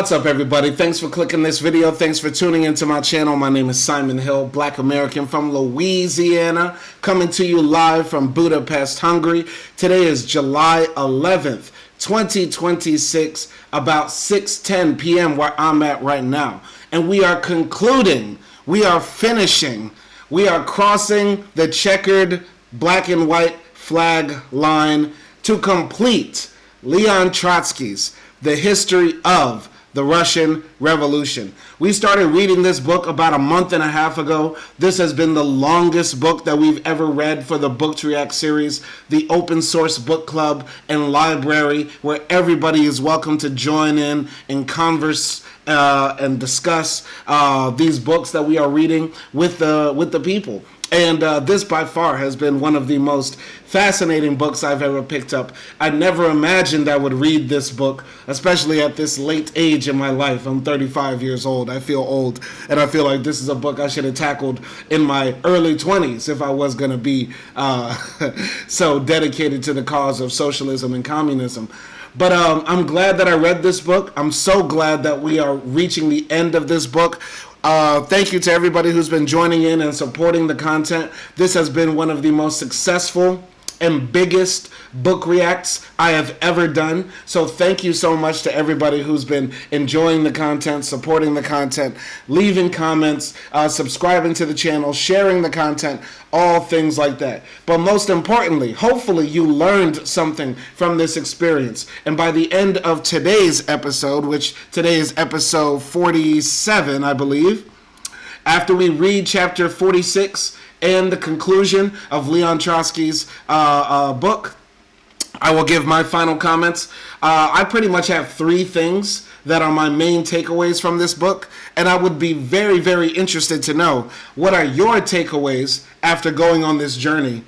What's up, everybody? Thanks for clicking this video. Thanks for tuning into my channel. My name is Simon Hill, Black American from Louisiana, coming to you live from Budapest, Hungary. Today is July 11th, 2026, about 6:10 p.m. where I'm at right now. And we are concluding, we are finishing, we are crossing the checkered black and white flag line to complete Leon Trotsky's The History of the Russian Revolution. We started reading this book about a month and a half ago. This has been the longest book that we've ever read for the Book to React series, the open source book club and library, where everybody is welcome to join in and converse and discuss these books that we are reading with the people. And this by far has been one of the most fascinating books I've ever picked up. I never imagined I would read this book, especially at this late age in my life. I'm 35 years old. I feel old, and I feel like this is a book I should have tackled in my early 20s if I was going to be so dedicated to the cause of socialism and communism. But I'm glad that I read this book. I'm so glad that we are reaching the end of this book. Thank you to everybody who's been joining in and supporting the content. This has been one of the most successful and biggest book reacts I have ever done. So thank you so much to everybody who's been enjoying the content, supporting the content, leaving comments, subscribing to the channel, sharing the content, all things like that. But most importantly, hopefully you learned something from this experience. And by the end of today's episode, which today is episode 47, I believe, after we read chapter 46 and the conclusion of Leon Trotsky's book, I will give my final comments. I pretty much have three things that are my main takeaways from this book, and I would be very, very interested to know what are your takeaways after going on this journey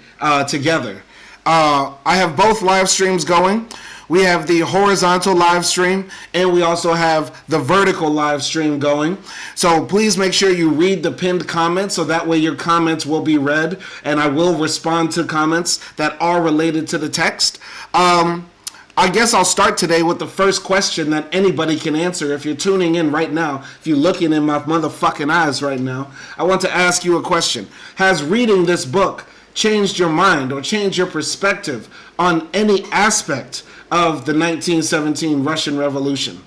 together. I have both live streams going. We have the horizontal live stream, and we also have the vertical live stream going. So please make sure you read the pinned comments so that way your comments will be read, and I will respond to comments that are related to the text. I guess I'll start today with the first question that anybody can answer. If you're tuning in right now, if you're looking in my motherfucking eyes right now, I want to ask you a question. Has reading this book changed your mind or changed your perspective on any aspect of the 1917 Russian Revolution?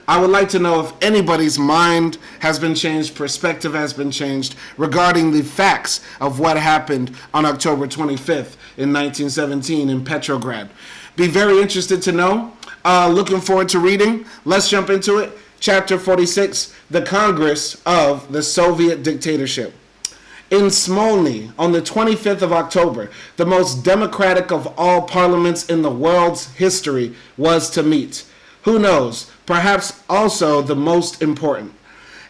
I would like to know if anybody's mind has been changed, perspective has been changed regarding the facts of what happened on October 25th in 1917 in Petrograd. Be very interested to know. Looking forward to reading. Let's jump into it. Chapter 46, The Congress of the Soviet Dictatorship. In Smolny, on the 25th of October, the most democratic of all parliaments in the world's history was to meet. Who knows, perhaps also the most important.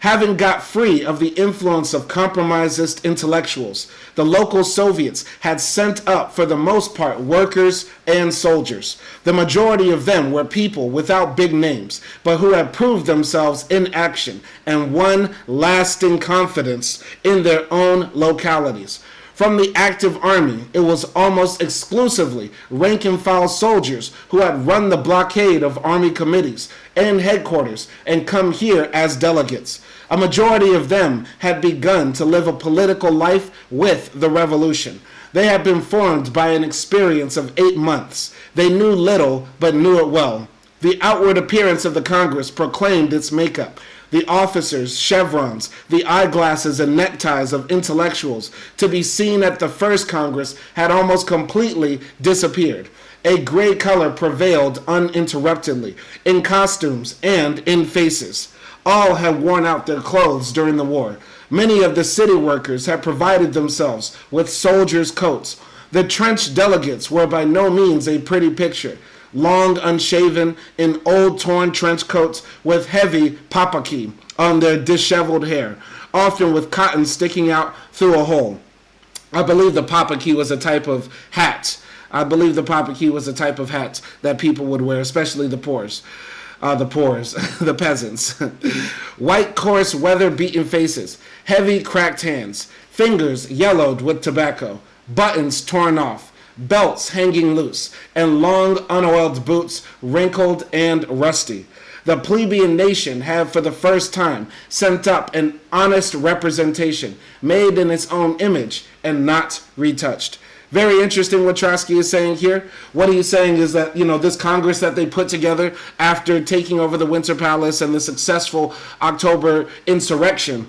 Having got free of the influence of compromisist intellectuals, the local Soviets had sent up, for the most part, workers and soldiers. The majority of them were people without big names, but who had proved themselves in action and won lasting confidence in their own localities. From the active army, it was almost exclusively rank-and-file soldiers who had run the blockade of army committees and headquarters and come here as delegates. A majority of them had begun to live a political life with the revolution. They had been formed by an experience of 8 months. They knew little, but knew it well. The outward appearance of the Congress proclaimed its makeup. The officers' chevrons, the eyeglasses and neckties of intellectuals to be seen at the first Congress had almost completely disappeared. A gray color prevailed uninterruptedly in costumes and in faces. All had worn out their clothes during the war. Many of the city workers had provided themselves with soldiers' coats. The trench delegates were by no means a pretty picture. Long unshaven, in old torn trench coats with heavy papaki on their disheveled hair, often with cotton sticking out through a hole. I believe the papaki was a type of hat. That people would wear, especially the poors. The peasants. White, coarse, weather-beaten faces, heavy, cracked hands, fingers yellowed with tobacco, buttons torn off, belts hanging loose, and long unoiled boots wrinkled and rusty. The plebeian nation have for the first time sent up an honest representation, made in its own image and not retouched. Very interesting what Trotsky is saying here. What he's saying is that, this Congress that they put together after taking over the Winter Palace and the successful October insurrection,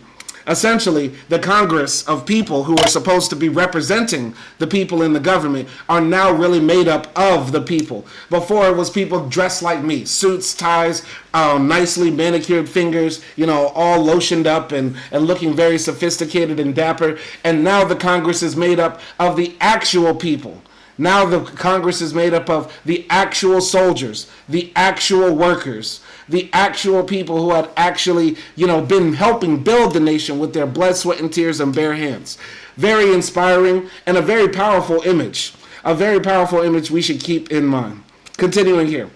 essentially, the Congress of people who are supposed to be representing the people in the government are now really made up of the people. Before, it was people dressed like me, suits, ties, nicely manicured fingers, all lotioned up and looking very sophisticated and dapper. And now the Congress is made up of the actual people. Now the Congress is made up of the actual soldiers, the actual workers, the actual people who had actually, been helping build the nation with their blood, sweat, and tears and bare hands. Very inspiring and a very powerful image. A very powerful image we should keep in mind. Continuing here.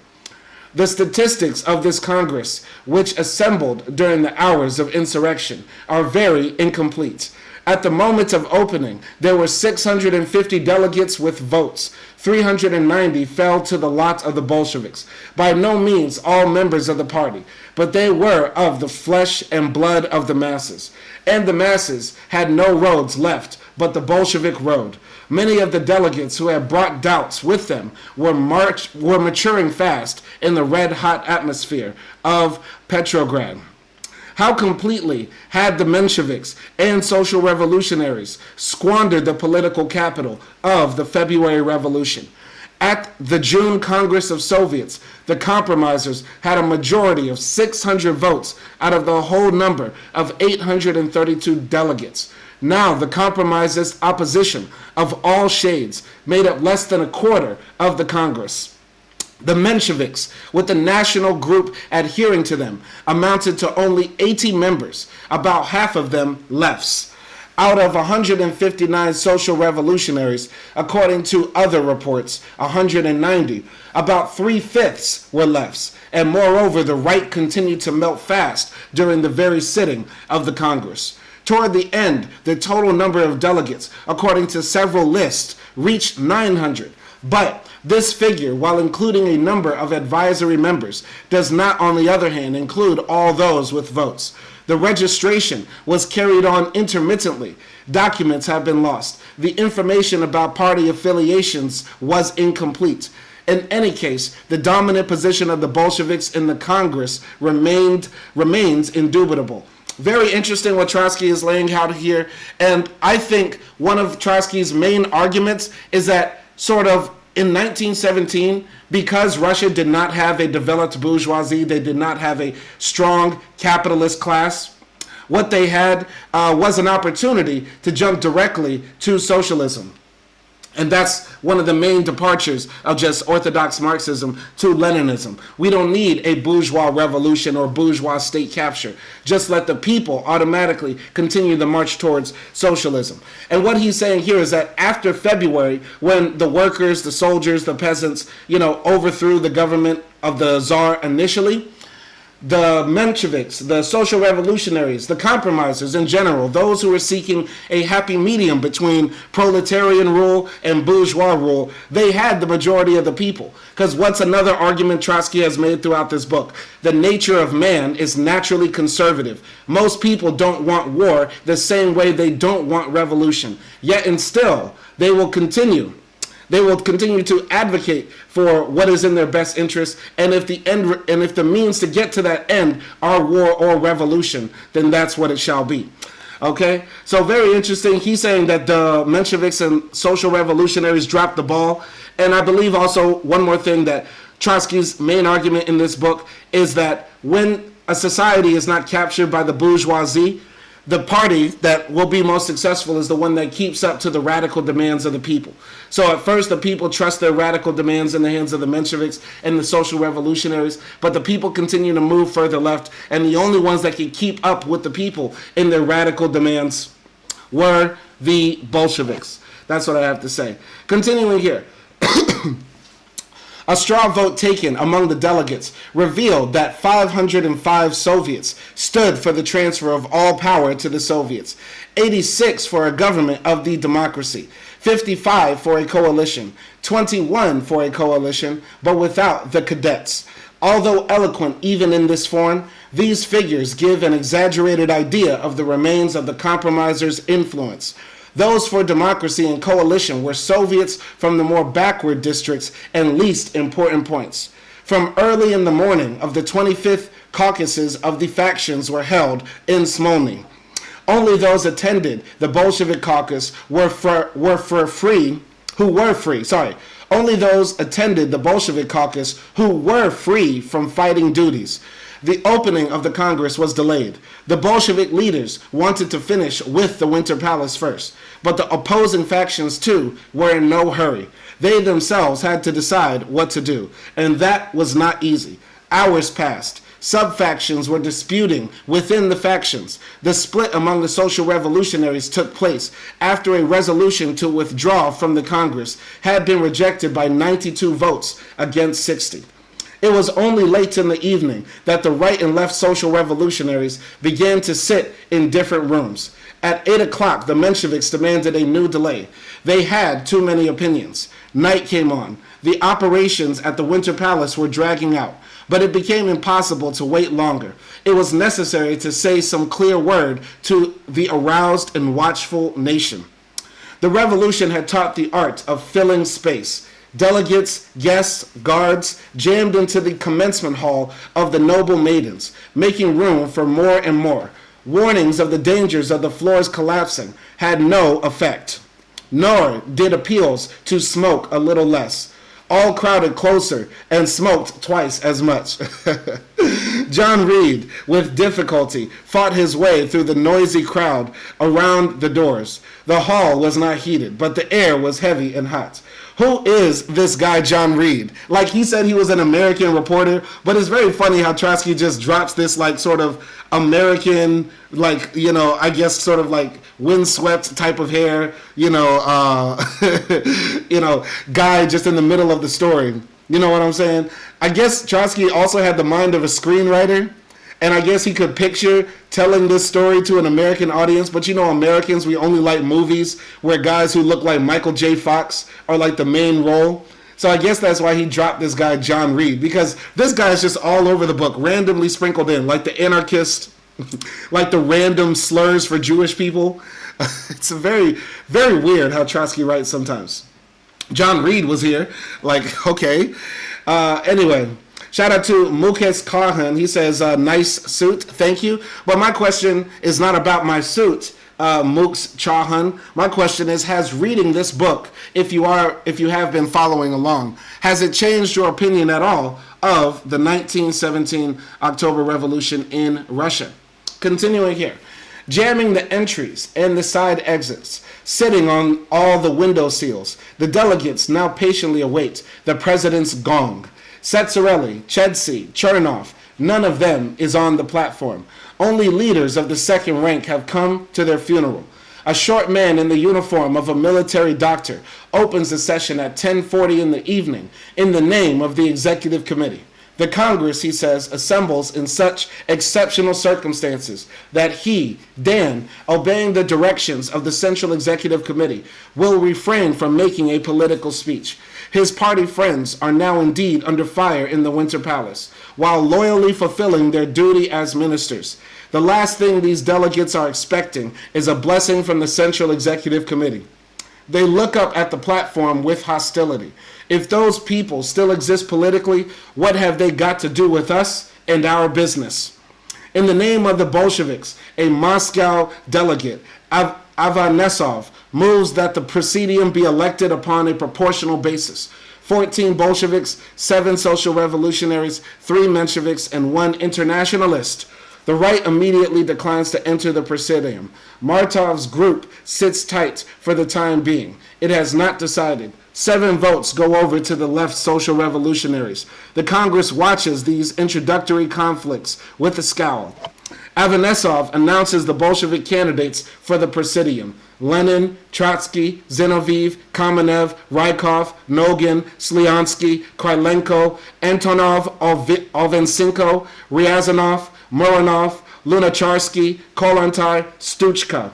The statistics of this Congress, which assembled during the hours of insurrection, are very incomplete. At the moment of opening, there were 650 delegates with votes. 390 fell to the lot of the Bolsheviks. By no means all members of the party, but they were of the flesh and blood of the masses. And the masses had no roads left but the Bolshevik road. Many of the delegates who had brought doubts with them were maturing fast in the red-hot atmosphere of Petrograd. How completely had the Mensheviks and social revolutionaries squandered the political capital of the February Revolution. At the June Congress of Soviets, the compromisers had a majority of 600 votes out of the whole number of 832 delegates. Now the compromisist opposition of all shades made up less than a quarter of the Congress. The Mensheviks, with the national group adhering to them, amounted to only 80 members, about half of them lefts. Out of 159 social revolutionaries, according to other reports, 190, about 3/5 were lefts, and moreover the right continued to melt fast during the very sitting of the Congress. Toward the end, the total number of delegates, according to several lists, reached 900. But this figure, while including a number of advisory members, does not, on the other hand, include all those with votes. The registration was carried on intermittently. Documents have been lost. The information about party affiliations was incomplete. In any case, the dominant position of the Bolsheviks in the Congress remains indubitable. Very interesting what Trotsky is laying out here. And I think one of Trotsky's main arguments is that sort of in 1917, because Russia did not have a developed bourgeoisie, they did not have a strong capitalist class, what they had was an opportunity to jump directly to socialism. And that's one of the main departures of just orthodox Marxism to Leninism. We don't need a bourgeois revolution or bourgeois state capture. Just let the people automatically continue the march towards socialism. And what he's saying here is that after February, when the workers, the soldiers, the peasants, overthrew the government of the Tsar initially, the Mensheviks, the social revolutionaries, the compromisers in general, those who were seeking a happy medium between proletarian rule and bourgeois rule, they had the majority of the people. Because what's another argument Trotsky has made throughout this book? The nature of man is naturally conservative. Most people don't want war the same way they don't want revolution. Yet and still, they will continue to advocate for what is in their best interest, and if the means to get to that end are war or revolution, then that's what it shall be. Okay? So very interesting. He's saying that the Mensheviks and social revolutionaries dropped the ball. And I believe also one more thing, that Trotsky's main argument in this book is that when a society is not captured by the bourgeoisie, the party that will be most successful is the one that keeps up to the radical demands of the people. So at first the people trust their radical demands in the hands of the Mensheviks and the social revolutionaries, but the people continue to move further left, and the only ones that can keep up with the people in their radical demands were the Bolsheviks. That's what I have to say. Continuing here. A straw vote taken among the delegates revealed that 505 Soviets stood for the transfer of all power to the Soviets, 86 for a government of the democracy, 55 for a coalition, 21 for a coalition, but without the cadets. Although eloquent even in this form, these figures give an exaggerated idea of the remains of the compromisers' influence. Those for democracy and coalition were Soviets from the more backward districts and least important points. From early in the morning of the 25th, caucuses of the factions were held in Smolny. Only those attended the Bolshevik caucus Only those attended the Bolshevik caucus who were free from fighting duties. The opening of the Congress was delayed. The Bolshevik leaders wanted to finish with the Winter Palace first, but the opposing factions too were in no hurry. They themselves had to decide what to do, and that was not easy. Hours passed. Sub-factions were disputing within the factions. The split among the social revolutionaries took place after a resolution to withdraw from the Congress had been rejected by 92 votes against 60. It was only late in the evening that the right and left social revolutionaries began to sit in different rooms. At 8 o'clock, the Mensheviks demanded a new delay. They had too many opinions. Night came on. The operations at the Winter Palace were dragging out, but it became impossible to wait longer. It was necessary to say some clear word to the aroused and watchful nation. The revolution had taught the art of filling space. Delegates, guests, guards jammed into the commencement hall of the noble maidens, making room for more and more. Warnings of the dangers of the floors collapsing had no effect, nor did appeals to smoke a little less. All crowded closer and smoked twice as much. John Reed, with difficulty, fought his way through the noisy crowd around the doors. The hall was not heated, but the air was heavy and hot. Who is this guy, John Reed? Like, he said he was an American reporter, but it's very funny how Trotsky just drops this, like, sort of American, like, you know, I guess sort of like windswept type of hair, you know, guy just in the middle of the story. You know what I'm saying? I guess Trotsky also had the mind of a screenwriter, and I guess he could picture telling this story to an American audience. But you know, Americans, we only like movies where guys who look like Michael J. Fox are like the main role. So I guess that's why he dropped this guy, John Reed, because this guy is just all over the book, randomly sprinkled in, like the anarchist, like the random slurs for Jewish people. It's a very, very weird how Trotsky writes sometimes. John Reed was here. Like, okay. Anyway, shout out to Mukesh Kahan. He says, nice suit. Thank you. But my question is not about my suit, Mooks Chahan. My question is, has reading this book, if you have been following along, has it changed your opinion at all of the 1917 October Revolution in Russia? Continuing here. Jamming the entries and the side exits, sitting on all the window sills, the delegates now patiently await the president's gong. Tsatsarelli, Chedsey, Chernov, none of them is on the platform. Only leaders of the second rank have come to their funeral. A short man in the uniform of a military doctor opens the session at 10:40 in the evening in the name of the executive committee. The Congress, he says, assembles in such exceptional circumstances that he, Dan, obeying the directions of the Central Executive Committee, will refrain from making a political speech. His party friends are now indeed under fire in the Winter Palace, while loyally fulfilling their duty as ministers. The last thing these delegates are expecting is a blessing from the Central Executive Committee. They look up at the platform with hostility. If those people still exist politically, what have they got to do with us and our business? In the name of the Bolsheviks, a Moscow delegate, Avanesov, moves that the presidium be elected upon a proportional basis. 14 Bolsheviks, 7 social revolutionaries, 3 Mensheviks, and 1 internationalist. The right immediately declines to enter the presidium. Martov's group sits tight for the time being. It has not decided. 7 votes go over to the left social revolutionaries. The Congress watches these introductory conflicts with a scowl. Avanesov announces the Bolshevik candidates for the presidium. Lenin, Trotsky, Zinoviev, Kamenev, Rykov, Nogin, Sliansky, Krylenko, Antonov, Ovensenko, Ryazanov, Muranov, Lunacharsky, Kollontai, Stuchka.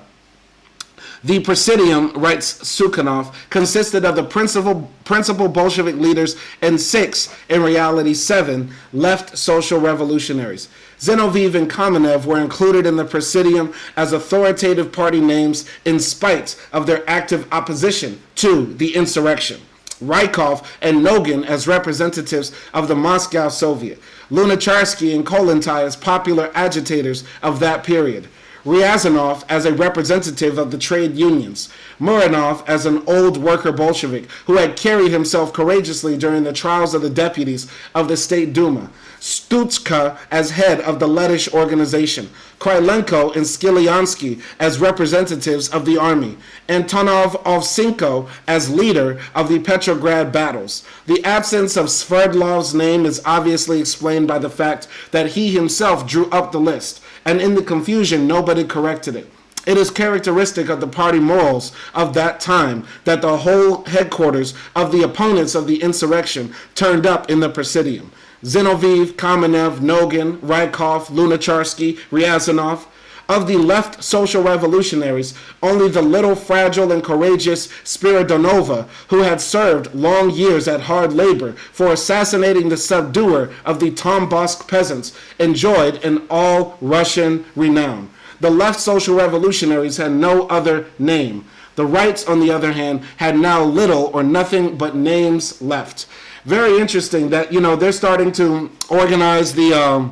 The Presidium, writes Sukhanov, consisted of the principal Bolshevik leaders and 6, in reality 7, left social revolutionaries. Zinoviev and Kamenev were included in the Presidium as authoritative party names in spite of their active opposition to the insurrection. Rykov and Nogin as representatives of the Moscow Soviet. Lunacharsky and Kollontai as popular agitators of that period. Ryazanov as a representative of the trade unions, Muranov as an old worker Bolshevik who had carried himself courageously during the trials of the deputies of the State Duma, Stutska as head of the Lettish organization, Krylenko and Skilyansky as representatives of the army, Antonov Ovsinko as leader of the Petrograd battles. The absence of Sverdlov's name is obviously explained by the fact that he himself drew up the list, and in the confusion nobody corrected it. It is characteristic of the party morals of that time that the whole headquarters of the opponents of the insurrection turned up in the Presidium. Zinoviev, Kamenev, Nogin, Rykov, Lunacharsky, Ryazanov. Of the left social revolutionaries, only the little fragile and courageous Spiridonova, who had served long years at hard labor for assassinating the subduer of the Tombosk peasants, enjoyed an all-Russian renown. The left social revolutionaries had no other name. The rights, on the other hand, had now little or nothing but names left. Very interesting that, they're starting to organize the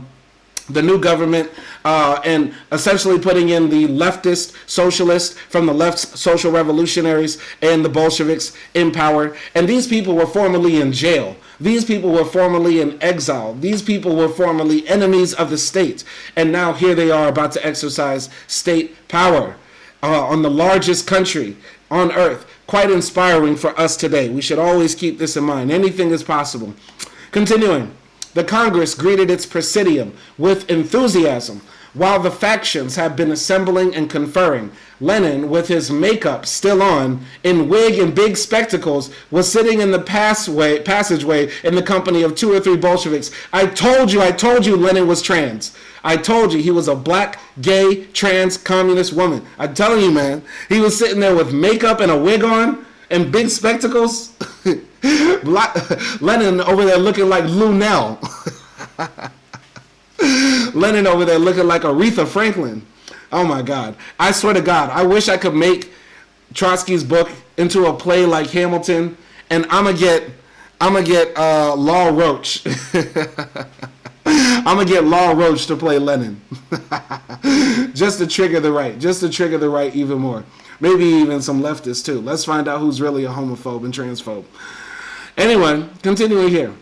new government and essentially putting in the leftist socialists from the left social revolutionaries and the Bolsheviks in power. And these people were formerly in jail. These people were formerly in exile. These people were formerly enemies of the state. And now here they are about to exercise state power on the largest country on earth. Quite inspiring for us today. We should always keep this in mind. Anything is possible. Continuing. The Congress greeted its Presidium with enthusiasm. While the factions had been assembling and conferring, Lenin, with his makeup still on, in wig and big spectacles, was sitting in the passageway in the company of 2 or 3 Bolsheviks. I told you Lenin was trans. I told you he was a black, gay, trans, communist woman. I'm telling you, man. He was sitting there with makeup and a wig on and big spectacles. Lenin over there looking like Lunel. Lenin over there looking like Aretha Franklin. Oh my God. I swear to God, I wish I could make Trotsky's book into a play like Hamilton, and I'm gonna get Law Roach. I'm gonna get Law Roach to play Lenin. just to trigger the right even more. Maybe even some leftists too. Let's find out who's really a homophobe and transphobe. Anyway, continuing here.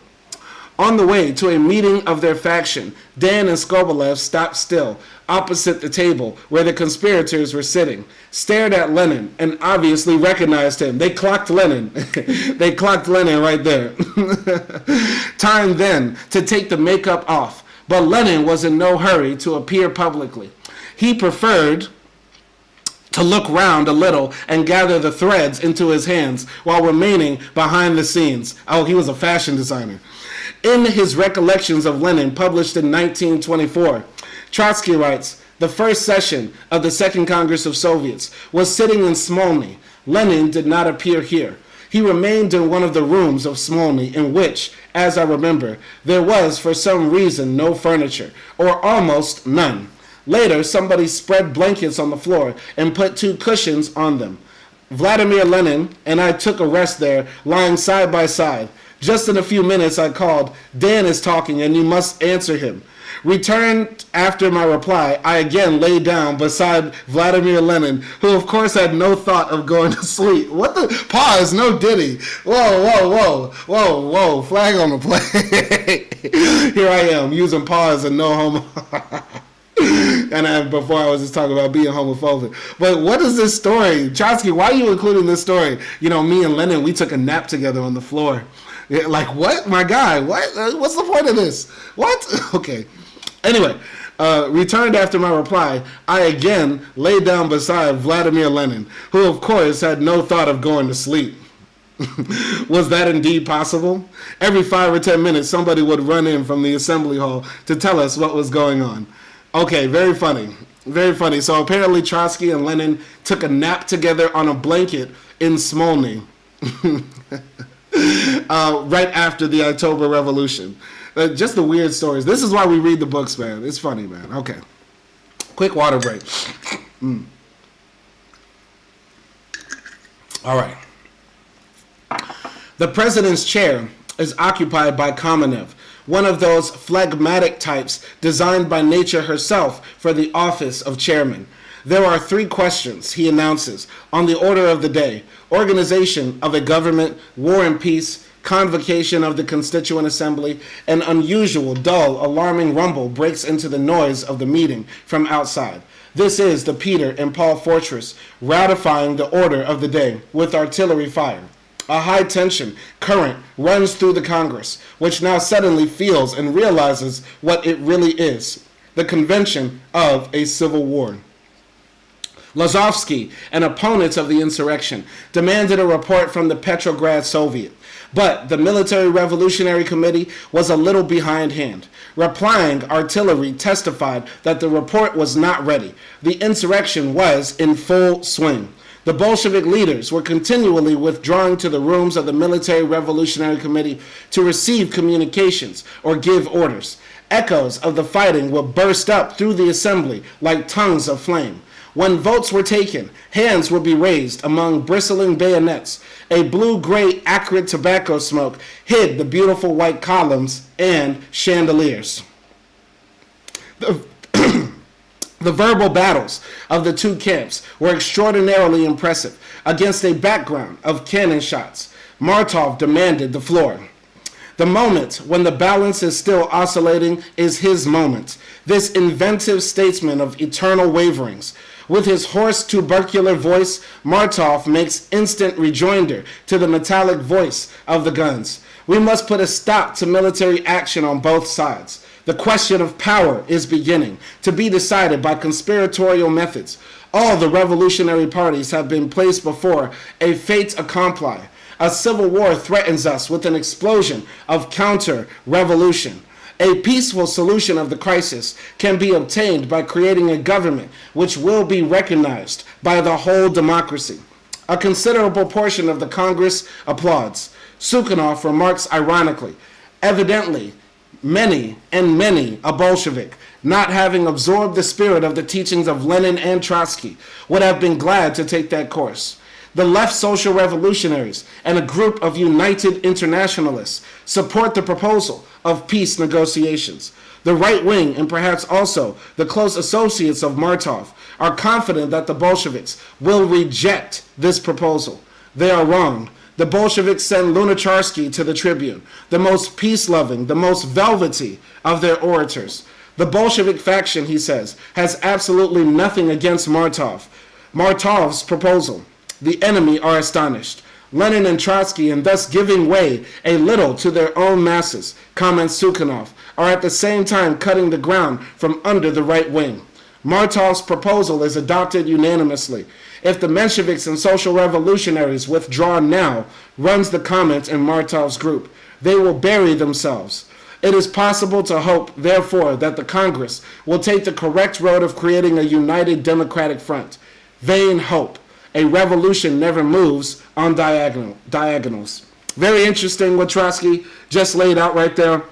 On the way to a meeting of their faction, Dan and Skobelev stopped still, opposite the table where the conspirators were sitting, stared at Lenin, and obviously recognized him. They clocked Lenin. They clocked Lenin right there. Time then to take the makeup off, but Lenin was in no hurry to appear publicly. He preferred to look round a little and gather the threads into his hands while remaining behind the scenes. Oh, he was a fashion designer. In his Recollections of Lenin, published in 1924, Trotsky writes, the first session of the Second Congress of Soviets was sitting in Smolny. Lenin did not appear here. He remained in one of the rooms of Smolny in which, as I remember, there was for some reason no furniture, or almost none. Later, somebody spread blankets on the floor and put 2 cushions on them. Vladimir Lenin and I took a rest there, lying side by side. Just in a few minutes I called, Dan is talking and you must answer him. Returned after my reply, I again lay down beside Vladimir Lenin, who of course had no thought of going to sleep. What the? Pause, no diddy. Whoa, flag on the play. Here I am, using pause and no homo. And before I was just talking about being homophobic. But what is this story? Trotsky, why are you including this story? Me and Lenin, we took a nap together on the floor. Like, what? My guy, what? What's the point of this? What? Okay. Anyway, returned after my reply, I again laid down beside Vladimir Lenin, who of course had no thought of going to sleep. Was that indeed possible? Every 5 or 10 minutes, somebody would run in from the assembly hall to tell us what was going on. Okay, very funny. Very funny. So apparently Trotsky and Lenin took a nap together on a blanket in Smolny right after the October Revolution. Just the weird stories. This is why we read the books, man. It's funny, man. Okay. Quick water break. All right. The president's chair is occupied by Kamenev, one of those phlegmatic types designed by nature herself for the office of chairman. There are 3 questions, he announces, on the order of the day: organization of a government, war and peace, convocation of the Constituent Assembly. An unusual, dull, alarming rumble breaks into the noise of the meeting from outside. This is the Peter and Paul Fortress ratifying the order of the day with artillery fire. A high-tension current runs through the Congress, which now suddenly feels and realizes what it really is: the convention of a civil war. Lazovsky, an opponent of the insurrection, demanded a report from the Petrograd Soviet, but the Military Revolutionary Committee was a little behindhand. Replying artillery testified that the report was not ready. The insurrection was in full swing. The Bolshevik leaders were continually withdrawing to the rooms of the Military Revolutionary Committee to receive communications or give orders. Echoes of the fighting would burst up through the assembly like tongues of flame. When votes were taken, hands would be raised among bristling bayonets. A blue-gray acrid tobacco smoke hid the beautiful white columns and chandeliers. The verbal battles of the 2 camps were extraordinarily impressive against a background of cannon shots. Martov demanded the floor. The moment when the balance is still oscillating is his moment. This inventive statesman of eternal waverings. With his hoarse, tubercular voice, Martov makes instant rejoinder to the metallic voice of the guns. We must put a stop to military action on both sides. The question of power is beginning to be decided by conspiratorial methods. All the revolutionary parties have been placed before a fait accompli. A civil war threatens us with an explosion of counter-revolution. A peaceful solution of the crisis can be obtained by creating a government which will be recognized by the whole democracy. A considerable portion of the Congress applauds. Sukhanov remarks ironically, evidently, many a Bolshevik, not having absorbed the spirit of the teachings of Lenin and Trotsky, would have been glad to take that course. The left social revolutionaries and a group of united internationalists support the proposal of peace negotiations. The right wing, and perhaps also the close associates of Martov, are confident that the Bolsheviks will reject this proposal. They are wrong. The Bolsheviks send Lunacharsky to the tribune, the most peace-loving, the most velvety of their orators. The Bolshevik faction, he says, has absolutely nothing against Martov's proposal. The enemy are astonished. Lenin and Trotsky, and thus giving way a little to their own masses, comments Sukhanov, are at the same time cutting the ground from under the right wing. Martov's proposal is adopted unanimously. If the Mensheviks and social revolutionaries withdraw now, runs the comment in Martov's group, they will bury themselves. It is possible to hope, therefore, that the Congress will take the correct road of creating a united democratic front. Vain hope. A revolution never moves on diagonals. Very interesting what Trotsky just laid out right there.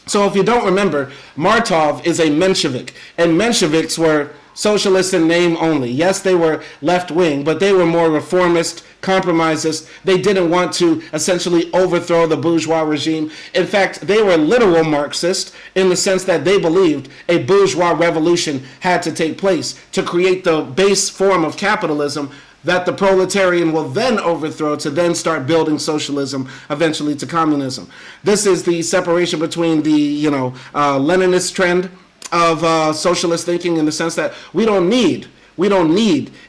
So if you don't remember, Martov is a Menshevik, and Mensheviks were socialists in name only. Yes, they were left-wing, but they were more reformist, compromisist. They didn't want to essentially overthrow the bourgeois regime. In fact, they were literal Marxist in the sense that they believed a bourgeois revolution had to take place to create the base form of capitalism that the proletarian will then overthrow to then start building socialism, eventually to communism. This is the separation between the, Leninist trend of socialist thinking in the sense that we don't need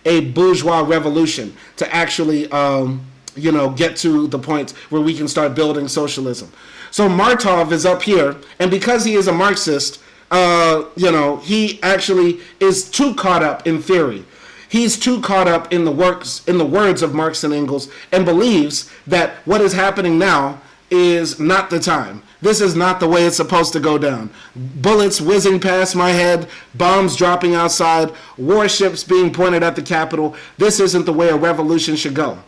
a bourgeois revolution to actually, get to the point where we can start building socialism. So Martov is up here, and because he is a Marxist, he actually is too caught up in theory. He's too caught up in the words of Marx and Engels, and believes that what is happening now is not the time. This is not the way it's supposed to go down. Bullets whizzing past my head, bombs dropping outside, warships being pointed at the Capitol. This isn't the way a revolution should go.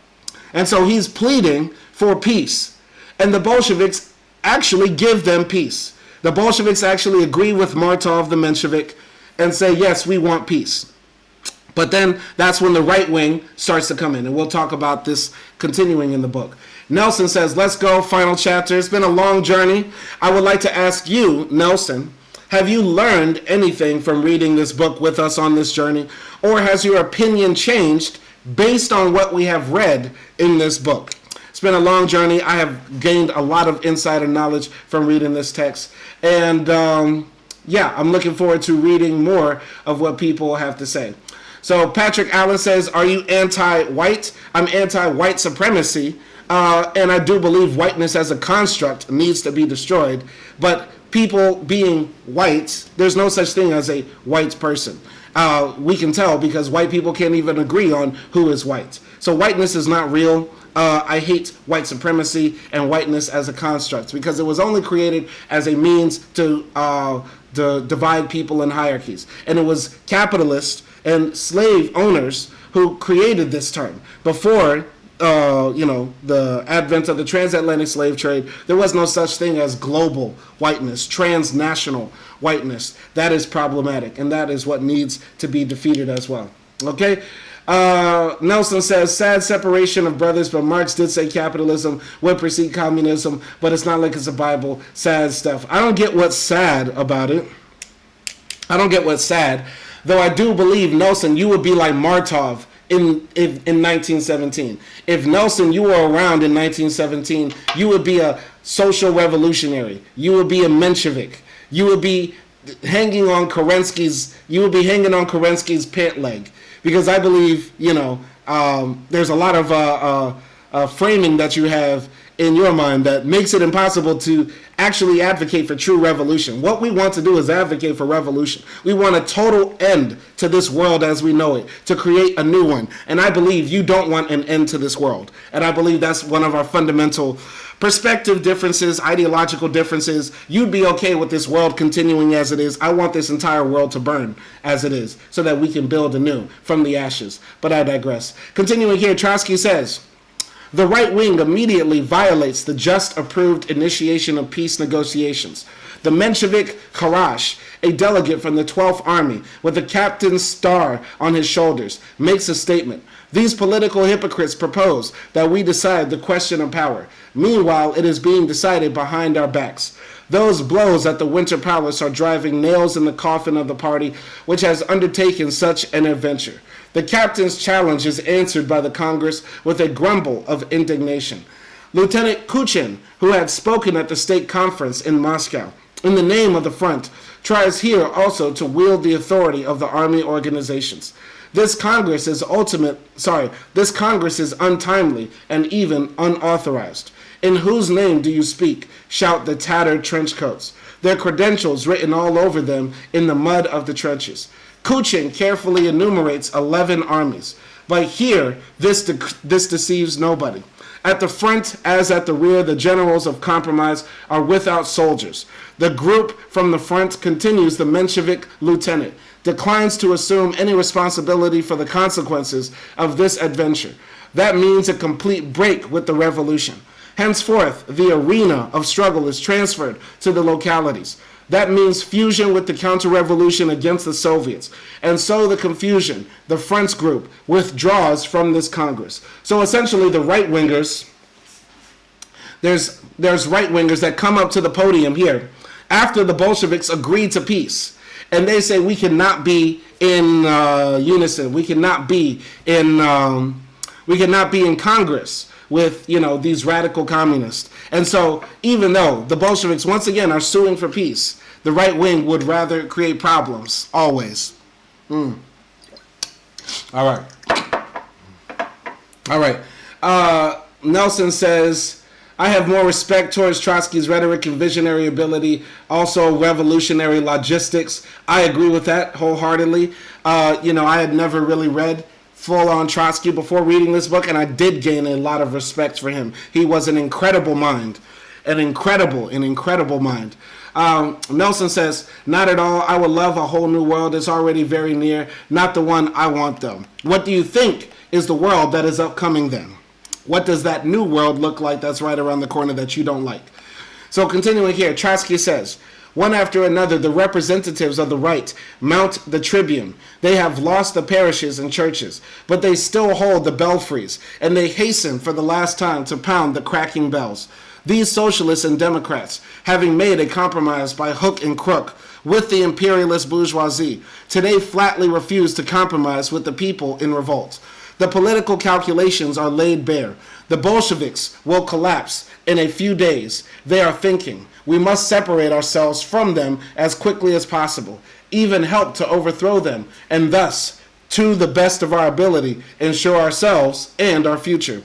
And so he's pleading for peace. And the Bolsheviks actually give them peace. The Bolsheviks actually agree with Martov, the Menshevik, and say, yes, we want peace. But then that's when the right wing starts to come in. And we'll talk about this continuing in the book. Nelson says, let's go, final chapter. It's been a long journey. I would like to ask you, Nelson, have you learned anything from reading this book with us on this journey? Or has your opinion changed based on what we have read in this book? It's been a long journey. I have gained a lot of insider knowledge from reading this text. And yeah, I'm looking forward to reading more of what people have to say. So Patrick Allen says, are you anti-white? I'm anti-white supremacy. And I do believe whiteness as a construct needs to be destroyed. But people being white, there's no such thing as a white person. We can tell because white people can't even agree on who is white. So whiteness is not real. I hate white supremacy and whiteness as a construct because it was only created as a means to divide people in hierarchies. And it was capitalists and slave owners who created this term. Before the advent of the transatlantic slave trade, there was no such thing as global whiteness, transnational whiteness. That is problematic, and that is what needs to be defeated as well. Okay? Nelson says, sad separation of brothers, but Marx did say capitalism would precede communism, but it's not like it's a Bible. Sad stuff. I don't get what's sad about it. I don't get what's sad. Though I do believe, Nelson, you would be like Martov in 1917. If Nelson, you were around in 1917, you would be a social revolutionary. You would be a Menshevik. You would be hanging on Kerensky's pant leg. Because I believe, there's a lot of framing that you have in your mind that makes it impossible to actually advocate for true revolution. What we want to do is advocate for revolution. We want a total end to this world as we know it, to create a new one. And I believe you don't want an end to this world. And I believe that's one of our fundamental perspective differences, ideological differences. You'd be okay with this world continuing as it is. I want this entire world to burn as it is so that we can build anew from the ashes. But I digress. Continuing here, Trotsky says, the right wing immediately violates the just approved initiation of peace negotiations. The Menshevik Karash, a delegate from the 12th Army with a captain's star on his shoulders, makes a statement. These political hypocrites propose that we decide the question of power. Meanwhile, it is being decided behind our backs. Those blows at the Winter Palace are driving nails in the coffin of the party which has undertaken such an adventure. The captain's challenge is answered by the Congress with a grumble of indignation. Lieutenant Kuchin, who had spoken at the state conference in Moscow in the name of the front, tries here also to wield the authority of the army organizations. This Congress is untimely and even unauthorized. In whose name do you speak? Shout the tattered trenchcoats, their credentials written all over them in the mud of the trenches. Kuchin carefully enumerates 11 armies, but here this deceives nobody. At the front as at the rear, the generals of compromise are without soldiers. The group from the front, continues the Menshevik lieutenant, declines to assume any responsibility for the consequences of this adventure. That means a complete break with the revolution. Henceforth, the arena of struggle is transferred to the localities. That means fusion with the counter-revolution against the Soviets. And so the confusion, the front's group, withdraws from this Congress. So essentially the right-wingers, there's right-wingers that come up to the podium here after the Bolsheviks agreed to peace. And they say we cannot be in unison. We cannot be in Congress with, these radical communists. And so even though the Bolsheviks, once again, are suing for peace, the right wing would rather create problems, always. All right. Nelson says, I have more respect towards Trotsky's rhetoric and visionary ability, also revolutionary logistics. I agree with that wholeheartedly. I had never really read full-on Trotsky before reading this book, and I did gain a lot of respect for him. He was an incredible mind. An incredible mind. Nelson says, not at all. I would love a whole new world. It's already very near. Not the one I want, though. What do you think is the world that is upcoming then? What does that new world look like that's right around the corner that you don't like? So continuing here, Trotsky says, one after another, the representatives of the right mount the tribune. They have lost the parishes and churches, but they still hold the belfries, and they hasten for the last time to pound the cracking bells. These socialists and Democrats, having made a compromise by hook and crook with the imperialist bourgeoisie, today flatly refuse to compromise with the people in revolt. The political calculations are laid bare. The Bolsheviks will collapse in a few days. They are thinking, we must separate ourselves from them as quickly as possible, even help to overthrow them, and thus, to the best of our ability, ensure ourselves and our future.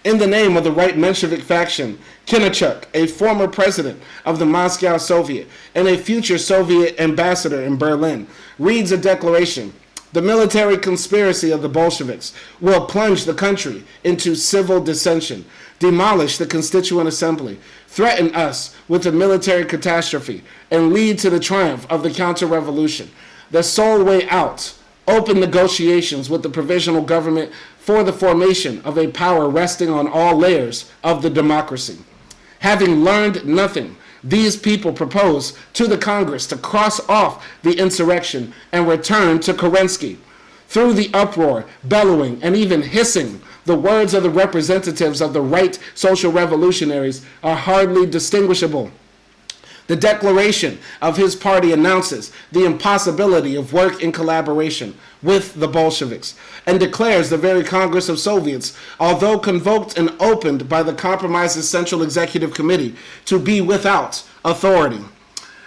In the name of the right Menshevik faction, Kinachuk, a former president of the Moscow Soviet and a future Soviet ambassador in Berlin, reads a declaration. The military conspiracy of the Bolsheviks will plunge the country into civil dissension, demolish the Constituent Assembly, threaten us with a military catastrophe, and lead to the triumph of the counter-revolution. The sole way out, open negotiations with the provisional government for the formation of a power resting on all layers of the democracy. Having learned nothing, these people propose to the Congress to cross off the insurrection and return to Kerensky. Through the uproar, bellowing, and even hissing, the words of the representatives of the right social revolutionaries are hardly distinguishable. The declaration of his party announces the impossibility of work in collaboration with the Bolsheviks and declares the very Congress of Soviets, although convoked and opened by the Compromise's Central Executive Committee, to be without authority.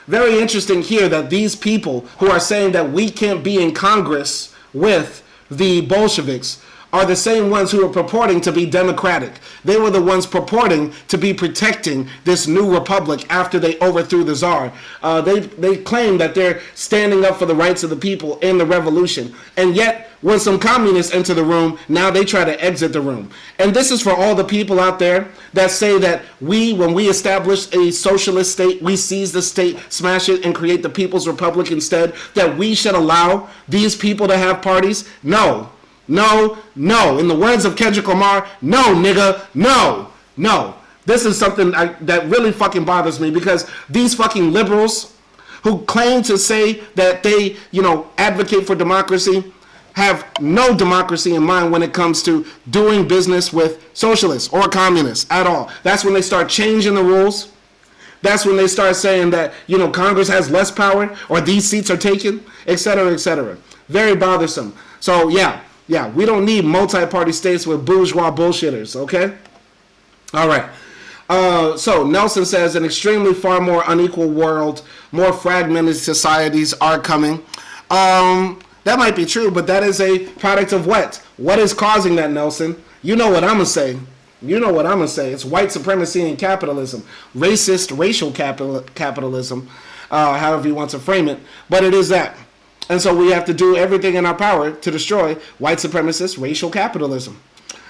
Very interesting here that these people who are saying that we can't be in Congress with the Bolsheviks are the same ones who are purporting to be democratic. They were the ones purporting to be protecting this new republic after they overthrew the Tsar. They claim that they're standing up for the rights of the people in the revolution. And yet, when some communists enter the room, now they try to exit the room. And this is for all the people out there that say that when we establish a socialist state, we seize the state, smash it, and create the People's Republic instead, that we should allow these people to have parties. No. No, no. In the words of Kendrick Lamar, no, nigga, no, no. This is something that really fucking bothers me, because these fucking liberals who claim to say that they, advocate for democracy have no democracy in mind when it comes to doing business with socialists or communists at all. That's when they start changing the rules. That's when they start saying that, Congress has less power or these seats are taken, et cetera, et cetera. Very bothersome. So, yeah, we don't need multi-party states with bourgeois bullshitters, okay? All right. So Nelson says an extremely far more unequal world, more fragmented societies are coming. That might be true, but that is a product of what? What is causing that, Nelson? You know what I'm going to say. It's white supremacy and capitalism. Racist, racial capitalism, however you want to frame it. But it is that. And so we have to do everything in our power to destroy white supremacist racial capitalism.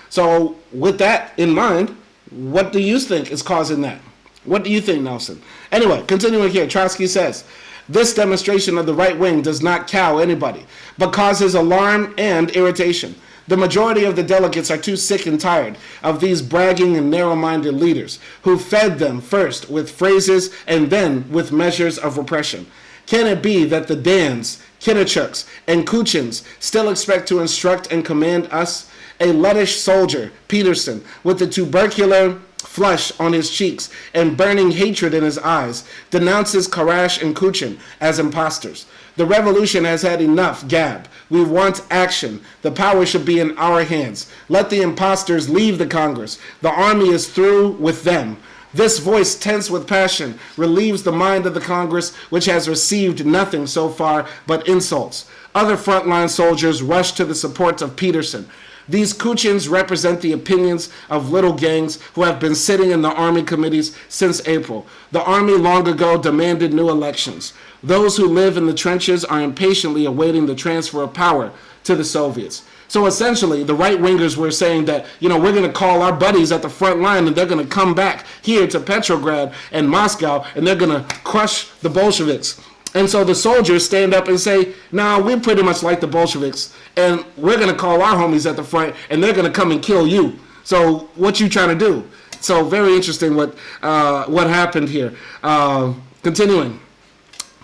So with that in mind, what do you think is causing that? What do you think, Nelson? Anyway, continuing here, Trotsky says, this demonstration of the right wing does not cow anybody, but causes alarm and irritation. The majority of the delegates are too sick and tired of these bragging and narrow-minded leaders who fed them first with phrases and then with measures of repression. Can it be that the Dans, Kinachuks, and Kuchins still expect to instruct and command us? A Lettish soldier, Peterson, with the tubercular flush on his cheeks and burning hatred in his eyes, denounces Karash and Kuchin as imposters. The revolution has had enough gab. We want action. The power should be in our hands. Let the imposters leave the Congress. The army is through with them. This voice, tense with passion, relieves the mind of the Congress, which has received nothing so far but insults. Other frontline soldiers rush to the support of Peterson. These Kuchins represent the opinions of little gangs who have been sitting in the army committees since April. The army long ago demanded new elections. Those who live in the trenches are impatiently awaiting the transfer of power to the Soviets. So essentially, the right-wingers were saying that, we're going to call our buddies at the front line and they're going to come back here to Petrograd and Moscow and they're going to crush the Bolsheviks. And so the soldiers stand up and say, nah, we're pretty much like the Bolsheviks and we're going to call our homies at the front and they're going to come and kill you. So what you trying to do? So very interesting what happened here. Continuing,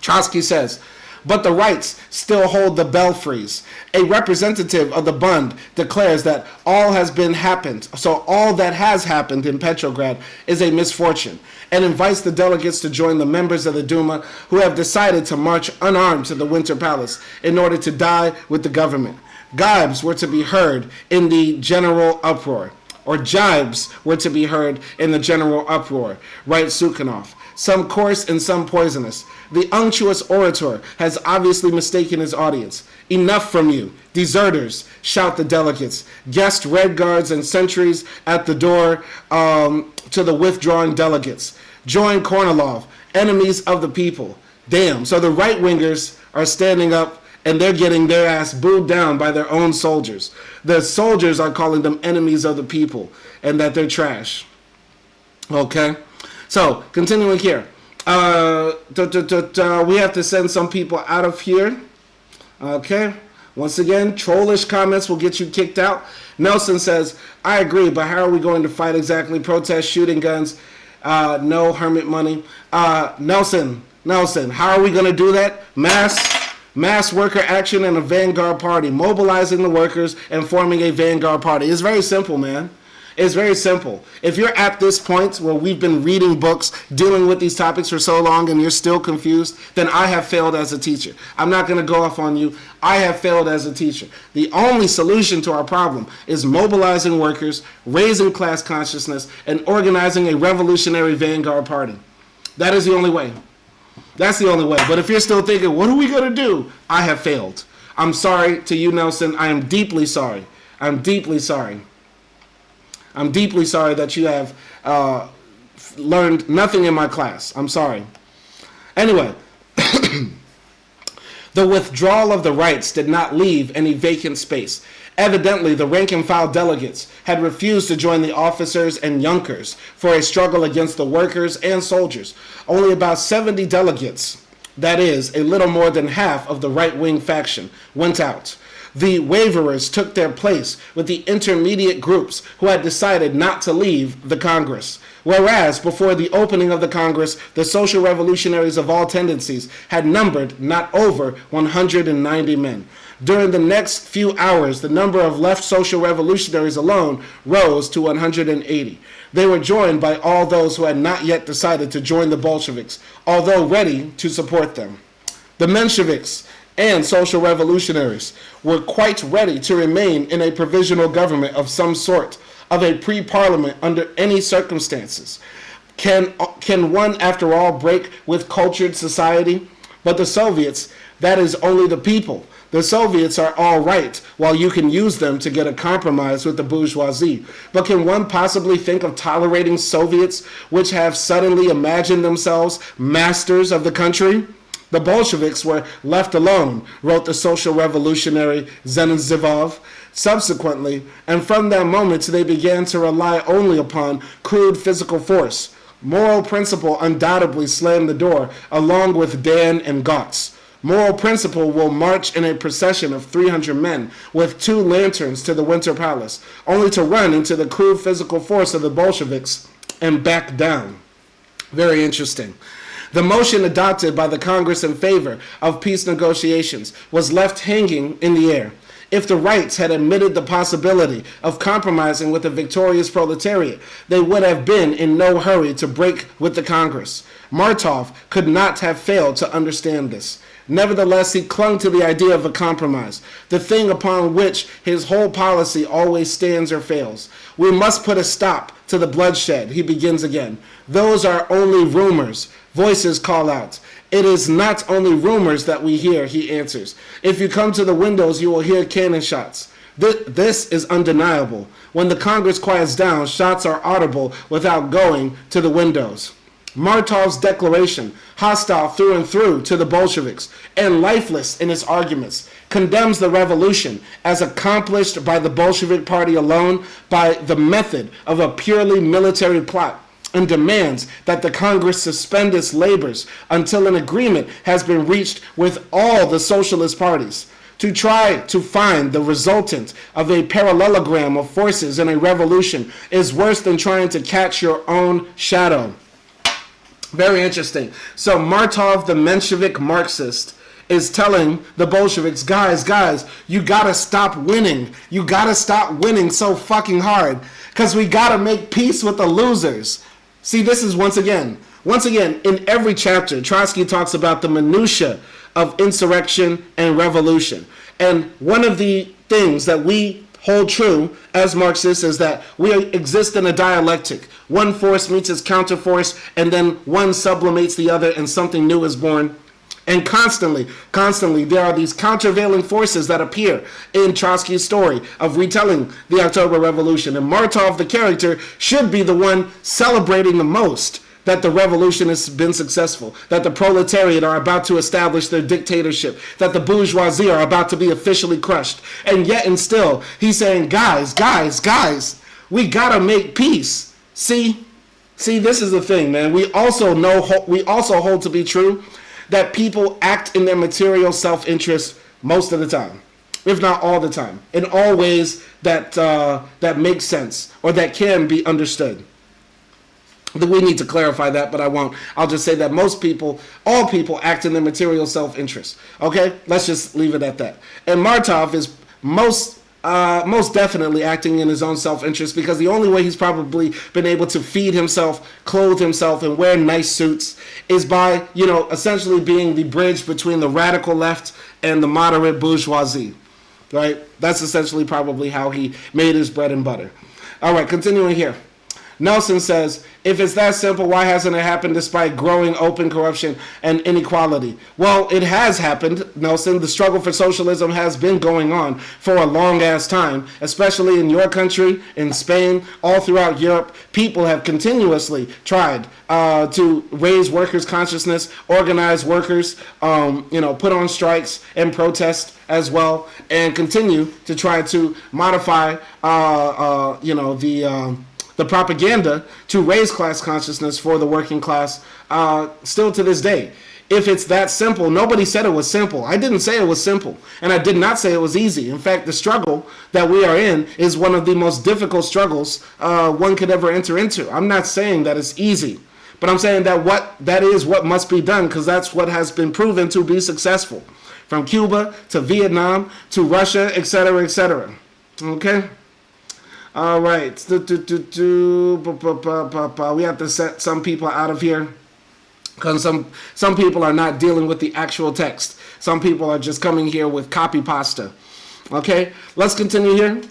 Trotsky says, but the rights still hold the belfries. A representative of the Bund declares that all that has happened in Petrograd is a misfortune, and invites the delegates to join the members of the Duma who have decided to march unarmed to the Winter Palace in order to die with the government. Gibes were to be heard in the general uproar. Or jibes were to be heard in the general uproar, writes Sukhanov. Some coarse and some poisonous. The unctuous orator has obviously mistaken his audience. Enough from you, deserters, shout the delegates. Guest red guards and sentries at the door to the withdrawing delegates. Join Kornilov, enemies of the people. Damn, so the right-wingers are standing up and they're getting their ass booed down by their own soldiers. The soldiers are calling them enemies of the people and that they're trash. Okay? So, continuing here. We have to send some people out of here. Okay? Once again, trollish comments will get you kicked out. Nelson says, I agree, but how are we going to fight exactly? Protest, shooting guns, no hermit money. Nelson, how are we going to do that? Mass worker action and a vanguard party. Mobilizing the workers and forming a vanguard party. It's very simple, man. It's very simple. If you're at this point where we've been reading books, dealing with these topics for so long and you're still confused, then I have failed as a teacher. I'm not going to go off on you. I have failed as a teacher. The only solution to our problem is mobilizing workers, raising class consciousness, and organizing a revolutionary vanguard party. That is the only way. That's the only way. But if you're still thinking, what are we going to do? I have failed. I'm sorry to you, Nelson. I am deeply sorry. I'm deeply sorry. I'm deeply sorry that you have learned nothing in my class. I'm sorry. Anyway, the withdrawal of the rights did not leave any vacant space. Evidently, the rank-and-file delegates had refused to join the officers and yunkers for a struggle against the workers and soldiers. Only about 70 delegates, that is, a little more than half of the right-wing faction, went out. The waverers took their place with the intermediate groups who had decided not to leave the Congress. Whereas, before the opening of the Congress, the social revolutionaries of all tendencies had numbered not over 190 men. During the next few hours, the number of left social revolutionaries alone rose to 180. They were joined by all those who had not yet decided to join the Bolsheviks, although ready to support them. The Mensheviks and social revolutionaries were quite ready to remain in a provisional government of some sort, of a pre-parliament under any circumstances. Can one, after all, break with cultured society? But the Soviets, that is only the people. The Soviets are all right, while you can use them to get a compromise with the bourgeoisie. But can one possibly think of tolerating Soviets which have suddenly imagined themselves masters of the country? The Bolsheviks were left alone, wrote the social revolutionary Zenizivov. Subsequently, and from that moment, they began to rely only upon crude physical force. Moral principle undoubtedly slammed the door, along with Dan and Gotz. Moral principle will march in a procession of 300 men with 2 lanterns to the Winter Palace, only to run into the crude physical force of the Bolsheviks and back down. Very interesting. The motion adopted by the Congress in favor of peace negotiations was left hanging in the air. If the rights had admitted the possibility of compromising with the victorious proletariat, they would have been in no hurry to break with the Congress. Martov could not have failed to understand this. Nevertheless, he clung to the idea of a compromise, the thing upon which his whole policy always stands or fails. We must put a stop to the bloodshed, he begins again. Those are only rumors. Voices call out. It is not only rumors that we hear, he answers. If you come to the windows, you will hear cannon shots. This is undeniable. When the Congress quiets down, shots are audible without going to the windows. Martov's declaration, hostile through and through to the Bolsheviks and lifeless in its arguments, condemns the revolution as accomplished by the Bolshevik Party alone by the method of a purely military plot, and demands that the Congress suspend its labors until an agreement has been reached with all the socialist parties. To try to find the resultant of a parallelogram of forces in a revolution is worse than trying to catch your own shadow. Very interesting. So Martov, the Menshevik Marxist, is telling the Bolsheviks, guys, you gotta stop winning. You gotta stop winning so fucking hard, because we gotta make peace with the losers. See, this is once again, in every chapter, Trotsky talks about the minutia of insurrection and revolution. And one of the things that we hold true as Marxists is that we exist in a dialectic. One force meets its counterforce, and then one sublimates the other, and something new is born. And constantly, there are these countervailing forces that appear in Trotsky's story of retelling the October Revolution. And Martov, the character, should be the one celebrating the most that the revolution has been successful, that the proletariat are about to establish their dictatorship, that the bourgeoisie are about to be officially crushed. And yet and still, he's saying, guys, we gotta make peace. See, this is the thing, man. We also hold to be true that people act in their material self-interest most of the time, if not all the time, in all ways that make sense or that can be understood. We need to clarify that, but I won't. I'll just say that all people act in their material self-interest. Okay? Let's just leave it at that. And Martov is most definitely acting in his own self-interest, because the only way he's probably been able to feed himself, clothe himself, and wear nice suits is by, essentially being the bridge between the radical left and the moderate bourgeoisie. Right? That's essentially probably how he made his bread and butter. All right, continuing here. Nelson says, if it's that simple, why hasn't it happened despite growing open corruption and inequality? Well, it has happened, Nelson. The struggle for socialism has been going on for a long-ass time, especially in your country, in Spain, all throughout Europe. People have continuously tried to raise workers' consciousness, organize workers, put on strikes and protest as well, and continue to try to modify, the propaganda to raise class consciousness for the working class still to this day. If it's that simple, nobody said it was simple. I didn't say it was simple, and I did not say it was easy. In fact, the struggle that we are in is one of the most difficult struggles one could ever enter into. I'm not saying that it's easy, but I'm saying that is what must be done, because that's what has been proven to be successful. From Cuba to Vietnam to Russia, etc., etc. Okay? All right. We have to set some people out of here, because some people are not dealing with the actual text. Some people are just coming here with copy pasta. Okay? Let's continue here.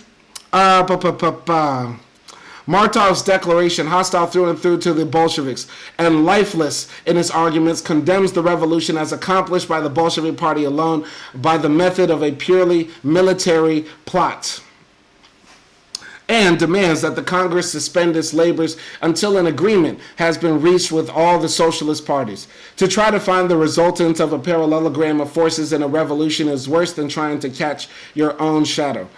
Martov's declaration, hostile through and through to the Bolsheviks and lifeless in its arguments, condemns the revolution as accomplished by the Bolshevik Party alone by the method of a purely military plot, and demands that the Congress suspend its labors until an agreement has been reached with all the socialist parties. To try to find the resultant of a parallelogram of forces in a revolution is worse than trying to catch your own shadow.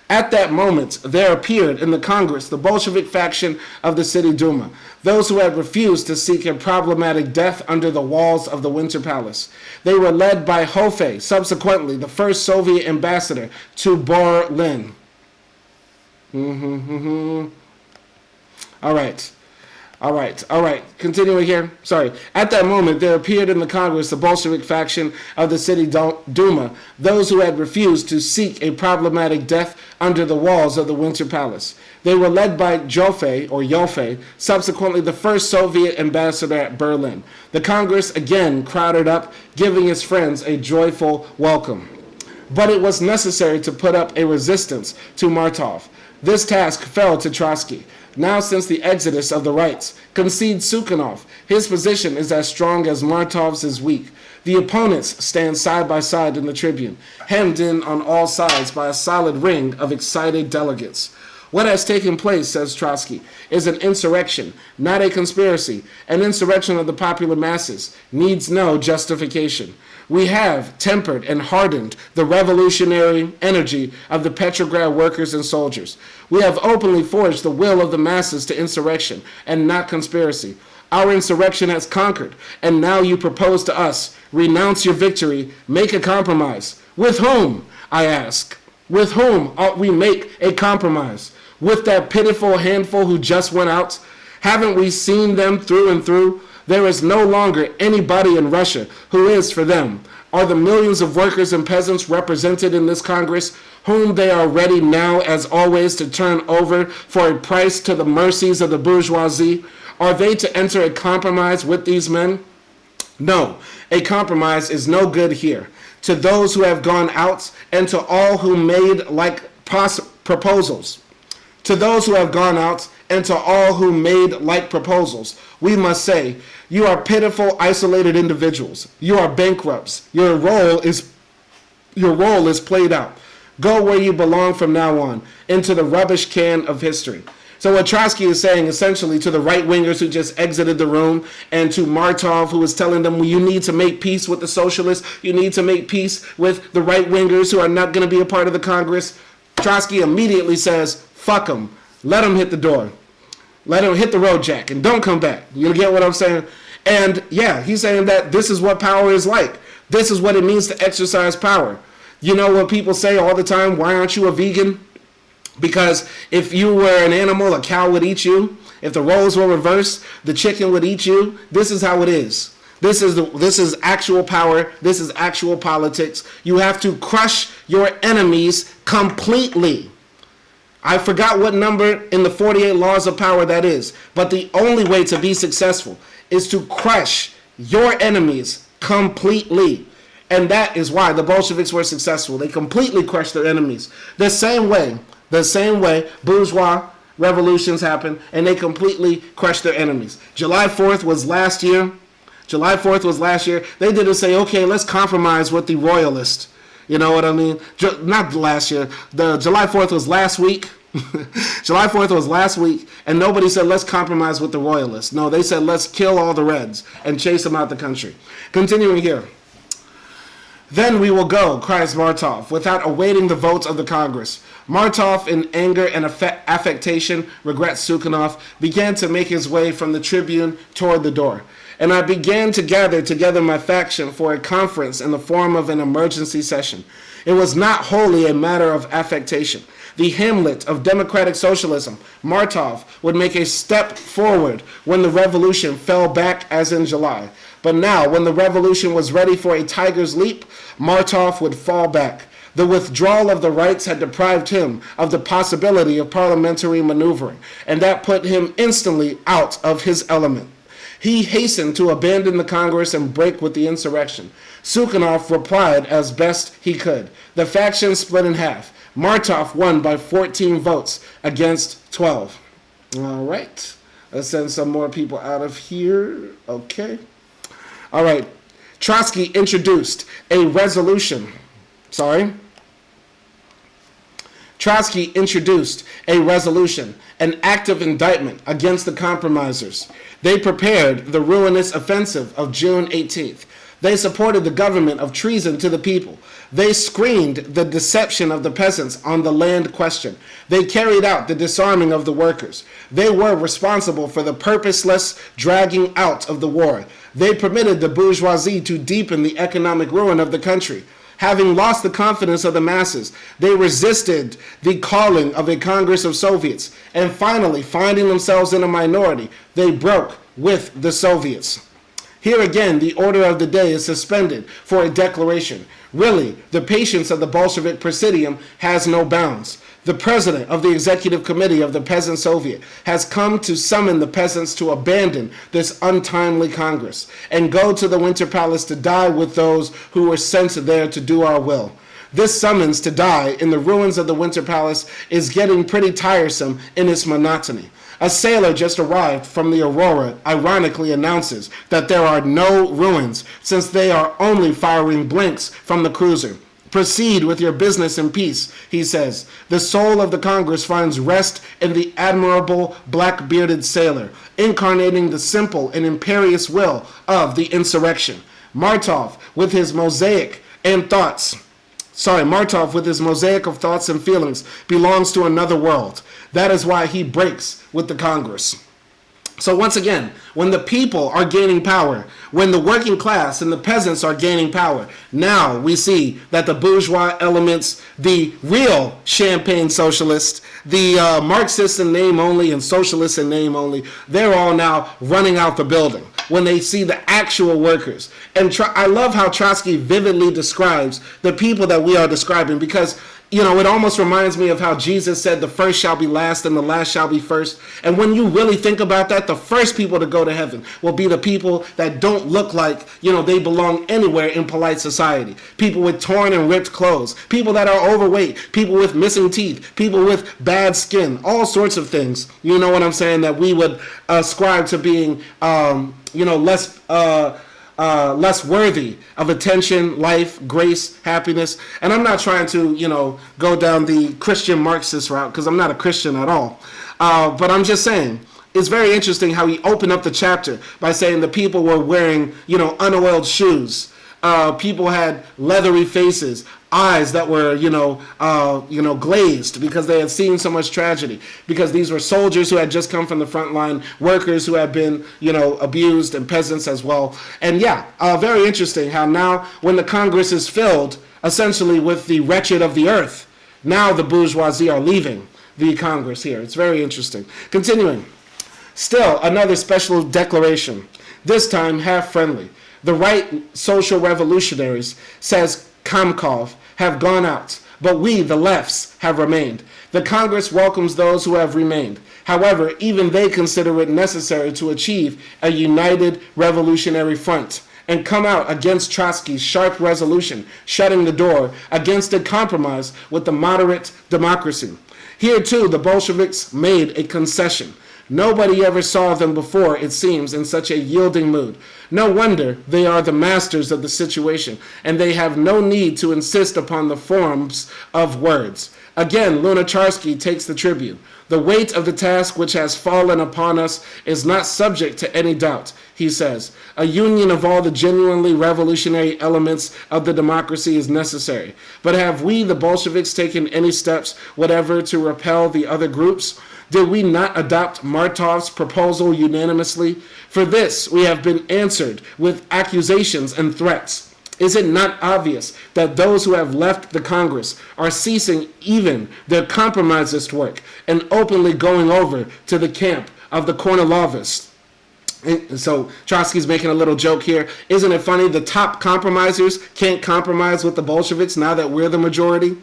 At that moment, there appeared in the Congress the Bolshevik faction of the City Duma, those who had refused to seek a problematic death under the walls of the Winter Palace. They were led by Hofe, subsequently the first Soviet ambassador to Berlin. All right. Continuing here. Sorry. At that moment, there appeared in the Congress the Bolshevik faction of the City Duma, those who had refused to seek a problematic death under the walls of the Winter Palace. They were led by Jofe, subsequently the first Soviet ambassador at Berlin. The Congress again crowded up, giving its friends a joyful welcome. But it was necessary to put up a resistance to Martov. This task fell to Trotsky. Now, since the exodus of the rights, concedes Sukhanov. His position is as strong as Martov's is weak. The opponents stand side by side in the tribune, hemmed in on all sides by a solid ring of excited delegates. What has taken place, says Trotsky, is an insurrection, not a conspiracy. An insurrection of the popular masses needs no justification. We have tempered and hardened the revolutionary energy of the Petrograd workers and soldiers. We have openly forged the will of the masses to insurrection and not conspiracy. Our insurrection has conquered, and now you propose to us, renounce your victory, make a compromise. With whom, I ask? With whom ought we make a compromise? With that pitiful handful who just went out? Haven't we seen them through and through? There is no longer anybody in Russia who is for them. Are the millions of workers and peasants represented in this Congress, whom they are ready now, as always, to turn over for a price to the mercies of the bourgeoisie? Are they to enter a compromise with these men? No, a compromise is no good here. To those who have gone out and to all who made like proposals. To those who have gone out and to all who made like proposals, we must say, you are pitiful, isolated individuals. You are bankrupts. Your role is played out. Go where you belong from now on, into the rubbish can of history. So what Trotsky is saying essentially to the right-wingers who just exited the room, and to Martov, who was telling them, well, you need to make peace with the socialists, you need to make peace with the right-wingers who are not going to be a part of the Congress, Trotsky immediately says, fuck them, let them hit the door. Let them hit the road, Jack, and don't come back. You get what I'm saying? And yeah, he's saying that this is what power is like. This is what it means to exercise power. You know what people say all the time, why aren't you a vegan? Because if you were an animal, a cow would eat you. If the roles were reversed, the chicken would eat you. This is how it is. This is actual power. This is actual politics. You have to crush your enemies completely. I forgot what number in the 48 laws of power that is. But the only way to be successful is to crush your enemies completely. And that is why the Bolsheviks were successful. They completely crushed their enemies. The same way bourgeois revolutions happen, and they completely crushed their enemies. July 4th was last year. They didn't say, okay, let's compromise with the royalists. You know what I mean? Not last year. The July 4th was last week. July 4th was last week, and nobody said, let's compromise with the royalists. No, they said, let's kill all the Reds and chase them out the country. Continuing here. Then we will go, cries Martov, without awaiting the votes of the Congress. Martov, in anger and affectation, regrets Sukhanov, began to make his way from the tribune toward the door. And I began to gather together my faction for a conference in the form of an emergency session. It was not wholly a matter of affectation. The Hamlet of democratic socialism, Martov, would make a step forward when the revolution fell back as in July. But now, when the revolution was ready for a tiger's leap, Martov would fall back. The withdrawal of the rights had deprived him of the possibility of parliamentary maneuvering, and that put him instantly out of his element. He hastened to abandon the Congress and break with the insurrection. Sukhanov replied as best he could. The faction split in half. Martov won by 14 votes against 12. All right. Let's send some more people out of here. Okay. All right. Trotsky introduced a resolution. Trotsky introduced a resolution, an act of indictment against the compromisers. They prepared the ruinous offensive of June 18th. They supported the government of treason to the people. They screened the deception of the peasants on the land question. They carried out the disarming of the workers. They were responsible for the purposeless dragging out of the war. They permitted the bourgeoisie to deepen the economic ruin of the country. Having lost the confidence of the masses, they resisted the calling of a Congress of Soviets, and finally, finding themselves in a minority, they broke with the Soviets. Here again, the order of the day is suspended for a declaration. Really, the patience of the Bolshevik Presidium has no bounds. The president of the executive committee of the Peasant Soviet has come to summon the peasants to abandon this untimely Congress and go to the Winter Palace to die with those who were sent there to do our will. This summons to die in the ruins of the Winter Palace is getting pretty tiresome in its monotony. A sailor just arrived from the Aurora ironically announces that there are no ruins since they are only firing blanks from the cruiser. Proceed with your business in peace, he says. The soul of the Congress finds rest in the admirable black-bearded sailor, incarnating the simple and imperious will of the insurrection. Martov, with his mosaic of thoughts and feelings, belongs to another world. That is why he breaks with the Congress. So once again, when the people are gaining power, when the working class and the peasants are gaining power, now we see that the bourgeois elements, the real champagne socialists, the Marxists in name only and socialists in name only, they're all now running out the building when they see the actual workers. And I love how Trotsky vividly describes the people that we are describing, because it almost reminds me of how Jesus said the first shall be last and the last shall be first. And when you really think about that, the first people to go to heaven will be the people that don't look like, they belong anywhere in polite society. People with torn and ripped clothes, people that are overweight, people with missing teeth, people with bad skin, all sorts of things. You know what I'm saying? That we would ascribe to being, less worthy of attention, life, grace, happiness. And I'm not trying to, go down the Christian Marxist route, because I'm not a Christian at all. But I'm just saying, it's very interesting how he opened up the chapter by saying the people were wearing, unoiled shoes. People had leathery faces, eyes that were, glazed because they had seen so much tragedy. Because these were soldiers who had just come from the front line, workers who had been, abused, and peasants as well. And very interesting how now when the Congress is filled essentially with the wretched of the earth, now the bourgeoisie are leaving the Congress here. It's very interesting. Continuing. Still another special declaration, this time half friendly. The right social revolutionaries, says Kamkov, have gone out, but we, the lefts, have remained. The Congress welcomes those who have remained. However, even they consider it necessary to achieve a united revolutionary front and come out against Trotsky's sharp resolution, shutting the door against a compromise with the moderate democracy. Here, too, the Bolsheviks made a concession. Nobody ever saw them before, it seems, in such a yielding mood. No wonder they are the masters of the situation, and they have no need to insist upon the forms of words. Again, Lunacharsky takes the tribune. The weight of the task which has fallen upon us is not subject to any doubt, he says. A union of all the genuinely revolutionary elements of the democracy is necessary. But have we, the Bolsheviks, taken any steps whatever to repel the other groups? Did we not adopt Martov's proposal unanimously? For this we have been answered with accusations and threats. Is it not obvious that those who have left the Congress are ceasing even their compromisist work and openly going over to the camp of the Kornilovists? And so Trotsky's making a little joke here. Isn't it funny? The top compromisers can't compromise with the Bolsheviks now that we're the majority.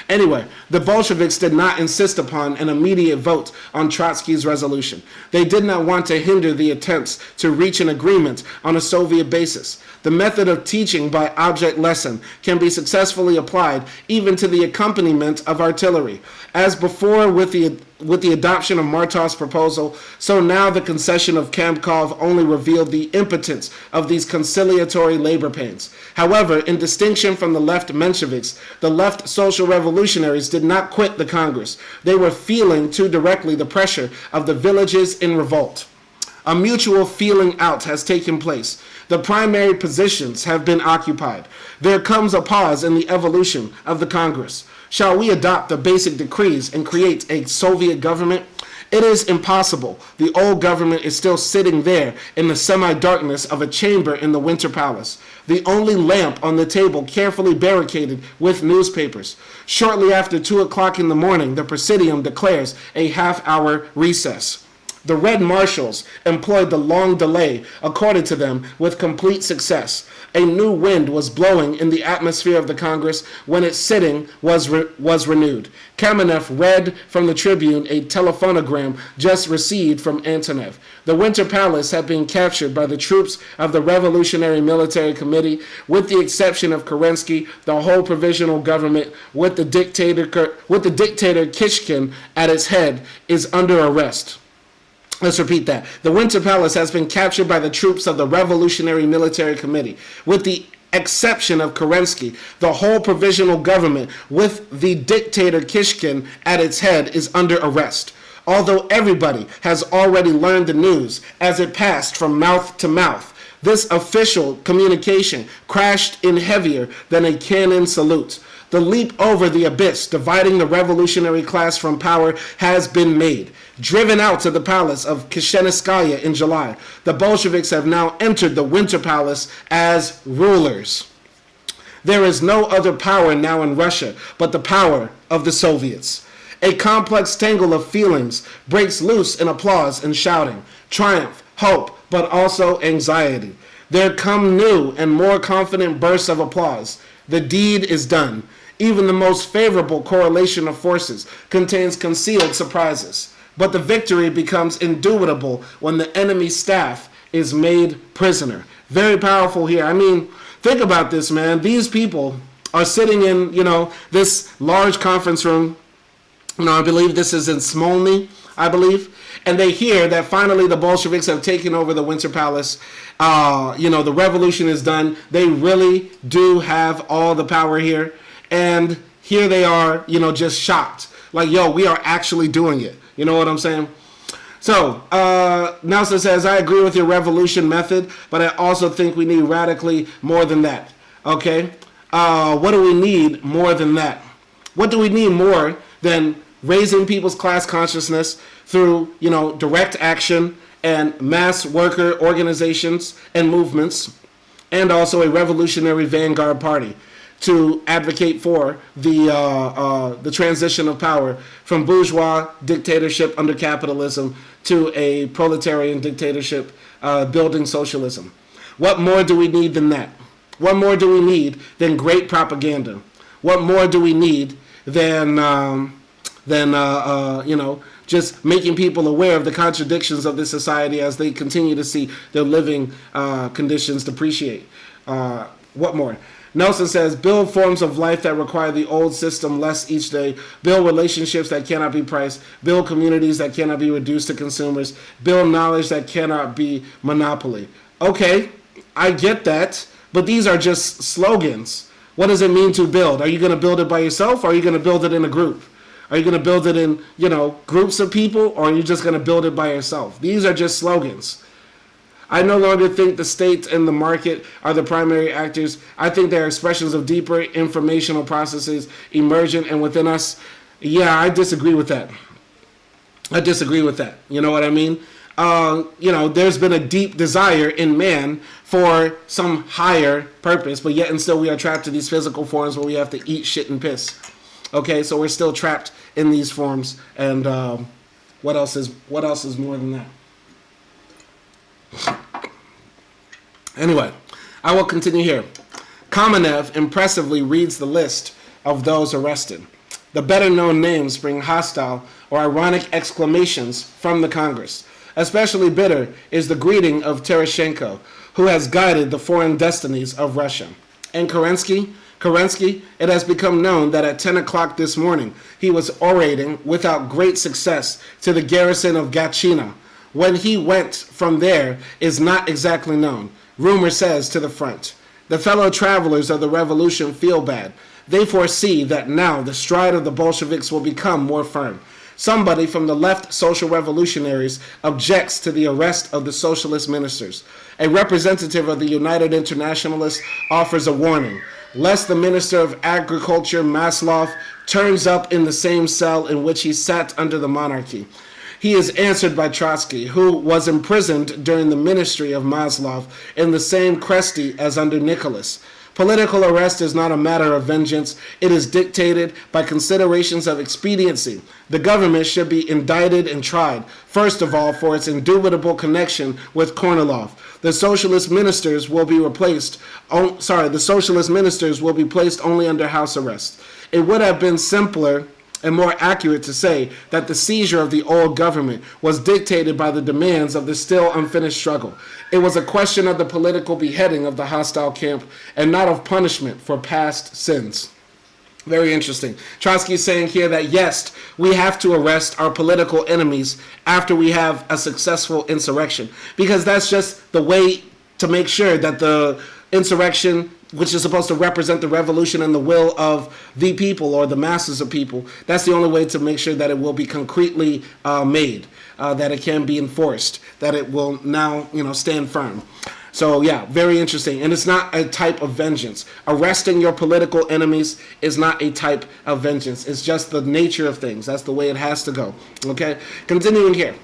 Anyway, the Bolsheviks did not insist upon an immediate vote on Trotsky's resolution. They did not want to hinder the attempts to reach an agreement on a Soviet basis. The method of teaching by object lesson can be successfully applied even to the accompaniment of artillery. As before with the adoption of Martov's proposal, so now the concession of Kamkov only revealed the impotence of these conciliatory labor pains. However, in distinction from the left Mensheviks, the left social revolutionaries did not quit the Congress. They were feeling too directly the pressure of the villages in revolt. A mutual feeling out has taken place. The primary positions have been occupied. There comes a pause in the evolution of the Congress. Shall we adopt the basic decrees and create a Soviet government? It is impossible. The old government is still sitting there in the semi-darkness of a chamber in the Winter Palace, the only lamp on the table carefully barricaded with newspapers. Shortly after 2 o'clock in the morning, the Presidium declares a half-hour recess. The Red Marshals employed the long delay accorded to them with complete success. A new wind was blowing in the atmosphere of the Congress when its sitting was renewed. Kamenev read from the Tribune a telephonogram just received from Antonev. The Winter Palace had been captured by the troops of the Revolutionary Military Committee. With the exception of Kerensky, the whole provisional government, with the dictator Kishkin at its head, is under arrest. Let's repeat that. The Winter Palace has been captured by the troops of the Revolutionary Military Committee. With the exception of Kerensky, the whole provisional government with the dictator Kishkin at its head is under arrest. Although everybody has already learned the news as it passed from mouth to mouth, this official communication crashed in heavier than a cannon salute. The leap over the abyss, dividing the revolutionary class from power, has been made. Driven out to the palace of Kishenskaya in July, the Bolsheviks have now entered the Winter Palace as rulers. There is no other power now in Russia but the power of the Soviets. A complex tangle of feelings breaks loose in applause and shouting, triumph, hope, but also anxiety. There come new and more confident bursts of applause. The deed is done. Even the most favorable correlation of forces contains concealed surprises. But the victory becomes indubitable when the enemy staff is made prisoner. Very powerful here. I mean, think about this, man. These people are sitting in, this large conference room. I believe this is in Smolny, I believe. And they hear that finally the Bolsheviks have taken over the Winter Palace. The revolution is done. They really do have all the power here. And here they are, just shocked. Like, yo, we are actually doing it. You know what I'm saying? So, Nelson says, I agree with your revolution method, but I also think we need radically more than that. Okay? What do we need more than that? What do we need more than raising people's class consciousness through, direct action and mass worker organizations and movements, and also a revolutionary vanguard party to advocate for the transition of power from bourgeois dictatorship under capitalism to a proletarian dictatorship building socialism? What more do we need than that? What more do we need than great propaganda? What more do we need than just making people aware of the contradictions of this society as they continue to see their living conditions depreciate? What more? Nelson says, build forms of life that require the old system less each day. Build relationships that cannot be priced. Build communities that cannot be reduced to consumers. Build knowledge that cannot be monopoly. Okay, I get that, but these are just slogans. What does it mean to build? Are you going to build it by yourself, or are you going to build it in a group? Are you going to build it in, groups of people, or are you just going to build it by yourself? These are just slogans. I no longer think the state and the market are the primary actors. I think they are expressions of deeper informational processes emergent and within us. Yeah, I disagree with that. You know what I mean? There's been a deep desire in man for some higher purpose, but yet and still we are trapped in these physical forms where we have to eat, shit, and piss. Okay, so we're still trapped in these forms, and what else is more than that? Anyway, I will continue here. Kamenev impressively reads the list of those arrested. The better-known names bring hostile or ironic exclamations from the Congress. Especially bitter is the greeting of Tereshchenko, who has guided the foreign destinies of Russia. And Kerensky, it has become known that at 10 o'clock this morning, he was orating without great success to the garrison of Gatchina. When he went from there is not exactly known. Rumor says to the front. The fellow travelers of the revolution feel bad. They foresee that now the stride of the Bolsheviks will become more firm. Somebody from the left social revolutionaries objects to the arrest of the socialist ministers. A representative of the United Internationalists offers a warning, lest the Minister of Agriculture, Maslov, turns up in the same cell in which he sat under the monarchy. He is answered by Trotsky, who was imprisoned during the ministry of Maslov in the same Kresty as under Nicholas. Political arrest is not a matter of vengeance. It is dictated by considerations of expediency. The government should be indicted and tried, first of all, for its indubitable connection with Kornilov. The socialist ministers will be placed only under house arrest. It would have been simpler and more accurate to say that the seizure of the old government was dictated by the demands of the still unfinished struggle. It was a question of the political beheading of the hostile camp and not of punishment for past sins. Very interesting. Trotsky is saying here that yes, we have to arrest our political enemies after we have a successful insurrection, because that's just the way to make sure that the insurrection, which is supposed to represent the revolution and the will of the people or the masses of people. That's the only way to make sure that it will be concretely made, that it can be enforced, that it will now, stand firm. So yeah, very interesting. And it's not a type of vengeance. Arresting your political enemies is not a type of vengeance. It's just the nature of things. That's the way it has to go. Okay, continuing here.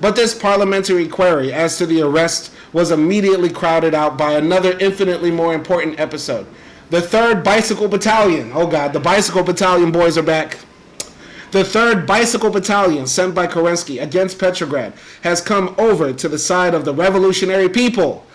But this parliamentary query as to the arrest was immediately crowded out by another infinitely more important episode. The 3rd Bicycle Battalion. Oh God, the Bicycle Battalion boys are back. The 3rd Bicycle Battalion, sent by Kerensky against Petrograd, has come over to the side of the revolutionary people.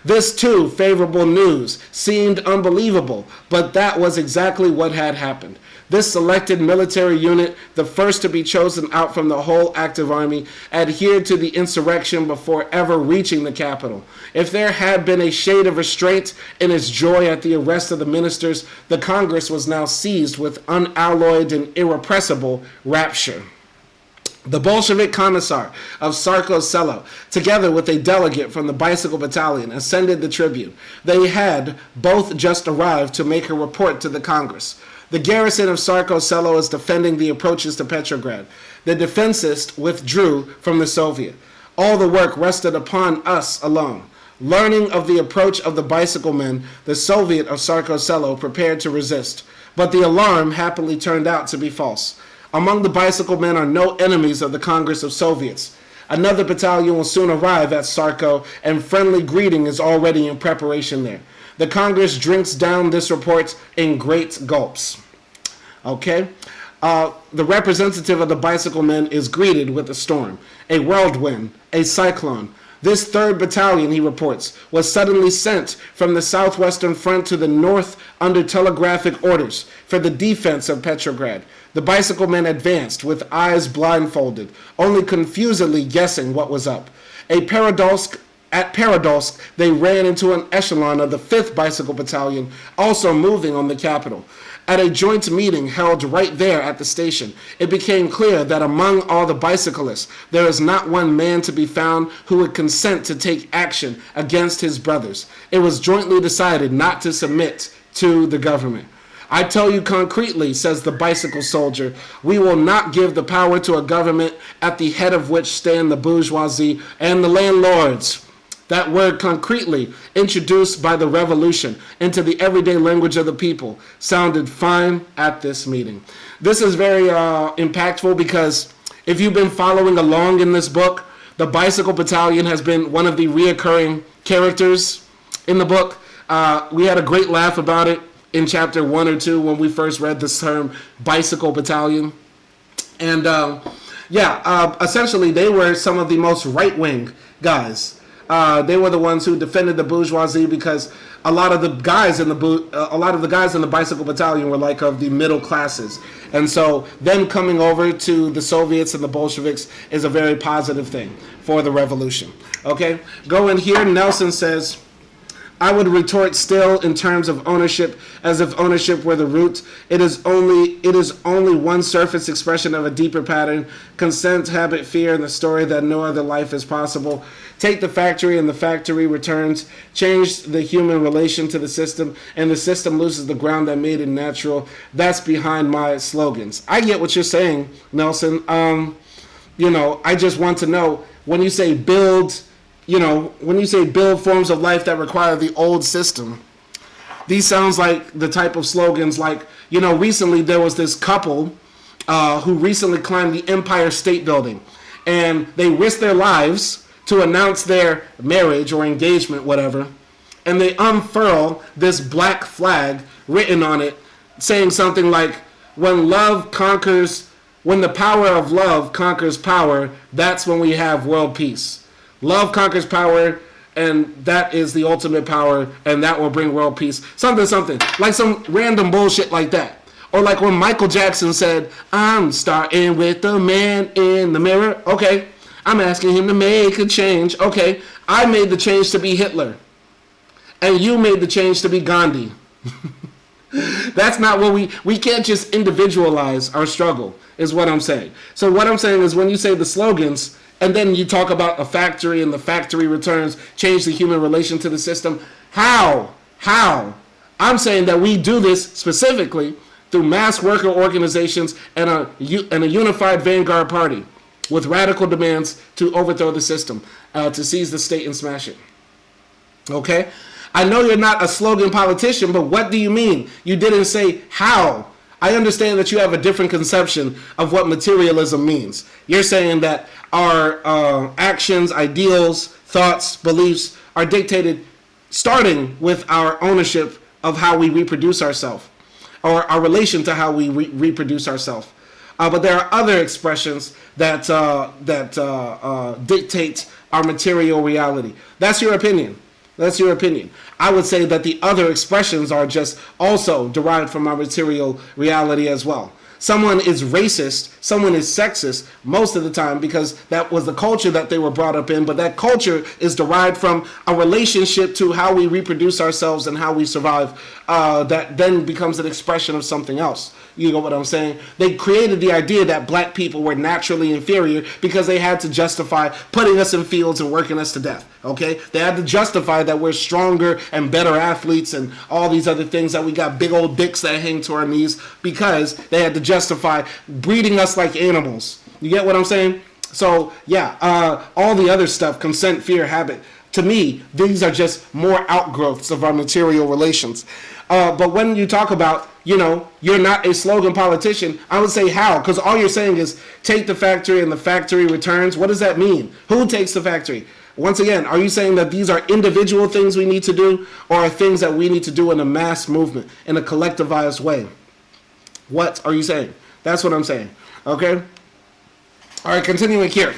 This, too, favorable news seemed unbelievable, but that was exactly what had happened. This selected military unit, the first to be chosen out from the whole active army, adhered to the insurrection before ever reaching the capital. If there had been a shade of restraint in its joy at the arrest of the ministers, the Congress was now seized with unalloyed and irrepressible rapture. The Bolshevik commissar of Sarko Selo, together with a delegate from the Bicycle Battalion, ascended the tribune. They had both just arrived to make a report to the Congress. The garrison of Sarko Selo is defending the approaches to Petrograd. The defensists withdrew from the Soviet. All the work rested upon us alone. Learning of the approach of the bicycle men, the Soviet of Sarko Selo prepared to resist. But the alarm happily turned out to be false. Among the bicycle men are no enemies of the Congress of Soviets. Another battalion will soon arrive at Sarko, and friendly greeting is already in preparation there. The Congress drinks down this report in great gulps. Okay? The representative of the bicycle men is greeted with a storm, a whirlwind, a cyclone. This 3rd Battalion, he reports, was suddenly sent from the southwestern front to the north under telegraphic orders for the defense of Petrograd. The bicycle men advanced with eyes blindfolded, only confusedly guessing what was up. At Peredolsk, they ran into an echelon of the 5th Bicycle Battalion, also moving on the capital. At a joint meeting held right there at the station, it became clear that among all the bicyclists, there is not one man to be found who would consent to take action against his brothers. It was jointly decided not to submit to the government. I tell you concretely, says the bicycle soldier, we will not give the power to a government at the head of which stand the bourgeoisie and the landlords. That word concretely, introduced by the revolution into the everyday language of the people, sounded fine at this meeting. This is very impactful because if you've been following along in this book, the Bicycle Battalion has been one of the reoccurring characters in the book. We had a great laugh about it in chapter 1 or 2 when we first read this term, Bicycle Battalion. And essentially they were some of the most right-wing guys. They were the ones who defended the bourgeoisie because a lot of the guys in the Bicycle Battalion were like of the middle classes, and so them coming over to the Soviets and the Bolsheviks is a very positive thing for the revolution. Okay, go in here. Nelson says, I would retort still in terms of ownership, as if ownership were the root. It is only one surface expression of a deeper pattern. Consent, habit, fear, and the story that no other life is possible. Take the factory and the factory returns. Change the human relation to the system, and the system loses the ground that made it natural. That's behind my slogans. I get what you're saying, Nelson. I just want to know, when you say build forms of life that require the old system, these sounds like the type of slogans like, recently there was this couple who recently climbed the Empire State Building, and they risked their lives to announce their marriage or engagement, whatever, and they unfurl this black flag written on it saying something like, when the power of love conquers power, that's when we have world peace. Love conquers power, and that is the ultimate power, and that will bring world peace. Something. Like some random bullshit like that. Or like when Michael Jackson said, I'm starting with the man in the mirror. Okay, I'm asking him to make a change. Okay, I made the change to be Hitler. And you made the change to be Gandhi. That's not what we can't just individualize our struggle, is what I'm saying. So what I'm saying is, when you say the slogans, and then you talk about a factory and the factory returns, change the human relation to the system, how I'm saying that we do this specifically through mass worker organizations and a unified vanguard party with radical demands to overthrow the system, to seize the state and smash it. Okay? I know you're not a slogan politician, but what do you mean? You didn't say how. I understand that you have a different conception of what materialism means. You're saying that our actions, ideals, thoughts, beliefs are dictated starting with our ownership of how we reproduce ourselves, or our relation to how we reproduce ourselves. But there are other expressions that dictate our material reality. That's your opinion. That's your opinion. I would say that the other expressions are just also derived from our material reality as well. Someone is racist, someone is sexist most of the time because that was the culture that they were brought up in, but that culture is derived from a relationship to how we reproduce ourselves and how we survive, that then becomes an expression of something else. You know what I'm saying? They created the idea that black people were naturally inferior because they had to justify putting us in fields and working us to death. Okay? They had to justify that we're stronger and better athletes and all these other things, that we got big old dicks that hang to our knees, because they had to justify breeding us like animals. You get what I'm saying? So, yeah, all the other stuff, consent, fear, habit, to me, these are just more outgrowths of our material relations. But when you talk about, you're not a slogan politician, I would say how? Because all you're saying is take the factory and the factory returns. What does that mean? Who takes the factory? Once again, are you saying that these are individual things we need to do, or are things that we need to do in a mass movement, in a collectivized way? What are you saying? That's what I'm saying. Okay? All right, continuing here.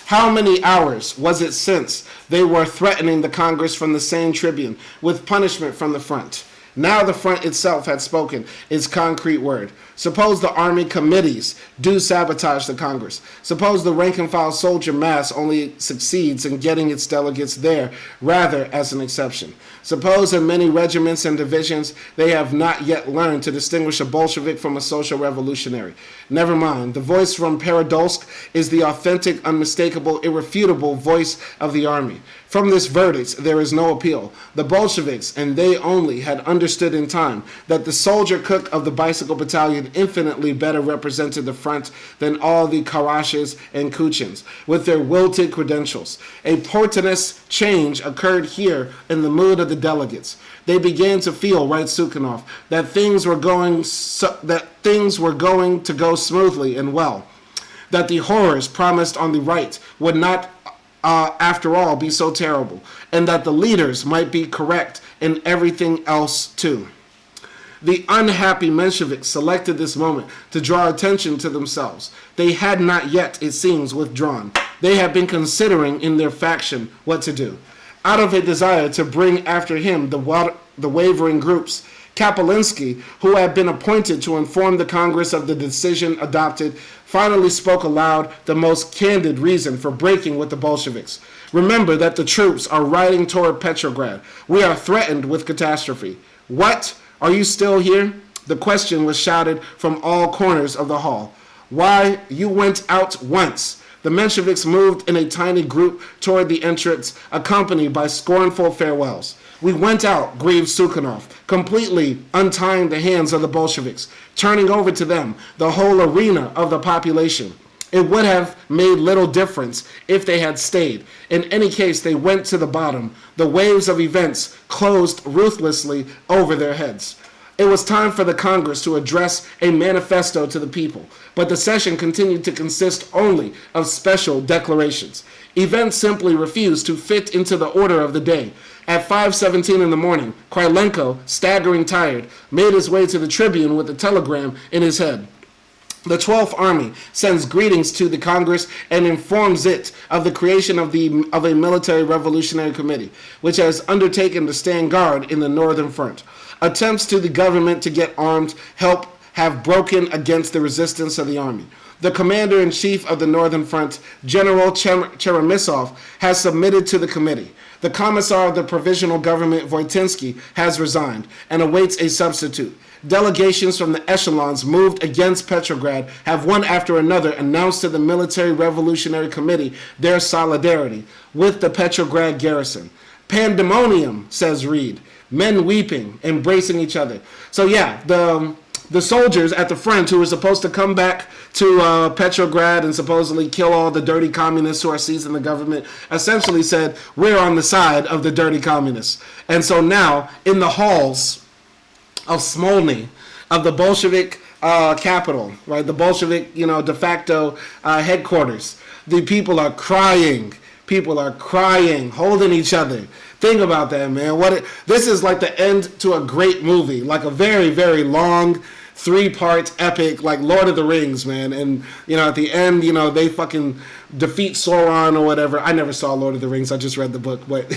How many hours was it since they were threatening the Congress from the same tribune with punishment from the front? Now the front itself had spoken its concrete word. Suppose the army committees do sabotage the Congress. Suppose the rank-and-file soldier mass only succeeds in getting its delegates there, rather as an exception. Suppose in many regiments and divisions they have not yet learned to distinguish a Bolshevik from a social revolutionary. Never mind. The voice from Peredolsk is the authentic, unmistakable, irrefutable voice of the army. From this verdict, there is no appeal. The Bolsheviks, and they only, had understood in time that the soldier cook of the bicycle battalion infinitely better represented the front than all the Karashes and Kuchins, with their wilted credentials. A portentous change occurred here in the mood of the delegates. They began to feel, writes Sukhanov, that things were going to go smoothly and well, that the horrors promised on the right would not after all be so terrible, and that the leaders might be correct in everything else too. The unhappy Mensheviks selected this moment to draw attention to themselves. They had not yet, it seems, withdrawn. They had been considering in their faction what to do. Out of a desire to bring after him the wavering groups, Kapelinski, who had been appointed to inform the Congress of the decision adopted, finally spoke aloud the most candid reason for breaking with the Bolsheviks. Remember that the troops are riding toward Petrograd. We are threatened with catastrophe. What? Are you still here? The question was shouted from all corners of the hall. Why, you went out once. The Mensheviks moved in a tiny group toward the entrance, accompanied by scornful farewells. We went out, grieved Sukhanov, completely untying the hands of the Bolsheviks, turning over to them the whole arena of the population. It would have made little difference if they had stayed. In any case, they went to the bottom. The waves of events closed ruthlessly over their heads. It was time for the Congress to address a manifesto to the people, but the session continued to consist only of special declarations. Events simply refused to fit into the order of the day. At 5:17 in the morning, Krylenko, staggering tired, made his way to the tribune with a telegram in his head. The 12th Army sends greetings to the Congress and informs it of the creation of a military revolutionary committee, which has undertaken to stand guard in the northern front. Attempts to the government to get armed have broken against the resistance of the army. The commander-in-chief of the northern front, General Cheremissov, has submitted to the committee. The commissar of the provisional government, Voitinsky, has resigned and awaits a substitute. Delegations from the echelons moved against Petrograd have one after another announced to the Military Revolutionary Committee their solidarity with the Petrograd garrison. Pandemonium, says Reed. men weeping, embracing each other. So yeah, the soldiers at the front who were supposed to come back to Petrograd and supposedly kill all the dirty communists who are seizing the government essentially said, we're on the side of the dirty communists. And so now, in the halls of Smolny, of the Bolshevik capital, right, the Bolshevik, de facto headquarters, the people are crying. People are crying, holding each other. Think about that, man. This is like the end to a great movie, like a very, very long 3-part epic, like Lord of the Rings, man. And, at the end, they fucking defeat Sauron or whatever. I never saw Lord of the Rings. I just read the book. But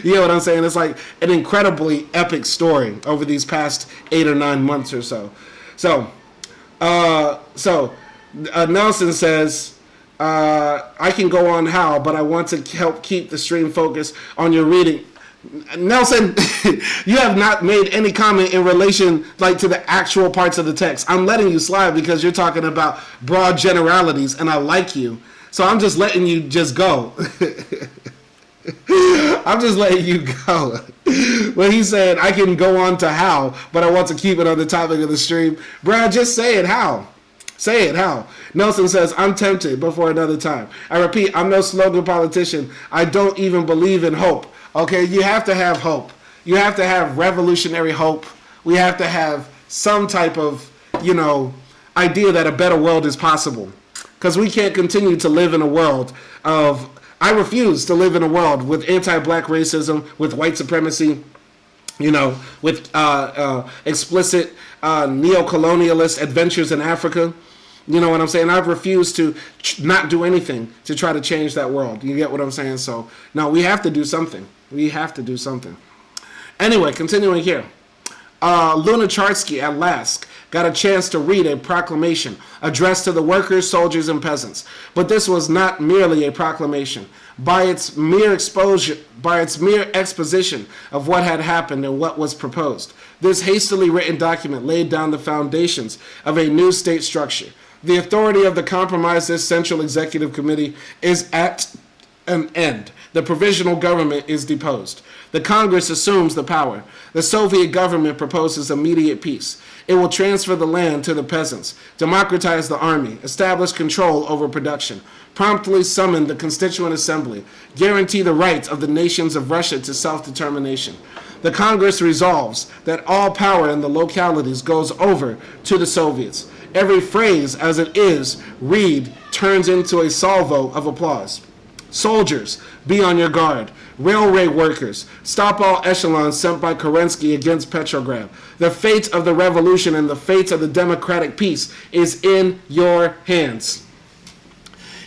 you know what I'm saying? It's like an incredibly epic story over these past 8 or 9 months or so. So Nelson says, I can go on how, but I want to help keep the stream focused on your reading. Nelson, you have not made any comment in relation to the actual parts of the text. I'm letting you slide because you're talking about broad generalities and I like you. So I'm just letting you just go. I'm just letting you go. When he said, I can go on to how, but I want to keep it on the topic of the stream. Bro, just say it how. Say it how. Nelson says, I'm tempted, but for another time. I repeat, I'm no slogan politician. I don't even believe in hope. Okay, you have to have hope. You have to have revolutionary hope. We have to have some type of, idea that a better world is possible. Because we can't continue to live in a world of, I refuse to live in a world with anti-black racism, with white supremacy, with explicit neo-colonialist adventures in Africa. You know what I'm saying? I've refused to not do anything to try to change that world. You get what I'm saying? So, no, we have to do something. We have to do something. Anyway, continuing here. Luna Trotsky at last got a chance to read a proclamation addressed to the workers, soldiers, and peasants. But this was not merely a proclamation. By its mere exposition of what had happened and what was proposed, this hastily written document laid down the foundations of a new state structure. The authority of the compromised Central Executive Committee is at an end. The provisional government is deposed. The Congress assumes the power. The Soviet government proposes immediate peace. It will transfer the land to the peasants, democratize the army, establish control over production, promptly summon the Constituent Assembly, guarantee the rights of the nations of Russia to self-determination. The Congress resolves that all power in the localities goes over to the Soviets. Every phrase as it is read turns into a salvo of applause. Soldiers, be on your guard. Railway workers, stop all echelons sent by Kerensky against Petrograd. The fate of the revolution and the fate of the democratic peace is in your hands.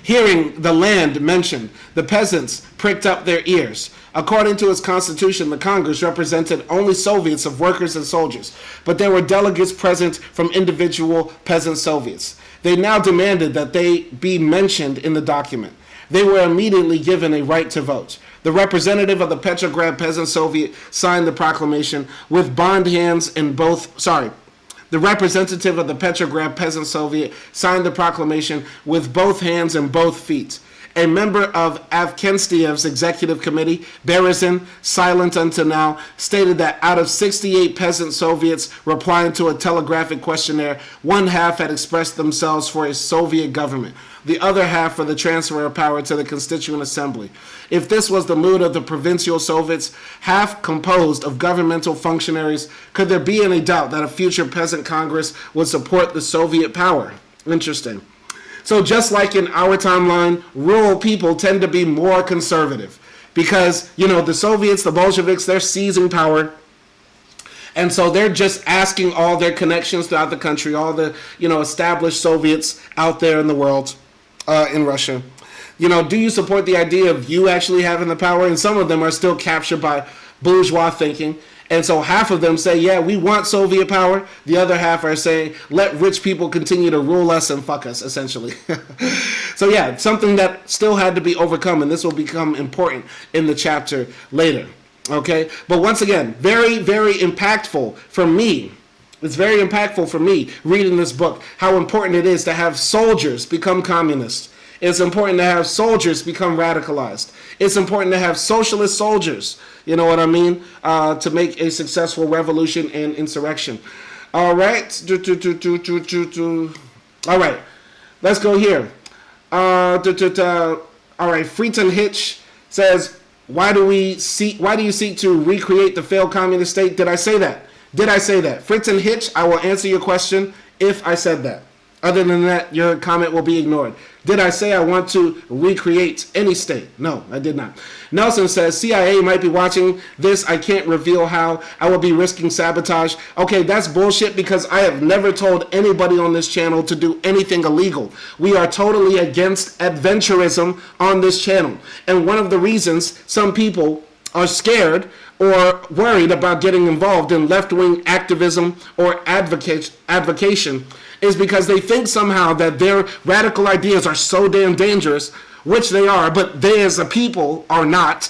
Hearing the land mentioned, the peasants pricked up their ears. According to its constitution, the Congress represented only Soviets of workers and soldiers, but there were delegates present from individual peasant Soviets. They now demanded that they be mentioned in the document. They were immediately given a right to vote. The representative of the Petrograd Peasant Soviet signed the proclamation with bond hands in both, The representative of the Petrograd Peasant Soviet signed the proclamation with both hands and both feet. A member of Avkhenstiev's executive committee, Berezin, silent until now, stated that out of 68 peasant Soviets replying to a telegraphic questionnaire, one half had expressed themselves for a Soviet government, the other half for the transfer of power to the Constituent Assembly. If this was the mood of the provincial Soviets, half composed of governmental functionaries, could there be any doubt that a future peasant Congress would support the Soviet power? Interesting. So just like in our timeline, rural people tend to be more conservative because, the Soviets, the Bolsheviks, they're seizing power. And so they're just asking all their connections throughout the country, all the, established Soviets out there in the world, in Russia. Do you support the idea of you actually having the power? And some of them are still captured by bourgeois thinking. And so half of them say, yeah, we want Soviet power. The other half are saying, let rich people continue to rule us and fuck us, essentially. So yeah, something that still had to be overcome, and this will become important in the chapter later. Okay? But once again, very, very impactful for me. It's very impactful for me reading this book, how important it is to have soldiers become communists. It's important to have soldiers become radicalized. It's important to have socialist soldiers, you know what I mean, to make a successful revolution and insurrection. All right. All right. Let's go here. All right. Freeton Hitch says, why do you seek to recreate the failed communist state? Did I say that? Did I say that? Freeton Hitch, I will answer your question if I said that. Other than that, your comment will be ignored. Did I say I want to recreate any state? No, I did not. Nelson says, CIA might be watching this. I can't reveal how. I will be risking sabotage. Okay, that's bullshit because I have never told anybody on this channel to do anything illegal. We are totally against adventurism on this channel. And one of the reasons some people are scared or worried about getting involved in left-wing activism or advocation is because they think somehow that their radical ideas are so damn dangerous, which they are, but they as a people are not.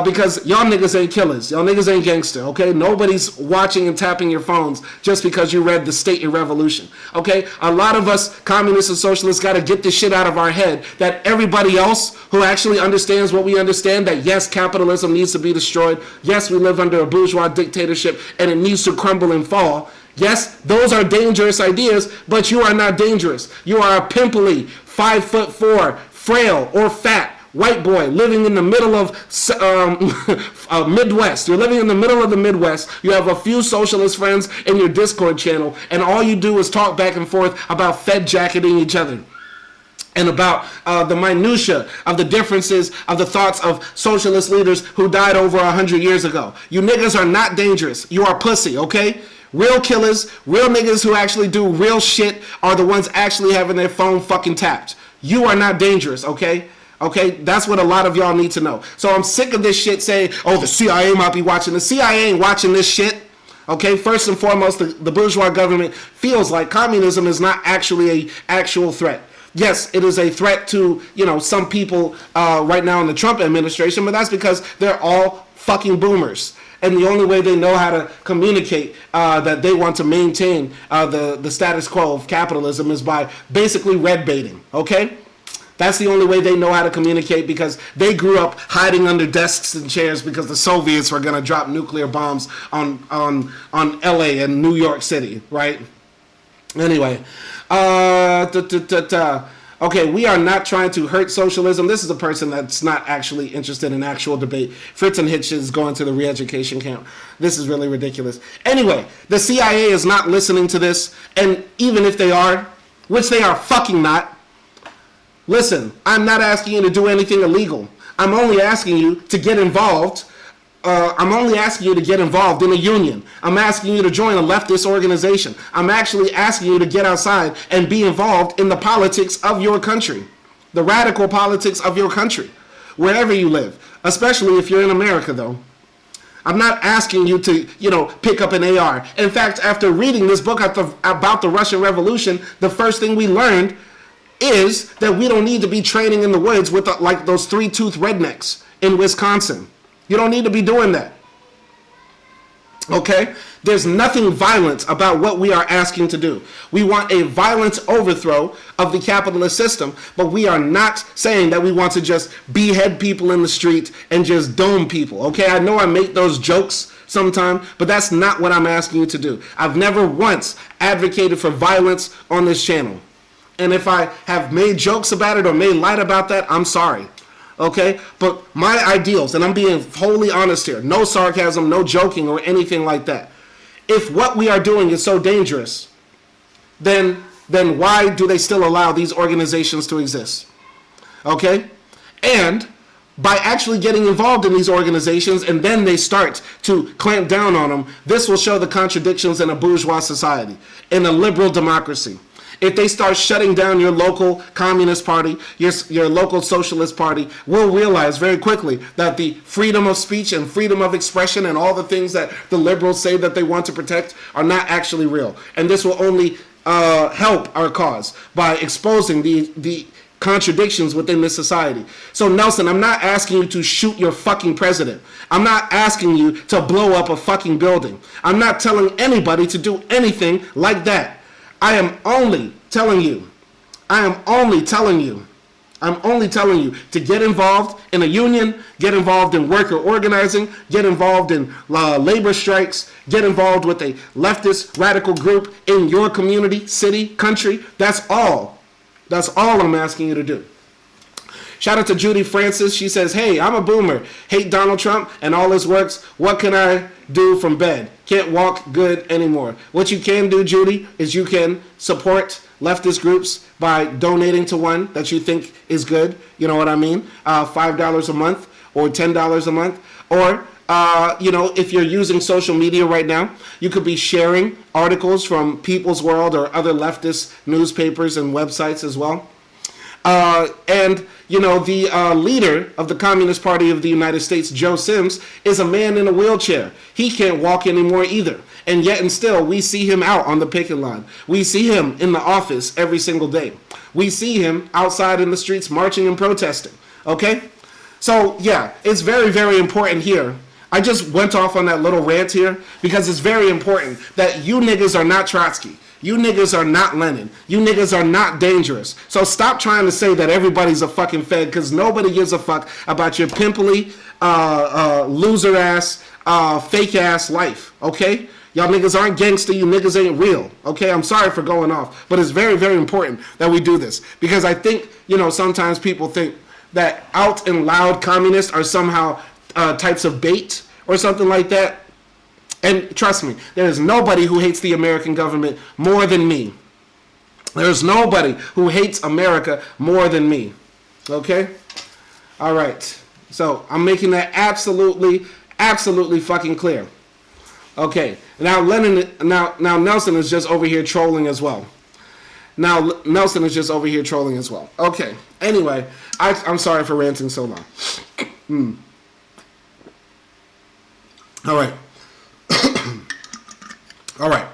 Because y'all niggas ain't killers. Y'all niggas ain't gangster, okay? Nobody's watching and tapping your phones just because you read The State and Revolution, okay? A lot of us communists and socialists got to get this shit out of our head that everybody else who actually understands what we understand, that yes, capitalism needs to be destroyed. Yes, we live under a bourgeois dictatorship and it needs to crumble and fall. Yes, those are dangerous ideas, but you are not dangerous. You are a pimply, 5'4", frail or fat white boy living in the middle of Midwest. You're living in the middle of the Midwest. You have a few socialist friends in your Discord channel, and all you do is talk back and forth about Fed jacketing each other and about the minutia of the differences of the thoughts of socialist leaders who died over 100 years ago. You niggas are not dangerous. You are pussy, okay? Real killers, real niggas who actually do real shit are the ones actually having their phone fucking tapped. You are not dangerous, okay? Okay, that's what a lot of y'all need to know. So I'm sick of this shit saying, oh, the CIA might be watching. The CIA ain't watching this shit. Okay, first and foremost, the bourgeois government feels like communism is not actually an actual threat. Yes, it is a threat to, you know, some people right now in the Trump administration, but that's because they're all fucking boomers. And the only way they know how to communicate that they want to maintain the status quo of capitalism is by basically red baiting, okay? That's the only way they know how to communicate because they grew up hiding under desks and chairs because the Soviets were going to drop nuclear bombs on LA and New York City, right? Anyway, okay, we are not trying to hurt socialism. This is a person that's not actually interested in actual debate. Fritz and Hitch is going to the re-education camp. This is really ridiculous. Anyway, the CIA is not listening to this, and even if they are, which they are fucking not, listen, I'm not asking you to do anything illegal. I'm only asking you to get involved. I'm only asking you to get involved in a union. I'm asking you to join a leftist organization. I'm actually asking you to get outside and be involved in the politics of your country, the radical politics of your country, wherever you live, especially if you're in America, though. I'm not asking you to, you know, pick up an AR. In fact, after reading this book about the Russian Revolution, the first thing we learned is that we don't need to be training in the woods with like those three-toothed rednecks in Wisconsin. You don't need to be doing that. Okay? There's nothing violent about what we are asking to do. We want a violent overthrow of the capitalist system, but we are not saying that we want to just behead people in the street and just dome people. Okay? I know I make those jokes sometime, but that's not what I'm asking you to do. I've never once advocated for violence on this channel. And if I have made jokes about it or made light about that, I'm sorry. Okay? But my ideals, and I'm being wholly honest here, no sarcasm, no joking or anything like that. If what we are doing is so dangerous, then why do they still allow these organizations to exist? Okay? And by actually getting involved in these organizations and then they start to clamp down on them, this will show the contradictions in a bourgeois society, in a liberal democracy. If they start shutting down your local communist party, your local socialist party, we'll realize very quickly that the freedom of speech and freedom of expression and all the things that the liberals say that they want to protect are not actually real. And this will only help our cause by exposing the contradictions within this society. So Nelson, I'm not asking you to shoot your fucking president. I'm not asking you to blow up a fucking building. I'm not telling anybody to do anything like that. I am only telling you I'm only telling you to get involved in a union, get involved in worker organizing, get involved in labor strikes, get involved with a leftist radical group in your community, city, country. That's all. That's all I'm asking you to do. Shout out to Judy Francis. She says, hey, I'm a boomer. Hate Donald Trump and all his works. What can I do from bed? Can't walk good anymore. What you can do, Judy, is you can support leftist groups by donating to one that you think is good. You know what I mean? $5 a month or $10 a month. Or, if you're using social media right now, you could be sharing articles from People's World or other leftist newspapers and websites as well. The leader of the Communist Party of the United States, Joe Sims, is a man in a wheelchair. He can't walk anymore either. And yet and still, we see him out on the picket line. We see him in the office every single day. We see him outside in the streets marching and protesting. Okay? So, yeah, it's very, very important here. I just went off on that little rant here because it's very important that you niggas are not Trotsky. You niggas are not Lenin. You niggas are not dangerous. So stop trying to say that everybody's a fucking fed because nobody gives a fuck about your pimply, loser-ass, fake-ass life, okay? Y'all niggas aren't gangster. You niggas ain't real, okay? I'm sorry for going off, but it's very, very important that we do this because I think, sometimes people think that out and loud communists are somehow types of bait or something like that. And trust me, there is nobody who hates the American government more than me. There's nobody who hates America more than me. Okay? All right. So I'm making that absolutely, absolutely fucking clear. Okay. Now Nelson is just over here trolling as well. Okay. Anyway, I'm sorry for ranting so long. All right. All right.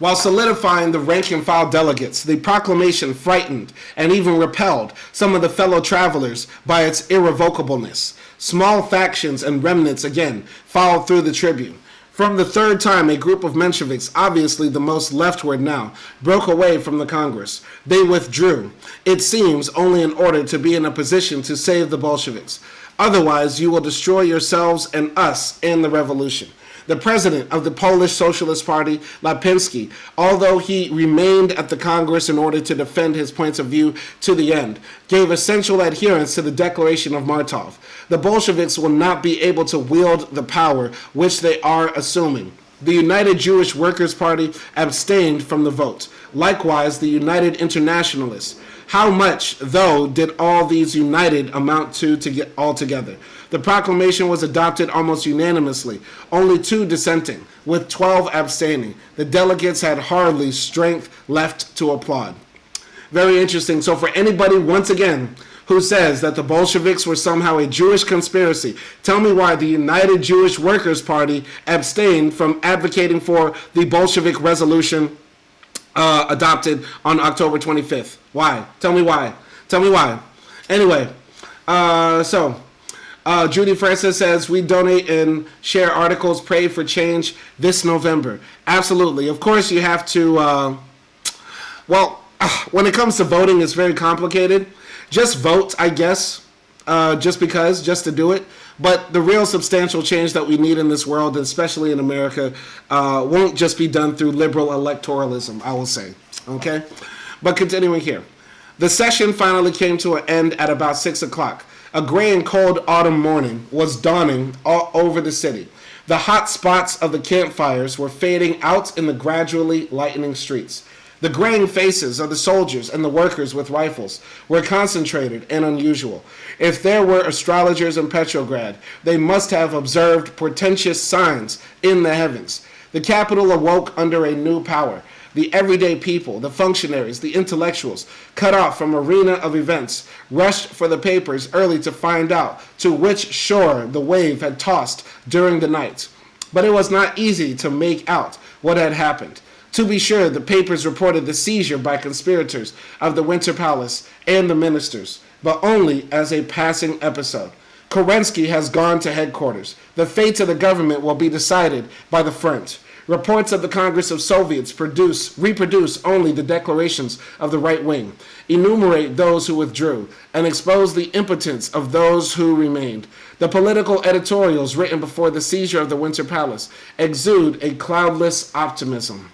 While solidifying the rank and file delegates, the proclamation frightened and even repelled some of the fellow travelers by its irrevocableness. Small factions and remnants again followed through the tribune. From the third time, a group of Mensheviks, obviously the most leftward now, broke away from the Congress. They withdrew, it seems, only in order to be in a position to save the Bolsheviks. Otherwise, you will destroy yourselves and us and the revolution. The president of the Polish Socialist Party, Lapinski, although he remained at the Congress in order to defend his points of view to the end, gave essential adherence to the Declaration of Martov. The Bolsheviks will not be able to wield the power which they are assuming. The United Jewish Workers' Party abstained from the vote. Likewise, the United Internationalists. How much, though, did all these united amount to get all together? The proclamation was adopted almost unanimously, only 2 dissenting, with 12 abstaining. The delegates had hardly strength left to applaud. Very interesting. So for anybody, once again, who says that the Bolsheviks were somehow a Jewish conspiracy, tell me why the United Jewish Workers' Party abstained from advocating for the Bolshevik resolution adopted on October 25th. Why? Tell me why. Anyway, Judy Francis says, we donate and share articles, pray for change this November. Absolutely. Of course, you have to, when it comes to voting, it's very complicated. Just vote, I guess, just to do it. But the real substantial change that we need in this world, especially in America, won't just be done through liberal electoralism, I will say. Okay? But continuing here. The session finally came to an end at about 6 o'clock. A gray and cold autumn morning was dawning all over the city. The hot spots of the campfires were fading out in the gradually lightening streets. The graying faces of the soldiers and the workers with rifles were concentrated and unusual. If there were astrologers in Petrograd, they must have observed portentous signs in the heavens. The capital awoke under a new power. The everyday people, the functionaries, the intellectuals, cut off from arena of events, rushed for the papers early to find out to which shore the wave had tossed during the night. But it was not easy to make out what had happened. To be sure, the papers reported the seizure by conspirators of the Winter Palace and the ministers, but only as a passing episode. Kerensky has gone to headquarters. The fate of the government will be decided by the front. Reports of the Congress of Soviets reproduce only the declarations of the right wing, enumerate those who withdrew, and expose the impotence of those who remained. The political editorials written before the seizure of the Winter Palace exude a cloudless optimism.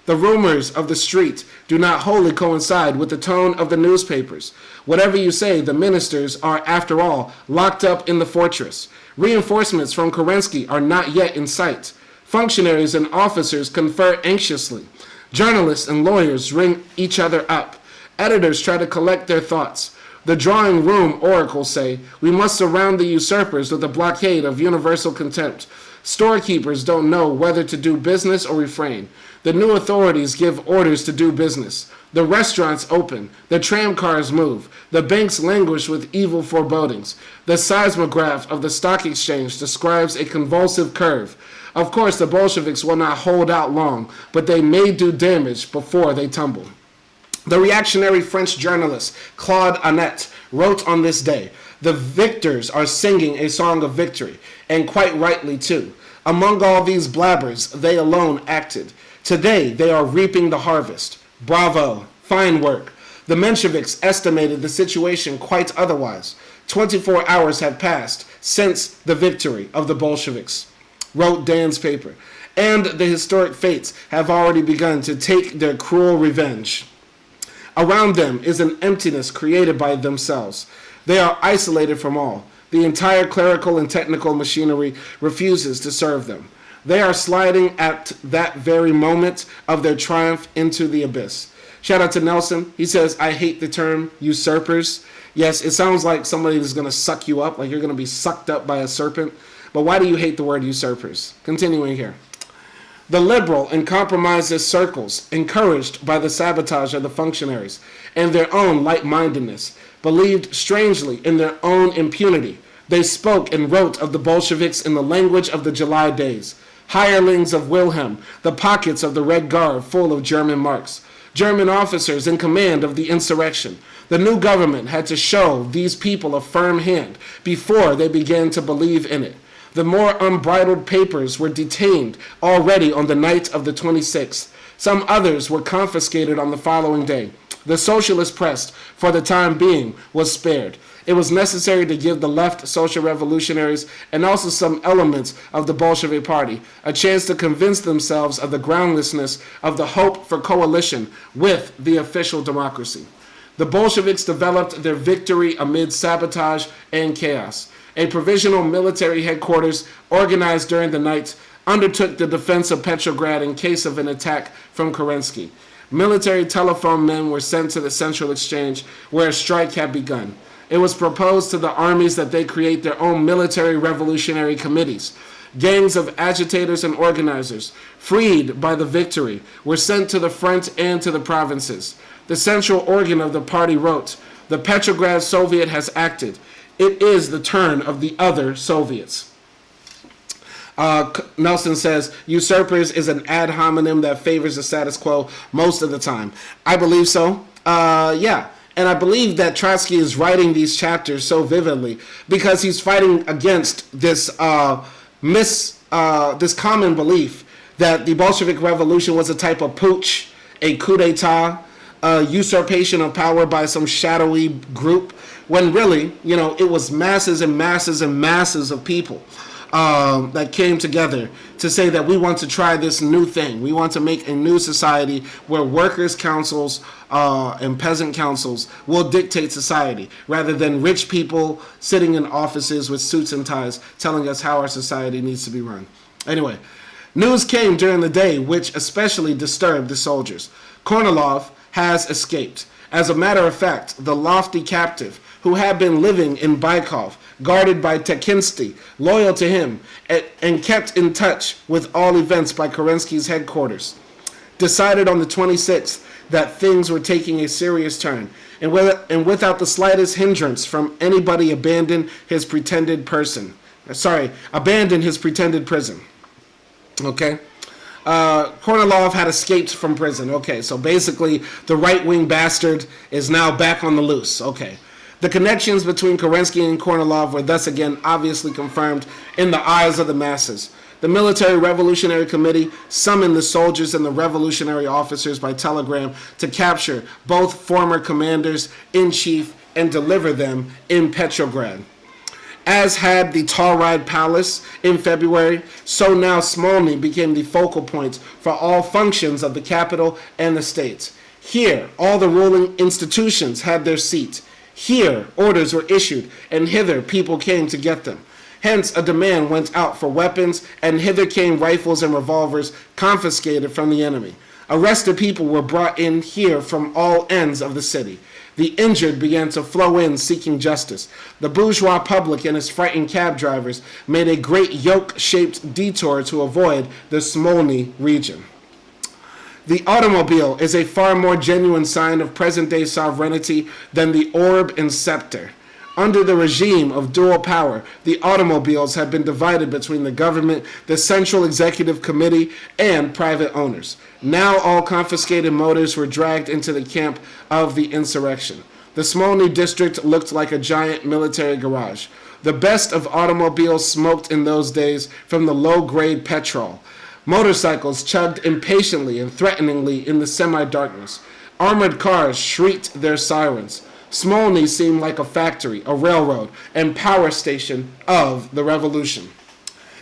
The rumors of the street do not wholly coincide with the tone of the newspapers. Whatever you say, the ministers are, after all, locked up in the fortress. Reinforcements from Kerensky are not yet in sight. Functionaries and officers confer anxiously. Journalists and lawyers ring each other up. Editors try to collect their thoughts. The drawing room oracles say, we must surround the usurpers with a blockade of universal contempt. Storekeepers don't know whether to do business or refrain. The new authorities give orders to do business. The restaurants open. The tram cars move. The banks languish with evil forebodings. The seismograph of the stock exchange describes a convulsive curve. Of course, the Bolsheviks will not hold out long, but they may do damage before they tumble. The reactionary French journalist Claude Annette wrote on this day, the victors are singing a song of victory, and quite rightly too. Among all these blabbers, they alone acted. Today, they are reaping the harvest. Bravo. Fine work. The Mensheviks estimated the situation quite otherwise. 24 hours have passed since the victory of the Bolsheviks, wrote Dan's paper, and the historic fates have already begun to take their cruel revenge. Around them is an emptiness created by themselves. They are isolated from all. The entire clerical and technical machinery refuses to serve them. They are sliding at that very moment of their triumph into the abyss. Shout out to Nelson. He says, I hate the term usurpers. Yes, it sounds like somebody is going to suck you up, like you're going to be sucked up by a serpent. But why do you hate the word usurpers? Continuing here. The liberal and compromisist circles, encouraged by the sabotage of the functionaries and their own light-mindedness, believed strangely in their own impunity. They spoke and wrote of the Bolsheviks in the language of the July days. Hirelings of Wilhelm, the pockets of the Red Guard full of German marks. German officers in command of the insurrection. The new government had to show these people a firm hand before they began to believe in it. The more unbridled papers were detained already on the night of the 26th. Some others were confiscated on the following day. The socialist press, for the time being, was spared. It was necessary to give the left social revolutionaries and also some elements of the Bolshevik Party a chance to convince themselves of the groundlessness of the hope for coalition with the official democracy. The Bolsheviks developed their victory amid sabotage and chaos. A provisional military headquarters organized during the night undertook the defense of Petrograd in case of an attack from Kerensky. Military telephone men were sent to the Central Exchange where a strike had begun. It was proposed to the armies that they create their own military revolutionary committees. Gangs of agitators and organizers, freed by the victory, were sent to the front and to the provinces. The central organ of the party wrote, "The Petrograd Soviet has acted. It is the turn of the other Soviets." Nelson says, usurpers is an ad hominem that favors the status quo most of the time. I believe so. Yeah. And I believe that Trotsky is writing these chapters so vividly because he's fighting against this this common belief that the Bolshevik Revolution was a type of putsch, a coup d'etat, a usurpation of power by some shadowy group, when really, it was masses and masses and masses of people that came together to say that we want to try this new thing. We want to make a new society where workers' councils and peasant councils will dictate society rather than rich people sitting in offices with suits and ties telling us how our society needs to be run. Anyway, news came during the day which especially disturbed the soldiers. Kornilov has escaped. As a matter of fact, the lofty captive who had been living in Baikov, guarded by Tekinsky, loyal to him, and kept in touch with all events by Kerensky's headquarters, decided on the 26th that things were taking a serious turn, and without the slightest hindrance from anybody abandoned his pretended prison. Okay? Kornilov had escaped from prison. Okay, so basically the right-wing bastard is now back on the loose. Okay. The connections between Kerensky and Kornilov were thus again obviously confirmed in the eyes of the masses. The Military Revolutionary Committee summoned the soldiers and the revolutionary officers by telegram to capture both former commanders-in-chief and deliver them in Petrograd. As had the Tauride Palace in February, so now Smolny became the focal point for all functions of the capital and the state. Here, all the ruling institutions had their seat. Here, orders were issued, and hither people came to get them. Hence, a demand went out for weapons, and hither came rifles and revolvers confiscated from the enemy. Arrested people were brought in here from all ends of the city. The injured began to flow in seeking justice. The bourgeois public and its frightened cab drivers made a great yoke-shaped detour to avoid the Smolny region. The automobile is a far more genuine sign of present-day sovereignty than the orb and scepter. Under the regime of dual power, the automobiles have been divided between the government, the Central Executive Committee, and private owners. Now all confiscated motors were dragged into the camp of the insurrection. The Smolny district looked like a giant military garage. The best of automobiles smoked in those days from the low-grade petrol. Motorcycles chugged impatiently and threateningly in the semi-darkness. Armored cars shrieked their sirens. Smolny seemed like a factory, a railroad, and power station of the revolution.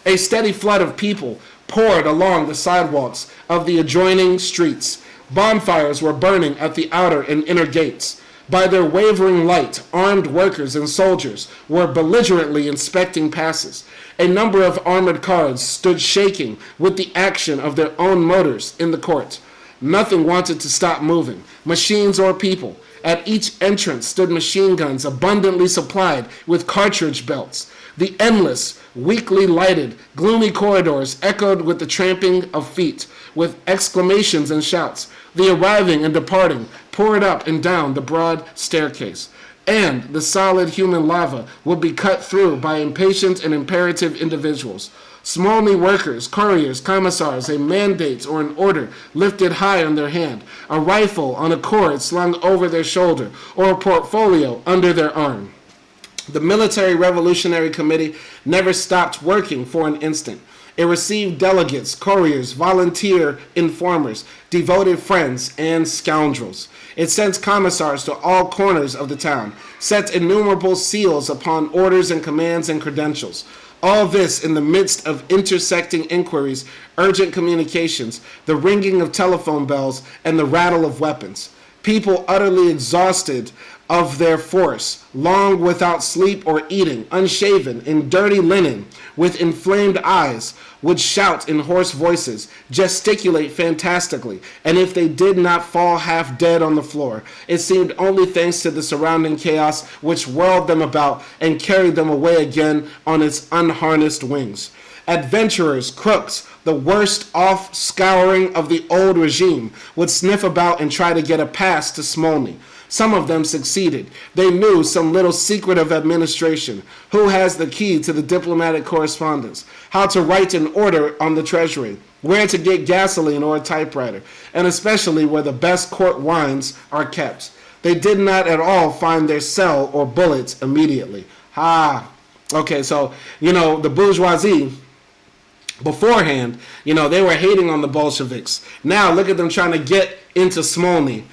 A steady flood of people poured along the sidewalks of the adjoining streets. Bonfires were burning at the outer and inner gates. By their wavering light, armed workers and soldiers were belligerently inspecting passes. A number of armored cars stood shaking with the action of their own motors in the court. Nothing wanted to stop moving, machines or people. At each entrance stood machine guns abundantly supplied with cartridge belts. The endless, weakly lighted, gloomy corridors echoed with the tramping of feet, with exclamations and shouts. The arriving and departing poured up and down the broad staircase, and the solid human lava would be cut through by impatient and imperative individuals. Smolny workers, couriers, commissars, a mandate or an order lifted high on their hand, a rifle on a cord slung over their shoulder, or a portfolio under their arm. The Military Revolutionary Committee never stopped working for an instant. It received delegates, couriers, volunteer informers, devoted friends, and scoundrels. It sent commissars to all corners of the town, set innumerable seals upon orders and commands and credentials. All this in the midst of intersecting inquiries, urgent communications, the ringing of telephone bells, and the rattle of weapons. People utterly exhausted of their force, long without sleep or eating, unshaven, in dirty linen, with inflamed eyes, would shout in hoarse voices, gesticulate fantastically, and if they did not fall half dead on the floor, it seemed only thanks to the surrounding chaos which whirled them about and carried them away again on its unharnessed wings. Adventurers, crooks, the worst offscouring of the old regime, would sniff about and try to get a pass to Smolny. Some of them succeeded. They knew some little secret of administration, who has the key to the diplomatic correspondence, how to write an order on the treasury, where to get gasoline or a typewriter, and especially where the best court wines are kept. They did not at all find their cell or bullets immediately. Okay, so, the bourgeoisie, beforehand, they were hating on the Bolsheviks. Now, look at them trying to get into Smolny.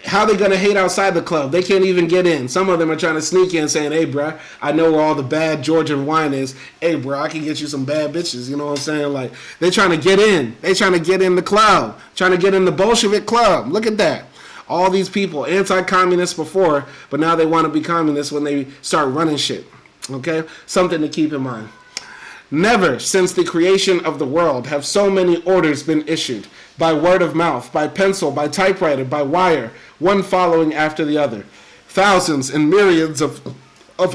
How are they going to hate outside the club? They can't even get in. Some of them are trying to sneak in saying, hey, bruh, I know where all the bad Georgian wine is. Hey, bruh, I can get you some bad bitches. You know what I'm saying? Like, they're trying to get in. They're trying to get in the club. Trying to get in the Bolshevik club. Look at that. All these people, anti-communists before, but now they want to be communists when they start running shit. Okay? Something to keep in mind. Never since the creation of the world have so many orders been issued, by word of mouth, by pencil, by typewriter, by wire, one following after the other. Thousands and myriads of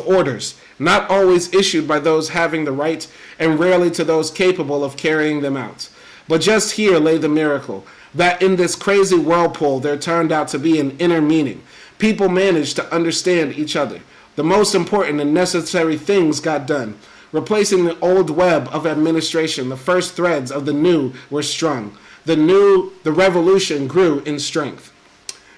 orders, not always issued by those having the right, and rarely to those capable of carrying them out. But just here lay the miracle, that in this crazy whirlpool there turned out to be an inner meaning. People managed to understand each other. The most important and necessary things got done. Replacing the old web of administration, the first threads of the new were strung. The revolution grew in strength.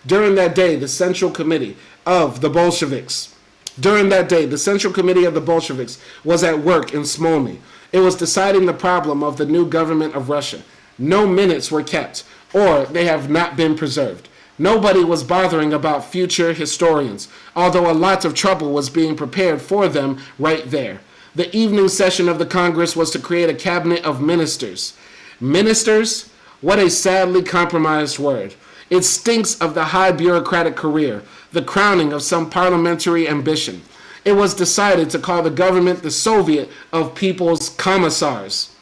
During that day, the Central Committee of the Bolsheviks, During that day, the Central Committee of the Bolsheviks was at work in Smolny. It was deciding the problem of the new government of Russia. No minutes were kept, or they have not been preserved. Nobody was bothering about future historians, although a lot of trouble was being prepared for them right there. The evening session of the Congress was to create a cabinet of ministers. Ministers? What a sadly compromised word. It stinks of the high bureaucratic career, the crowning of some parliamentary ambition. It was decided to call the government the Soviet of People's Commissars.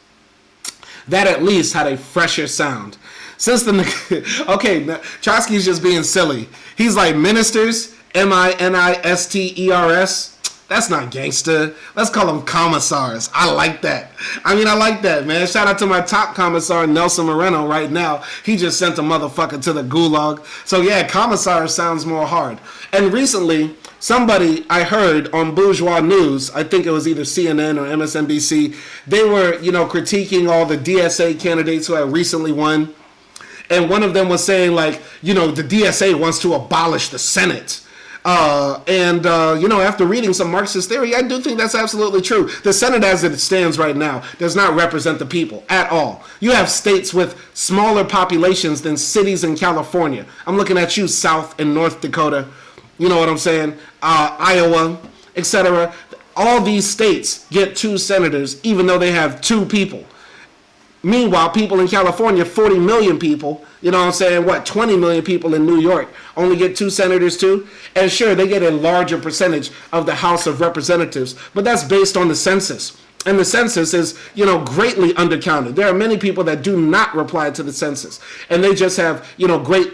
That at least had a fresher sound. Since the okay, Trotsky's just being silly. He's like ministers, ministers. That's not gangster. Let's call them commissars. I like that. I like that, man. Shout out to my top commissar, Nelson Moreno, right now. He just sent a motherfucker to the gulag. So yeah, commissar sounds more hard. And recently, somebody I heard on Bourgeois News, I think it was either CNN or MSNBC, they were, critiquing all the DSA candidates who had recently won. And one of them was saying, like, the DSA wants to abolish the Senate. After reading some Marxist theory, I do think that's absolutely true. The Senate as it stands right now does not represent the people at all. You have states with smaller populations than cities in California. I'm looking at you, South and North Dakota. You know what I'm saying? Iowa, etc. All these states get 2 senators, even though they have 2 people. Meanwhile, people in California, 40 million people, 20 million people in New York only get 2 senators too? And sure, they get a larger percentage of the House of Representatives, but that's based on the census. And the census is, greatly undercounted. There are many people that do not reply to the census, and they just have, great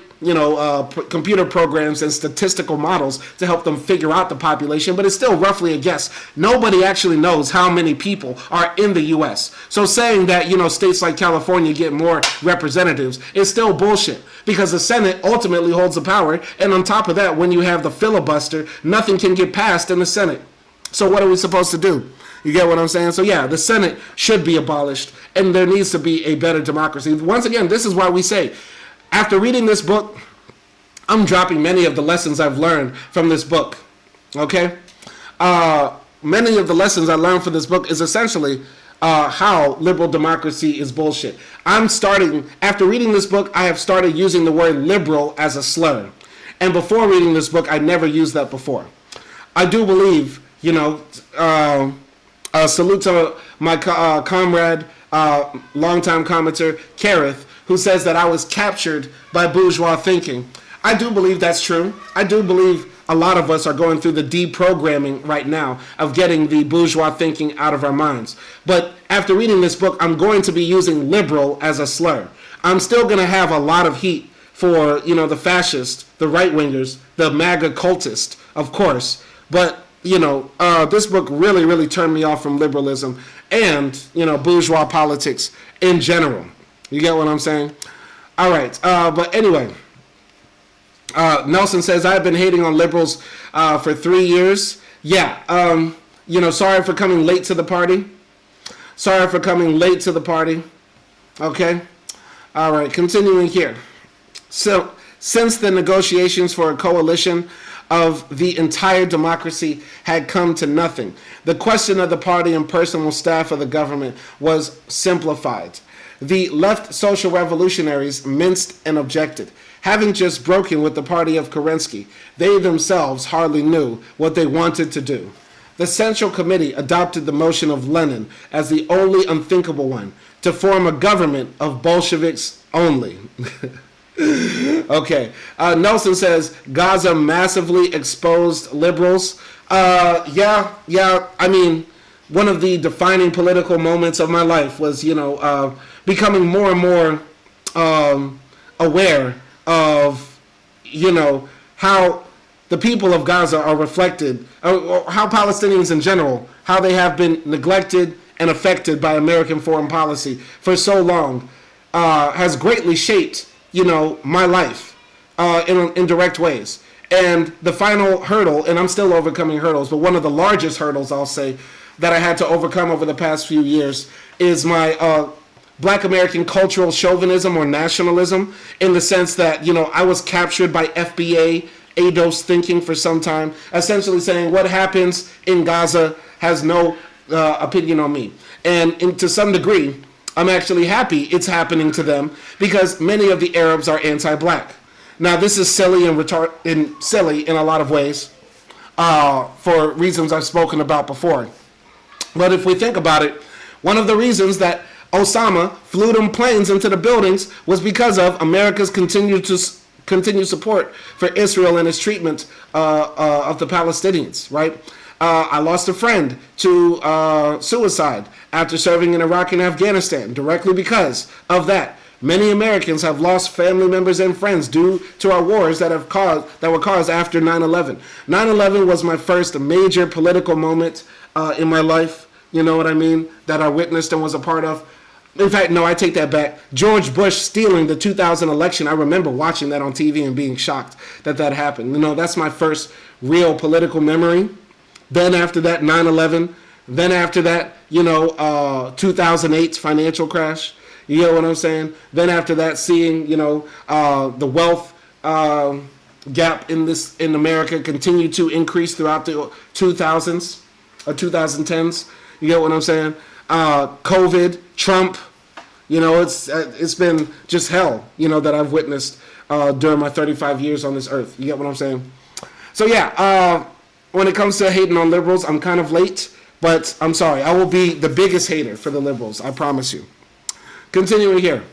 computer programs and statistical models to help them figure out the population, but it's still roughly a guess. Nobody actually knows how many people are in the U.S. So saying that, states like California get more representatives is still bullshit, because the Senate ultimately holds the power, and on top of that, when you have the filibuster, nothing can get passed in the Senate. So what are we supposed to do? You get what I'm saying? So yeah, the Senate should be abolished, and there needs to be a better democracy. Once again, this is why we say, after reading this book, I'm dropping many of the lessons I've learned from this book, okay? Many of the lessons I learned from this book is essentially how liberal democracy is bullshit. After reading this book, I have started using the word liberal as a slur. And before reading this book, I never used that before. I do believe, salute to my comrade, longtime commenter, Kareth, who says that I was captured by bourgeois thinking. I do believe that's true. I do believe a lot of us are going through the deprogramming right now of getting the bourgeois thinking out of our minds. But after reading this book, I'm going to be using liberal as a slur. I'm still going to have a lot of heat for, the fascists, the right-wingers, the MAGA cultists, of course. But, this book really, really turned me off from liberalism and, bourgeois politics in general. You get what I'm saying? All right. But anyway, Nelson says, I've been hating on liberals for 3 years. Yeah. Sorry for coming late to the party. Sorry for coming late to the party. Okay. All right. Continuing here. So, since the negotiations for a coalition of the entire democracy had come to nothing, the question of the party and personal staff of the government was simplified. The left social revolutionaries minced and objected. Having just broken with the party of Kerensky, they themselves hardly knew what they wanted to do. The Central Committee adopted the motion of Lenin as the only unthinkable one, to form a government of Bolsheviks only. Okay. Nelson says, Gaza massively exposed liberals. Yeah. I mean, one of the defining political moments of my life was, becoming more and more aware of, how the people of Gaza are reflected, or how Palestinians in general, how they have been neglected and affected by American foreign policy for so long, has greatly shaped, my life in direct ways. And the final hurdle, and I'm still overcoming hurdles, but one of the largest hurdles, I'll say, that I had to overcome over the past few years is my Black American cultural chauvinism or nationalism, in the sense that, I was captured by FBA ADOS thinking for some time, essentially saying what happens in Gaza has no opinion on me. And to some degree, I'm actually happy it's happening to them because many of the Arabs are anti-black. Now, this is silly and silly in a lot of ways for reasons I've spoken about before. But if we think about it, one of the reasons that Osama flew them planes into the buildings was because of America's continued support for Israel and its treatment of the Palestinians, right? I lost a friend to suicide after serving in Iraq and Afghanistan directly because of that. Many Americans have lost family members and friends due to our wars that were caused after 9/11. 9/11 was my first major political moment in my life, you know what I mean, that I witnessed and was a part of. In fact, no, I take that back. George Bush stealing the 2000 election, I remember watching that on TV and being shocked that that happened. You know, that's my first real political memory. Then after that, 9/11. Then after that, 2008 financial crash. You know what I'm saying? Then after that, seeing, the wealth gap in America continue to increase throughout the 2000s or 2010s. You get what I'm saying? COVID, Trump, it's been just hell, that I've witnessed during my 35 years on this earth. You get what I'm saying? So yeah, when it comes to hating on liberals, I'm kind of late, but I'm sorry. I will be the biggest hater for the liberals. I promise you. Continuing here.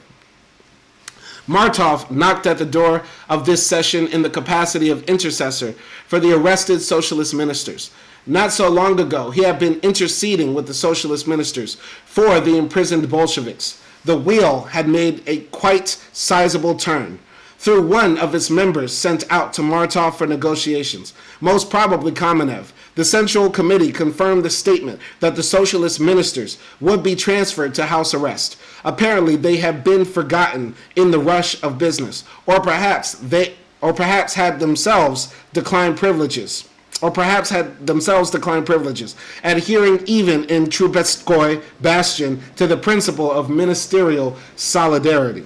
Martov knocked at the door of this session in the capacity of intercessor for the arrested socialist ministers. Not so long ago, he had been interceding with the socialist ministers for the imprisoned Bolsheviks. The wheel had made a quite sizable turn. Through one of its members sent out to Martov for negotiations, most probably Kamenev, the Central Committee confirmed the statement that the socialist ministers would be transferred to house arrest. Apparently, they had been forgotten in the rush of business, or perhaps had themselves declined privileges. Adhering even in Trubetskoy Bastion to the principle of ministerial solidarity.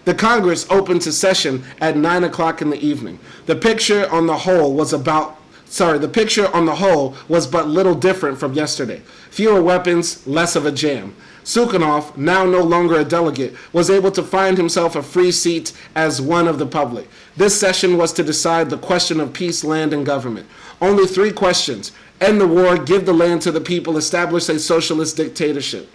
The Congress opened to session at 9 o'clock in the evening. The picture on the whole was but little different from yesterday. Fewer weapons, less of a jam. Sukhanov, now no longer a delegate, was able to find himself a free seat as one of the public. This session was to decide the question of peace, land, and government. Only 3 questions: end the war, give the land to the people, establish a socialist dictatorship.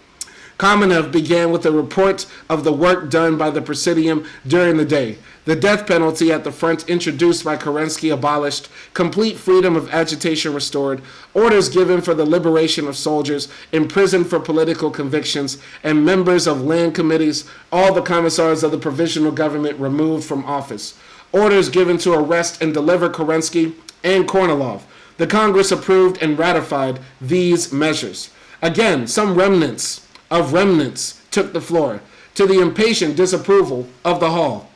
Kamenev began with a report of the work done by the Presidium during the day. The death penalty at the front introduced by Kerensky abolished, complete freedom of agitation restored, orders given for the liberation of soldiers imprisoned for political convictions, and members of land committees, all the commissars of the provisional government removed from office. Orders given to arrest and deliver Kerensky and Kornilov. The Congress approved and ratified these measures. Again, some remnants took the floor, to the impatient disapproval of the hall.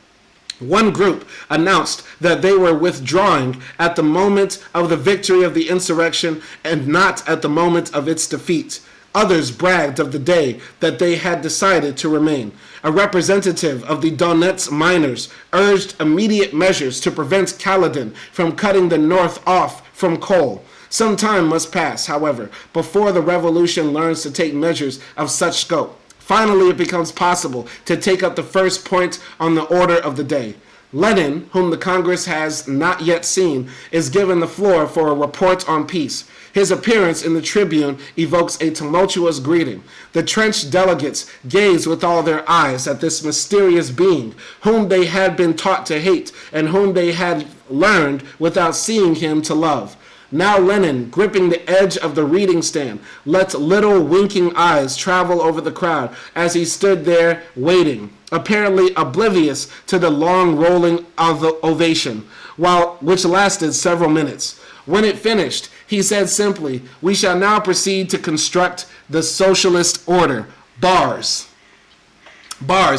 One group announced that they were withdrawing at the moment of the victory of the insurrection and not at the moment of its defeat. Others bragged of the day that they had decided to remain. A representative of the Donetsk miners urged immediate measures to prevent Kaledin from cutting the north off from coal. Some time must pass, however, before the revolution learns to take measures of such scope. Finally, it becomes possible to take up the first point on the order of the day. Lenin, whom the Congress has not yet seen, is given the floor for a report on peace. His appearance in the tribune evokes a tumultuous greeting. The trenched delegates gaze with all their eyes at this mysterious being, whom they had been taught to hate and whom they had learned without seeing him to love. Now Lenin, gripping the edge of the reading stand, let little winking eyes travel over the crowd as he stood there waiting, apparently oblivious to the long rolling ovation, which lasted several minutes. When it finished, he said simply, "We shall now proceed to construct the socialist order." Bars.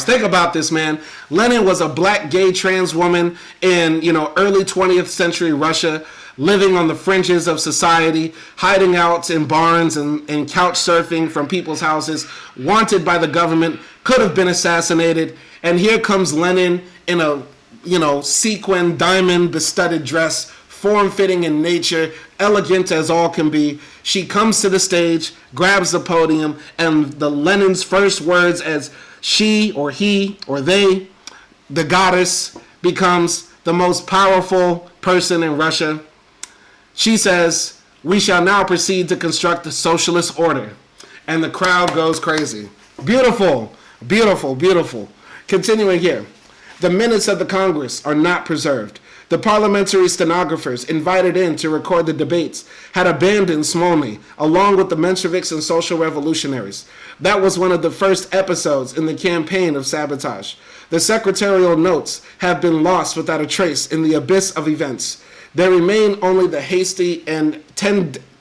Think about this, man. Lenin was a black gay trans woman in, early 20th century Russia, living on the fringes of society, hiding out in barns and couch surfing from people's houses, wanted by the government, could have been assassinated. And here comes Lenin in a sequin, diamond bestudded dress, form-fitting in nature, elegant as all can be. She comes to the stage, grabs the podium, and the Lenin's first words as she or he or they, the goddess, becomes the most powerful person in Russia. She says, "We shall now proceed to construct the socialist order." And the crowd goes crazy. Beautiful, beautiful, beautiful. Continuing here. The minutes of the Congress are not preserved. The parliamentary stenographers invited in to record the debates had abandoned Smolny, along with the Bolsheviks and social revolutionaries. That was one of the first episodes in the campaign of sabotage. The secretarial notes have been lost without a trace in the abyss of events. There remain only the hasty and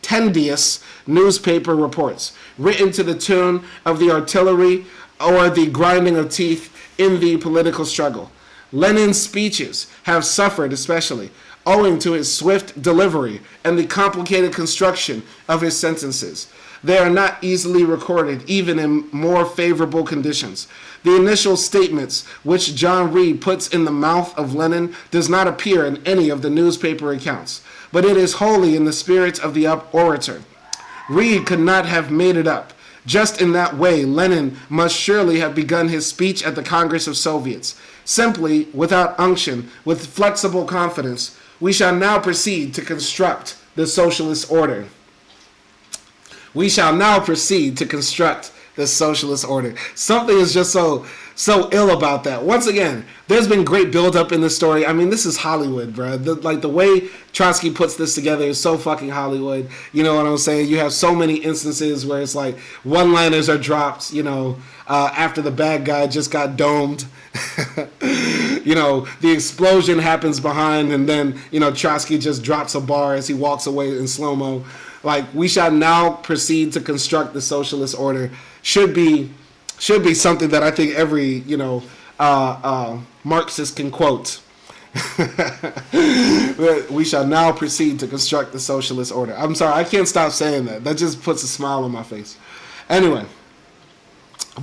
tedious newspaper reports, written to the tune of the artillery or the grinding of teeth in the political struggle. Lenin's speeches have suffered especially owing to his swift delivery and the complicated construction of his sentences. They are not easily recorded even in more favorable conditions. The initial statements which John Reed puts in the mouth of Lenin does not appear in any of the newspaper accounts, but it is wholly in the spirit of the orator. Reed could not have made it up. Just in that way, Lenin must surely have begun his speech at the Congress of Soviets. Simply, without unction, with flexible confidence, we shall now proceed to construct the socialist order. We shall now proceed to construct the socialist order. Something is just so ill about that. Once again, there's been great build-up in the story. I mean, this is Hollywood, bro. The way Trotsky puts this together is so fucking Hollywood. You know what I'm saying? You have so many instances where it's like one-liners are dropped, after the bad guy just got domed. The explosion happens behind, and then, Trotsky just drops a bar as he walks away in slow-mo. Like, we shall now proceed to construct the socialist order should be something that I think every, Marxist can quote. We shall now proceed to construct the socialist order. I'm sorry, I can't stop saying that. That just puts a smile on my face. Anyway,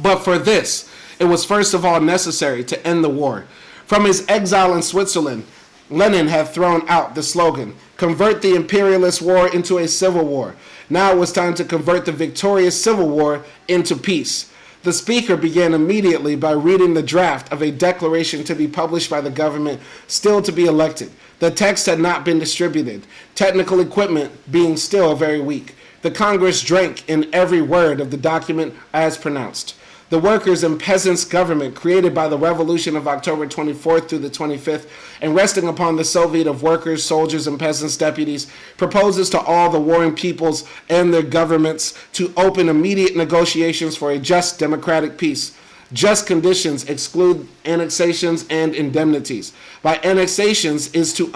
but for this, it was first of all necessary to end the war. From his exile in Switzerland, Lenin had thrown out the slogan, "Convert the imperialist war into a civil war." Now it was time to convert the victorious civil war into peace. The speaker began immediately by reading the draft of a declaration to be published by the government still to be elected. The text had not been distributed, technical equipment being still very weak. The Congress drank in every word of the document as pronounced. The workers' and peasants' government created by the Revolution of October 24th through the 25th and resting upon the Soviet of Workers, Soldiers, and Peasants Deputies proposes to all the warring peoples and their governments to open immediate negotiations for a just democratic peace. Just conditions exclude annexations and indemnities. By annexations is to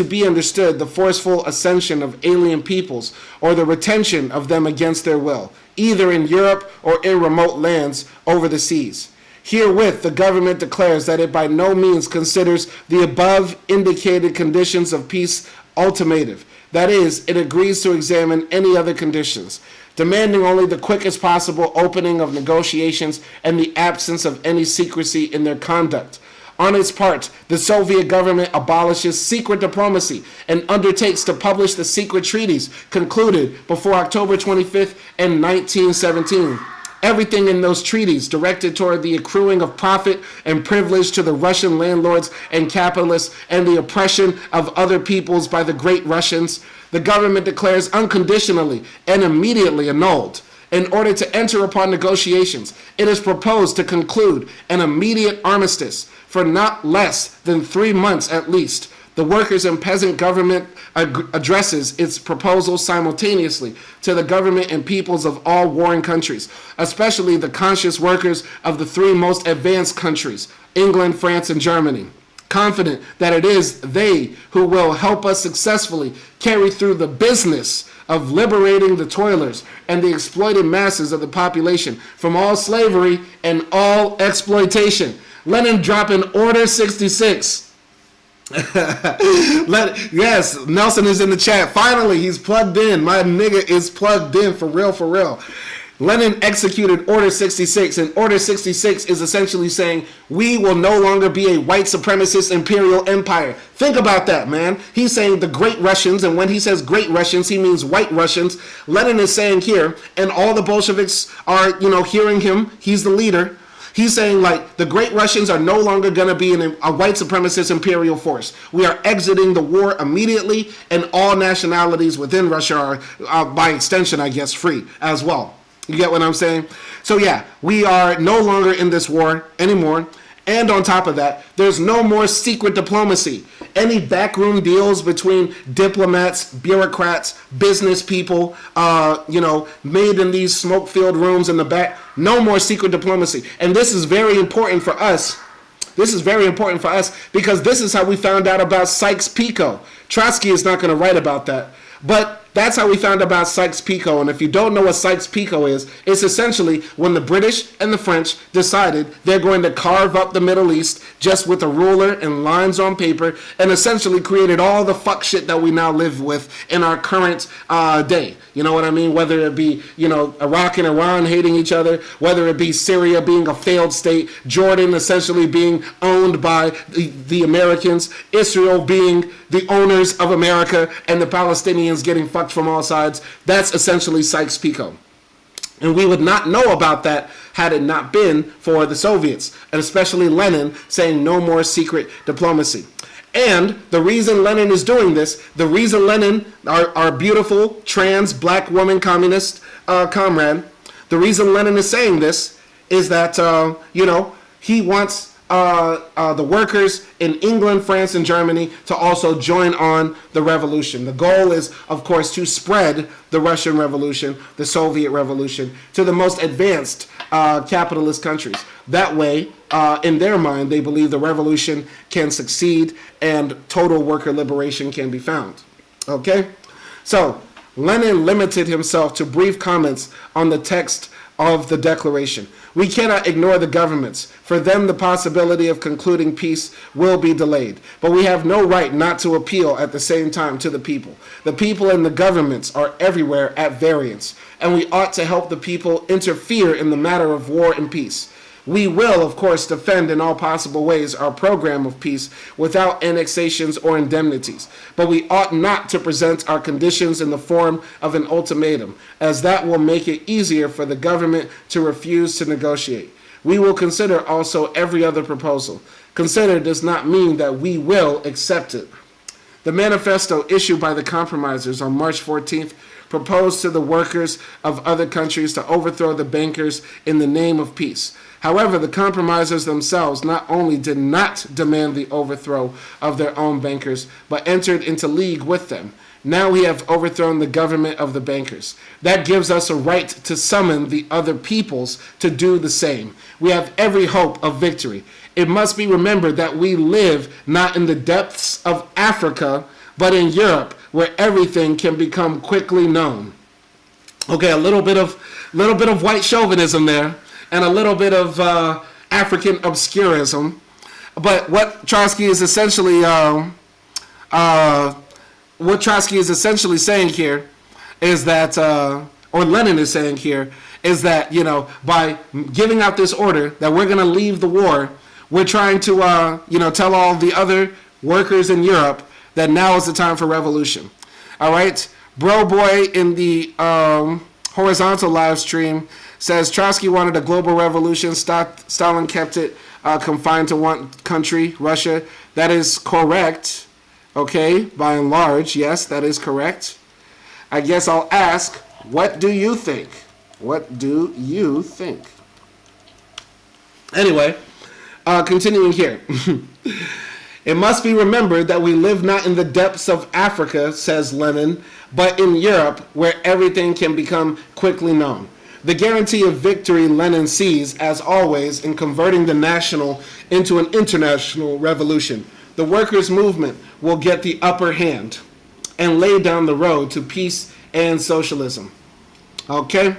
be understood the forceful accession of alien peoples or the retention of them against their will, either in Europe or in remote lands over the seas. Herewith, the government declares that it by no means considers the above indicated conditions of peace ultimative. That is, it agrees to examine any other conditions, demanding only the quickest possible opening of negotiations and the absence of any secrecy in their conduct. On its part, the Soviet government abolishes secret diplomacy and undertakes to publish the secret treaties concluded before October 25th and 1917. Everything in those treaties directed toward the accruing of profit and privilege to the Russian landlords and capitalists and the oppression of other peoples by the great Russians, the government declares unconditionally and immediately annulled. In order to enter upon negotiations, it is proposed to conclude an immediate armistice for not less than 3 months at least. The workers' and peasant government addresses its proposal simultaneously to the government and peoples of all warring countries, especially the conscious workers of the 3 most advanced countries, England, France, and Germany, confident that it is they who will help us successfully carry through the business of liberating the toilers and the exploited masses of the population from all slavery and all exploitation. Lenin dropping Order 66. Yes, Nelson is in the chat. Finally, he's plugged in. My nigga is plugged in for real, for real. Lenin executed Order 66, and Order 66 is essentially saying we will no longer be a white supremacist imperial empire. Think about that, man. He's saying the Great Russians, and when he says Great Russians, he means white Russians. Lenin is saying here, and all the Bolsheviks are, hearing him. He's the leader. He's saying, like, the Great Russians are no longer going to be a white supremacist imperial force. We are exiting the war immediately, and all nationalities within Russia are, by extension, I guess, free as well. You get what I'm saying? So yeah, we are no longer in this war anymore. And on top of that, there's no more secret diplomacy. Any backroom deals between diplomats, bureaucrats, business people, made in these smoke-filled rooms in the back. No more secret diplomacy. And this is very important for us. This is very important for us because this is how we found out about Sykes-Picot. Trotsky is not going to write about that. But that's how we found out about Sykes-Picot. And if you don't know what Sykes-Picot is, it's essentially when the British and the French decided they're going to carve up the Middle East just with a ruler and lines on paper, and essentially created all the fuck shit that we now live with in our current day. You know what I mean? Whether it be, Iraq and Iran hating each other, whether it be Syria being a failed state, Jordan essentially being owned by the Americans, Israel being the owners of America, and the Palestinians getting fucked from all sides. That's essentially Sykes-Picot. And we would not know about that had it not been for the Soviets, and especially Lenin saying no more secret diplomacy. And the reason Lenin is doing this, the reason Lenin, our beautiful trans black woman communist comrade, the reason Lenin is saying this is that, he wants the workers in England, France, and Germany to also join on the revolution. The goal is, of course, to spread the Russian Revolution, the Soviet Revolution, to the most advanced capitalist countries. That way, in their mind, they believe the revolution can succeed and total worker liberation can be found. Okay? So, Lenin limited himself to brief comments on the text of the declaration. We cannot ignore the governments. For them, the possibility of concluding peace will be delayed. But we have no right not to appeal at the same time to the people. The people and the governments are everywhere at variance, and we ought to help the people interfere in the matter of war and peace. We will, of course, defend in all possible ways our program of peace without annexations or indemnities, but we ought not to present our conditions in the form of an ultimatum, as that will make it easier for the government to refuse to negotiate. We will consider also every other proposal. Consider does not mean that we will accept it. The manifesto issued by the compromisers on March 14th proposed to the workers of other countries to overthrow the bankers in the name of peace. However, the compromisers themselves not only did not demand the overthrow of their own bankers, but entered into league with them. Now we have overthrown the government of the bankers. That gives us a right to summon the other peoples to do the same. We have every hope of victory. It must be remembered that we live not in the depths of Africa, but in Europe, where everything can become quickly known. Okay, a little bit of white chauvinism there, and a little bit of African obscurism. But what Trotsky is essentially saying here is that, or Lenin is saying here, is that, by giving out this order that we're going to leave the war, we're trying to, tell all the other workers in Europe that now is the time for revolution. All right? Bro Boy in the horizontal live stream says Trotsky wanted a global revolution. Stalin kept it confined to one country, Russia. That is correct. Okay, by and large, yes, that is correct. I guess I'll ask, what do you think? What do you think? Anyway, continuing here. It must be remembered that we live not in the depths of Africa, says Lenin, but in Europe, where everything can become quickly known. The guarantee of victory Lenin sees, as always, in converting the national into an international revolution. The workers' movement will get the upper hand and lay down the road to peace and socialism. Okay?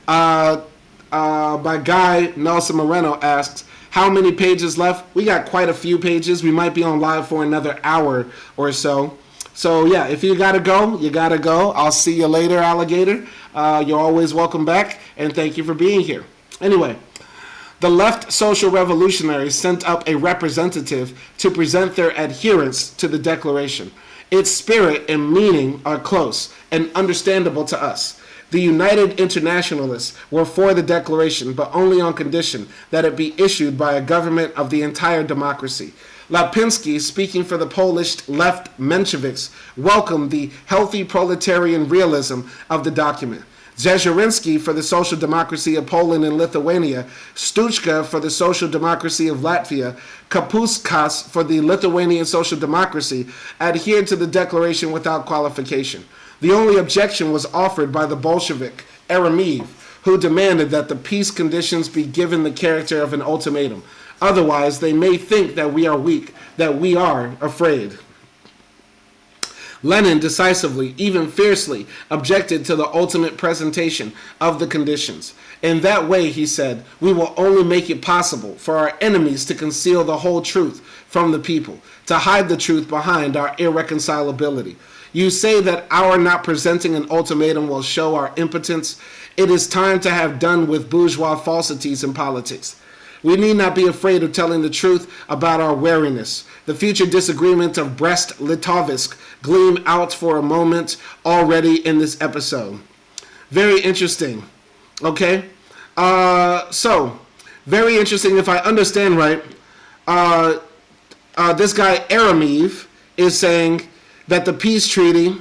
My guy, Nelson Moreno, asks, how many pages left? We got quite a few pages. We might be on live for another hour or so. So yeah, if you gotta go, you gotta go. I'll see you later, alligator. You're always welcome back, and thank you for being here. Anyway, the left social revolutionaries sent up a representative to present their adherence to the declaration. Its spirit and meaning are close and understandable to us. The United Internationalists were for the declaration, but only on condition that it be issued by a government of the entire democracy. Lapinski, speaking for the Polish left Mensheviks, welcomed the healthy proletarian realism of the document. Zezerinsky for the social democracy of Poland and Lithuania, Stuchka for the social democracy of Latvia, Kapuskas for the Lithuanian social democracy adhered to the declaration without qualification. The only objection was offered by the Bolshevik, Eremeev, who demanded that the peace conditions be given the character of an ultimatum. Otherwise, they may think that we are weak, that we are afraid. Lenin decisively, even fiercely, objected to the ultimate presentation of the conditions. In that way, he said, we will only make it possible for our enemies to conceal the whole truth from the people, to hide the truth behind our irreconcilability. You say that our not presenting an ultimatum will show our impotence. It is time to have done with bourgeois falsities in politics. We need not be afraid of telling the truth about our wariness. The future disagreement of Brest-Litovsk gleam out for a moment already in this episode. Very interesting. Okay? So, very interesting. If I understand right, this guy Eremeev is saying that the peace treaty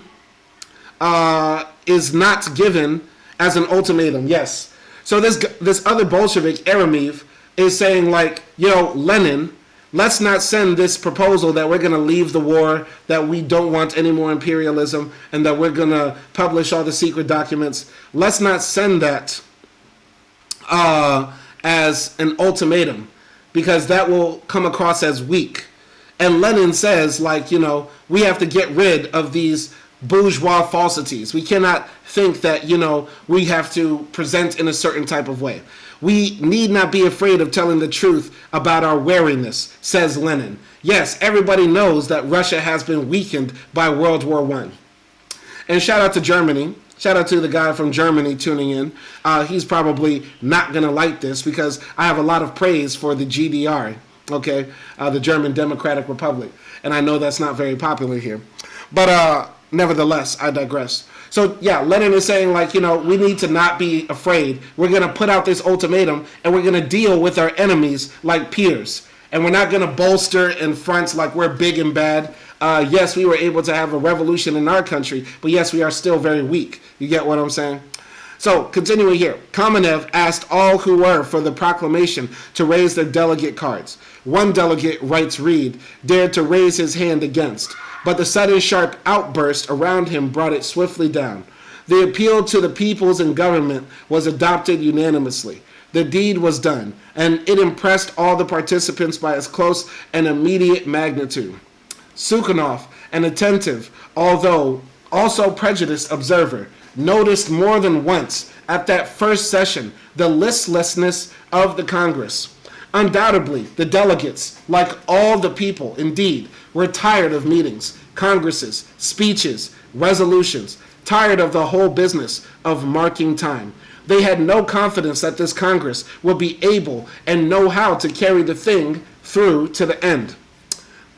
is not given as an ultimatum. Yes. So this other Bolshevik, Eremeev, is saying like, yo, Lenin, let's not send this proposal that we're going to leave the war, that we don't want any more imperialism, and that we're going to publish all the secret documents. Let's not send that as an ultimatum, because that will come across as weak. And Lenin says, like, you know, we have to get rid of these bourgeois falsities. We cannot think that, you know, we have to present in a certain type of way. We need not be afraid of telling the truth about our wariness, says Lenin. Yes, everybody knows that Russia has been weakened by World War I. And shout out to Germany. Shout out to the guy from Germany tuning in. He's probably not going to like this because I have a lot of praise for the GDR, okay, the German Democratic Republic. And I know that's not very popular here. But nevertheless, I digress. So, yeah, Lenin is saying, like, you know, we need to not be afraid. We're going to put out this ultimatum, and we're going to deal with our enemies like peers. And we're not going to bolster in fronts like we're big and bad. Yes, we were able to have a revolution in our country, but yes, we are still very weak. You get what I'm saying? So, continuing here, Kamenev asked all who were for the proclamation to raise their delegate cards. One delegate, writes Reed, dared to raise his hand against, but the sudden sharp outburst around him brought it swiftly down. The appeal to the peoples and government was adopted unanimously. The deed was done, and it impressed all the participants by its close and immediate magnitude. Sukhanov, an attentive, although also prejudiced observer, noticed more than once at that first session the listlessness of the Congress. Undoubtedly, the delegates, like all the people, indeed, were tired of meetings, congresses, speeches, resolutions, tired of the whole business of marking time. They had no confidence that this Congress would be able and know how to carry the thing through to the end.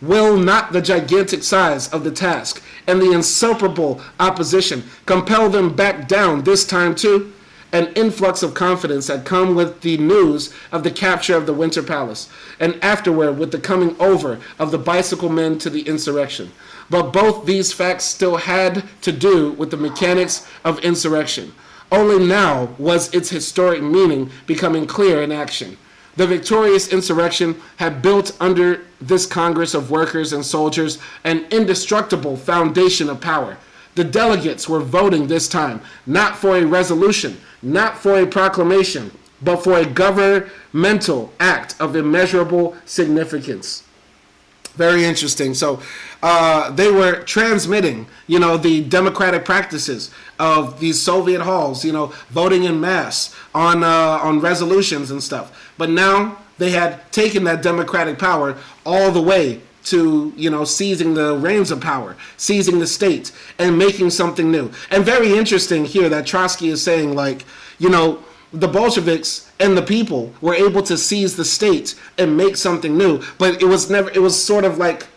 Will not the gigantic size of the task and the insuperable opposition compel them back down this time too? An influx of confidence had come with the news of the capture of the Winter Palace, and afterward with the coming over of the bicycle men to the insurrection. But both these facts still had to do with the mechanics of insurrection. Only now was its historic meaning becoming clear in action. The victorious insurrection had built under this Congress of workers and soldiers an indestructible foundation of power. The delegates were voting this time, not for a resolution, not for a proclamation, but for a governmental act of immeasurable significance. Very interesting. So they were transmitting, the democratic practices of these Soviet halls, voting in mass on resolutions and stuff. But now they had taken that democratic power all the way to, seizing the reins of power, seizing the state, and making something new. And very interesting here that Trotsky is saying, the Bolsheviks and the people were able to seize the state and make something new, but it was sort of like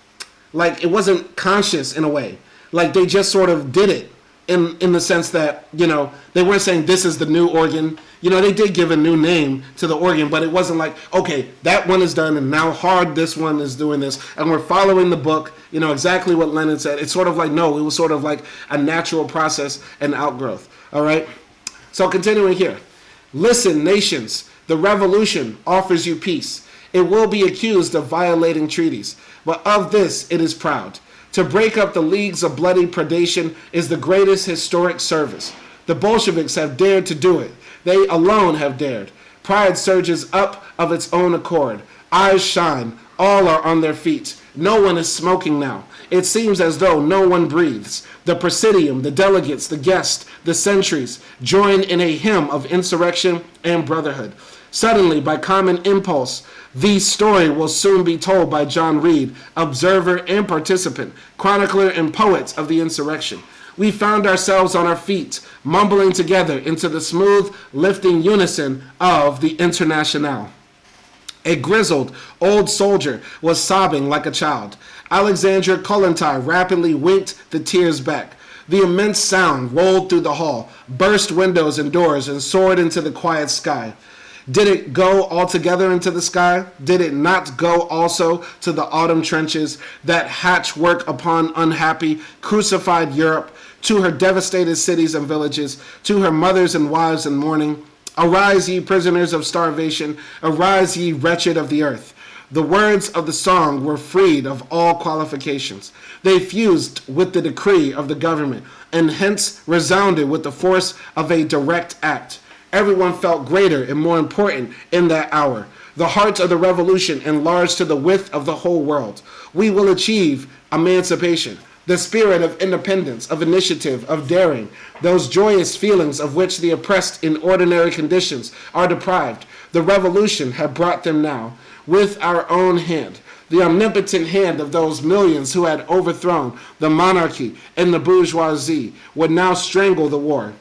it wasn't conscious in a way. Like they just sort of did it in the sense that, they weren't saying this is the new organ. They did give a new name to the organ, but it wasn't like, okay, that one is done and now this one is doing this and we're following the book, exactly what Lenin said. It's sort of like, no, it was sort of like a natural process and outgrowth. All right. So continuing here. Listen, nations, the revolution offers you peace. It will be accused of violating treaties, but of this it is proud. To break up the leagues of bloody predation is the greatest historic service. The Bolsheviks have dared to do it. They alone have dared. Pride surges up of its own accord. Eyes shine. All are on their feet. No one is smoking now. It seems as though no one breathes. The presidium, the delegates, the guests, the sentries join in a hymn of insurrection and brotherhood. Suddenly, by common impulse, the story will soon be told by John Reed, observer and participant, chronicler and poet of the insurrection. We found ourselves on our feet, mumbling together into the smooth, lifting unison of the Internationale. A grizzled old soldier was sobbing like a child. Alexandra Kollontai rapidly winked the tears back. The immense sound rolled through the hall, burst windows and doors, and soared into the quiet sky. Did it go altogether into the sky? Did it not go also to the autumn trenches that hatch work upon unhappy, crucified Europe, to her devastated cities and villages, to her mothers and wives in mourning? Arise, ye prisoners of starvation, arise, ye wretched of the earth. The words of the song were freed of all qualifications. They fused with the decree of the government, and hence resounded with the force of a direct act. Everyone felt greater and more important in that hour. The heart of the revolution enlarged to the width of the whole world. We will achieve emancipation, the spirit of independence, of initiative, of daring, those joyous feelings of which the oppressed in ordinary conditions are deprived. The revolution had brought them now, with our own hand, the omnipotent hand of those millions who had overthrown the monarchy and the bourgeoisie, would now strangle the war.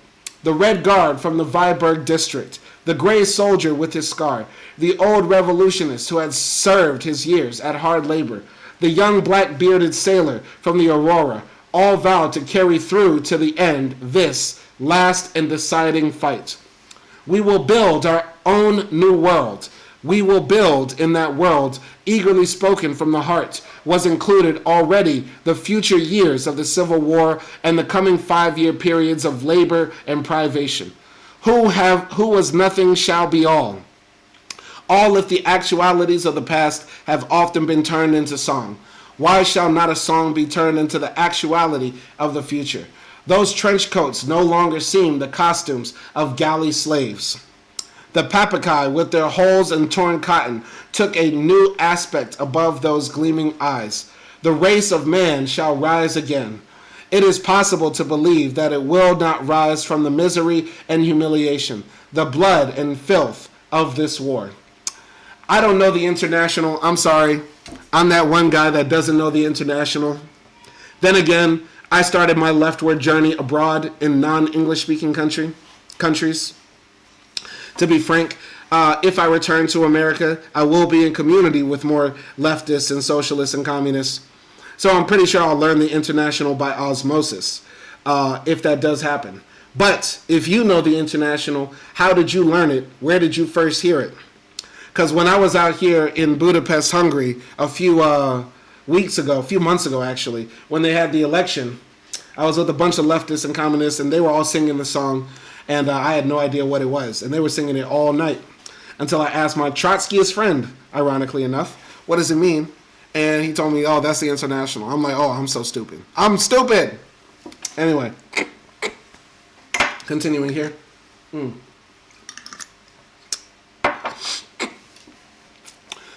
The Red Guard from the Viborg district, the gray soldier with his scar, the old revolutionist who had served his years at hard labor, the young black-bearded sailor from the Aurora, all vowed to carry through to the end this last and deciding fight. We will build our own new world. We will build in that world, eagerly spoken from the heart, was included already the future years of the Civil War and the coming 5-year periods of labor and privation. Who was nothing shall be all. All if the actualities of the past have often been turned into song. Why shall not a song be turned into the actuality of the future? Those trench coats no longer seem the costumes of galley slaves. The papakai with their holes and torn cotton took a new aspect above those gleaming eyes. The race of man shall rise again. It is possible to believe that it will not rise from the misery and humiliation, the blood and filth of this war. I don't know the International. I'm sorry. I'm that one guy that doesn't know the International. Then again, I started my leftward journey abroad in non-English speaking countries. To be frank, if I return to America, I will be in community with more leftists and socialists and communists. So I'm pretty sure I'll learn the International by osmosis, if that does happen. But if you know the International, how did you learn it? Where did you first hear it? Because when I was out here in Budapest, Hungary, a few months ago actually, when they had the election, I was with a bunch of leftists and communists, and they were all singing the song, and I had no idea what it was. And they were singing it all night until I asked my Trotskyist friend, ironically enough, what does it mean? And he told me, oh, that's the International. I'm like, oh, I'm so stupid. I'm stupid! Anyway, continuing here.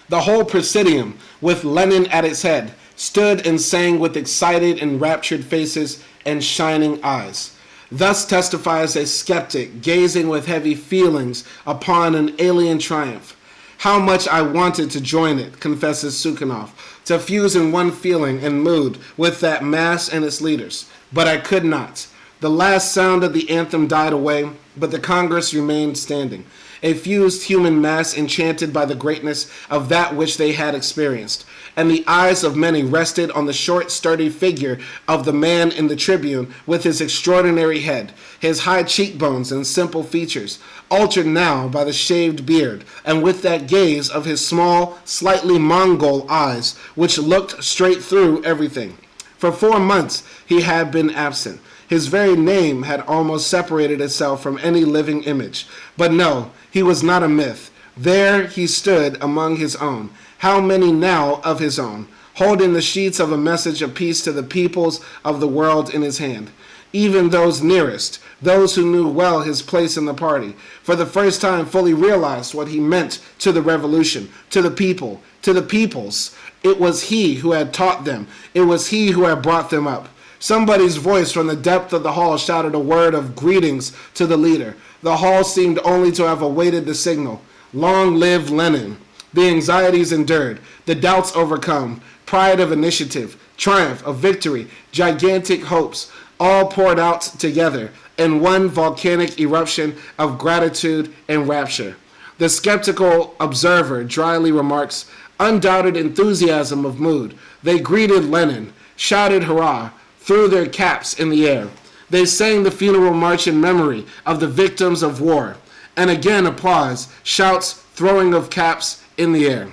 The whole presidium, with Lenin at its head, stood and sang with excited and raptured faces and shining eyes. Thus testifies a skeptic gazing with heavy feelings upon an alien triumph. How much I wanted to join it, confesses Sukhanov, to fuse in one feeling and mood with that mass and its leaders. But I could not. The last sound of the anthem died away, but the Congress remained standing, a fused human mass enchanted by the greatness of that which they had experienced. And the eyes of many rested on the short, sturdy figure of the man in the tribune with his extraordinary head, his high cheekbones and simple features, altered now by the shaved beard, and with that gaze of his small, slightly Mongol eyes, which looked straight through everything. For 4 months he had been absent. His very name had almost separated itself from any living image. But no, he was not a myth. There he stood among his own. How many now of his own, holding the sheets of a message of peace to the peoples of the world in his hand. Even those nearest, those who knew well his place in the party, for the first time fully realized what he meant to the revolution, to the people, to the peoples. It was he who had taught them. It was he who had brought them up. Somebody's voice from the depth of the hall shouted a word of greetings to the leader. The hall seemed only to have awaited the signal. Long live Lenin. The anxieties endured, the doubts overcome, pride of initiative, triumph of victory, gigantic hopes, all poured out together in one volcanic eruption of gratitude and rapture. The skeptical observer dryly remarks, undoubted enthusiasm of mood. They greeted Lenin, shouted hurrah, threw their caps in the air. They sang the funeral march in memory of the victims of war. And again applause, shouts, throwing of caps in the air.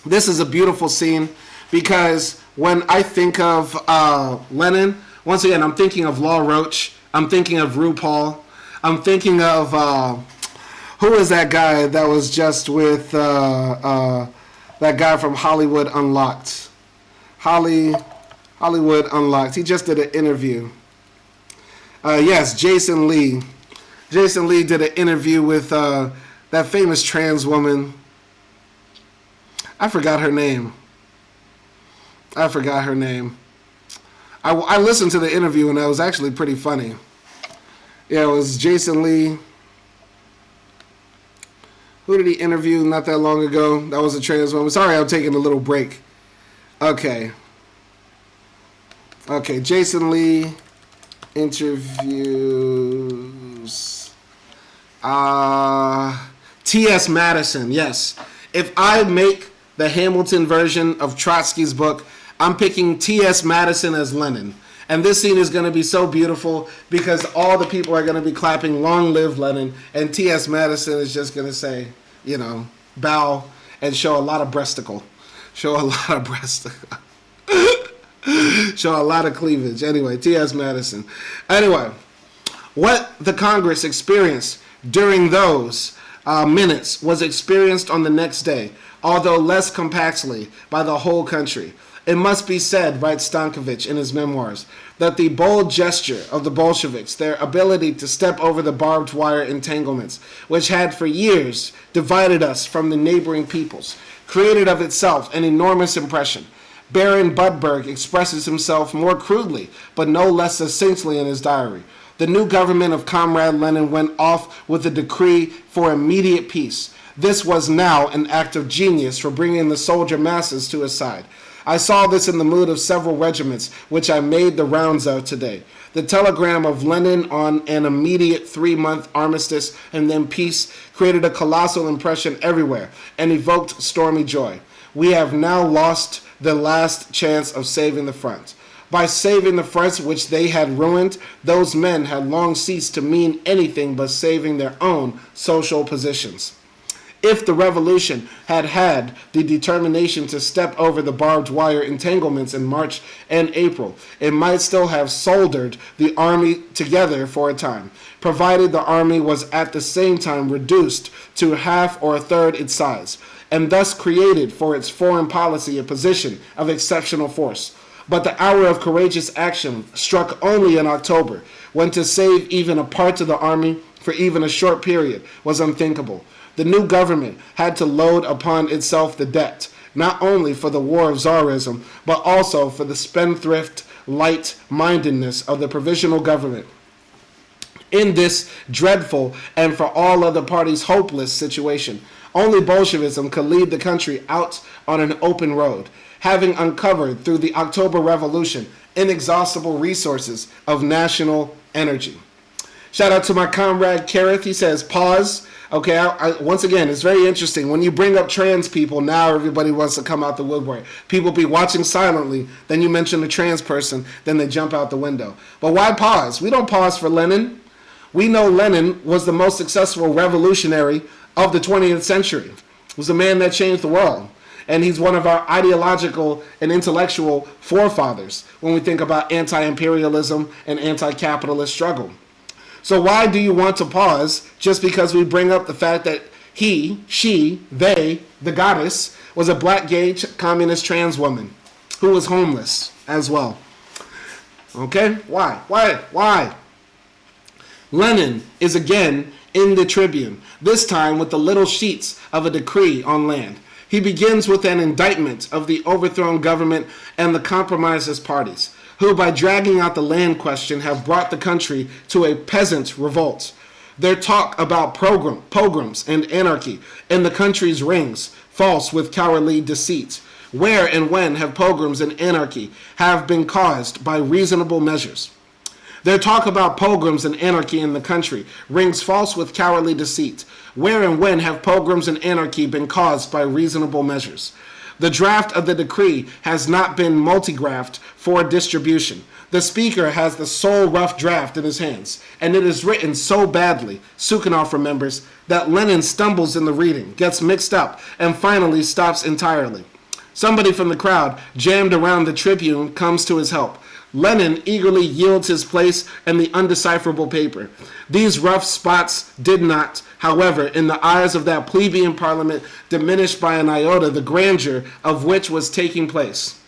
This is a beautiful scene because when I think of Lenin, once again, I'm thinking of Law Roach. I'm thinking of RuPaul. I'm thinking of, who is that guy that was just with that guy from Hollywood Unlocked? Hollywood Unlocked. He just did an interview. Yes, Jason Lee. Jason Lee did an interview with that famous trans woman. I forgot her name. I listened to the interview and that was actually pretty funny. Yeah, it was Jason Lee. Who did he interview not that long ago? That was a trans woman. Sorry, I'm taking a little break. Okay, Jason Lee interviews T.S. Madison. Yes. If I make the Hamilton version of Trotsky's book, I'm picking T.S. Madison as Lenin. And this scene is going to be so beautiful because all the people are going to be clapping, long live Lenin, and T.S. Madison is just going to say, bow and show a lot of breasticle. Show a lot of cleavage. Anyway, T.S. Madison. Anyway, what the Congress experienced during those minutes was experienced on the next day, although less compactly by the whole country. It must be said, writes Stankovich in his memoirs, that the bold gesture of the Bolsheviks, their ability to step over the barbed wire entanglements, which had for years divided us from the neighboring peoples, created of itself an enormous impression. Baron Budberg expresses himself more crudely, but no less succinctly in his diary. The new government of Comrade Lenin went off with a decree for immediate peace. This was now an act of genius for bringing the soldier masses to his side. I saw this in the mood of several regiments, which I made the rounds of today. The telegram of Lenin on an immediate 3-month armistice and then peace created a colossal impression everywhere and evoked stormy joy. We have now lost the last chance of saving the front. By saving the fronts which they had ruined, those men had long ceased to mean anything but saving their own social positions. If the revolution had had the determination to step over the barbed wire entanglements in March and April, it might still have soldered the army together for a time, provided the army was at the same time reduced to half or a third its size, and thus created for its foreign policy a position of exceptional force. But the hour of courageous action struck only in October, when to save even a part of the army for even a short period was unthinkable. The new government had to load upon itself the debt, not only for the war of Tsarism, but also for the spendthrift light-mindedness of the provisional government. In this dreadful and for all other parties hopeless situation, Only Bolshevism could lead the country out on an open road, having uncovered through the October Revolution inexhaustible resources of national energy. Shout out to my comrade Kareth. He says, pause. Okay, once again, it's very interesting. When you bring up trans people, now everybody wants to come out the woodwork. People be watching silently, then you mention a trans person, then they jump out the window. But why pause? We don't pause for Lenin. We know Lenin was the most successful revolutionary of the 20th century. He was a man that changed the world. And he's one of our ideological and intellectual forefathers when we think about anti-imperialism and anti-capitalist struggle. So why do you want to pause just because we bring up the fact that he, she, they, the goddess, was a black gay communist trans woman who was homeless as well? Okay? Why? Lenin is again in the Tribune, this time with the little sheets of a decree on land. He begins with an indictment of the overthrown government and the compromisist parties, who by dragging out the land question have brought the country to a peasant revolt. Their talk about pogroms and anarchy in the country's rings, false with cowardly deceit. Where and when have pogroms and anarchy have been caused by reasonable measures? Their talk about pogroms and anarchy in the country rings false with cowardly deceit. Where and when have pogroms and anarchy been caused by reasonable measures? The draft of the decree has not been multigraphed for distribution. The speaker has the sole rough draft in his hands, and it is written so badly, Sukhanov remembers, that Lenin stumbles in the reading, gets mixed up, and finally stops entirely. Somebody from the crowd jammed around the Tribune comes to his help. Lenin eagerly yields his place and the undecipherable paper. These rough spots did not, however, in the eyes of that plebeian parliament, diminish by an iota the grandeur of which was taking place.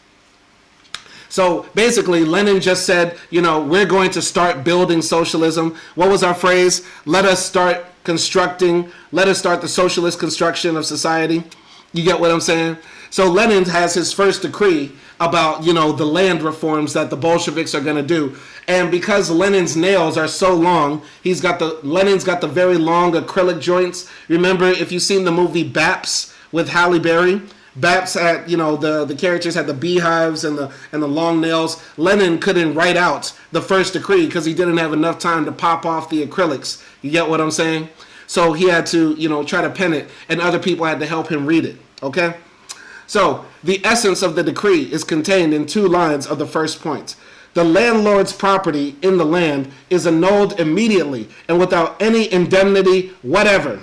So basically, Lenin just said, we're going to start building socialism. What was our phrase? Let us start the socialist construction of society. You get what I'm saying? So Lenin has his first decree about, the land reforms that the Bolsheviks are going to do. And because Lenin's nails are so long, Lenin's got the very long acrylic joints. Remember, if you've seen the movie Baps with Halle Berry, Baps had, the characters had the beehives and the long nails. Lenin couldn't write out the first decree because he didn't have enough time to pop off the acrylics. You get what I'm saying? So he had to, try to pen it, and other people had to help him read it. Okay? So the essence of the decree is contained in 2 lines of the first point. The landlord's property in the land is annulled immediately and without any indemnity whatever.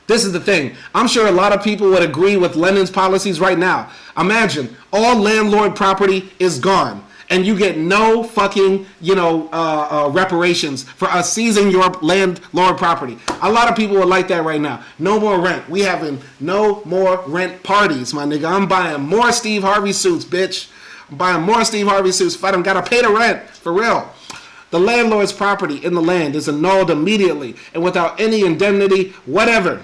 This is the thing. I'm sure a lot of people would agree with Lenin's policies right now. Imagine all landlord property is gone, and you get no fucking, reparations for us seizing your landlord property. A lot of people would like that right now. No more rent. We having no more rent parties, my nigga. I'm buying more Steve Harvey suits, bitch. I'm buying more Steve Harvey suits if I don't gotta pay the rent, for real. The landlord's property in the land is annulled immediately and without any indemnity whatever.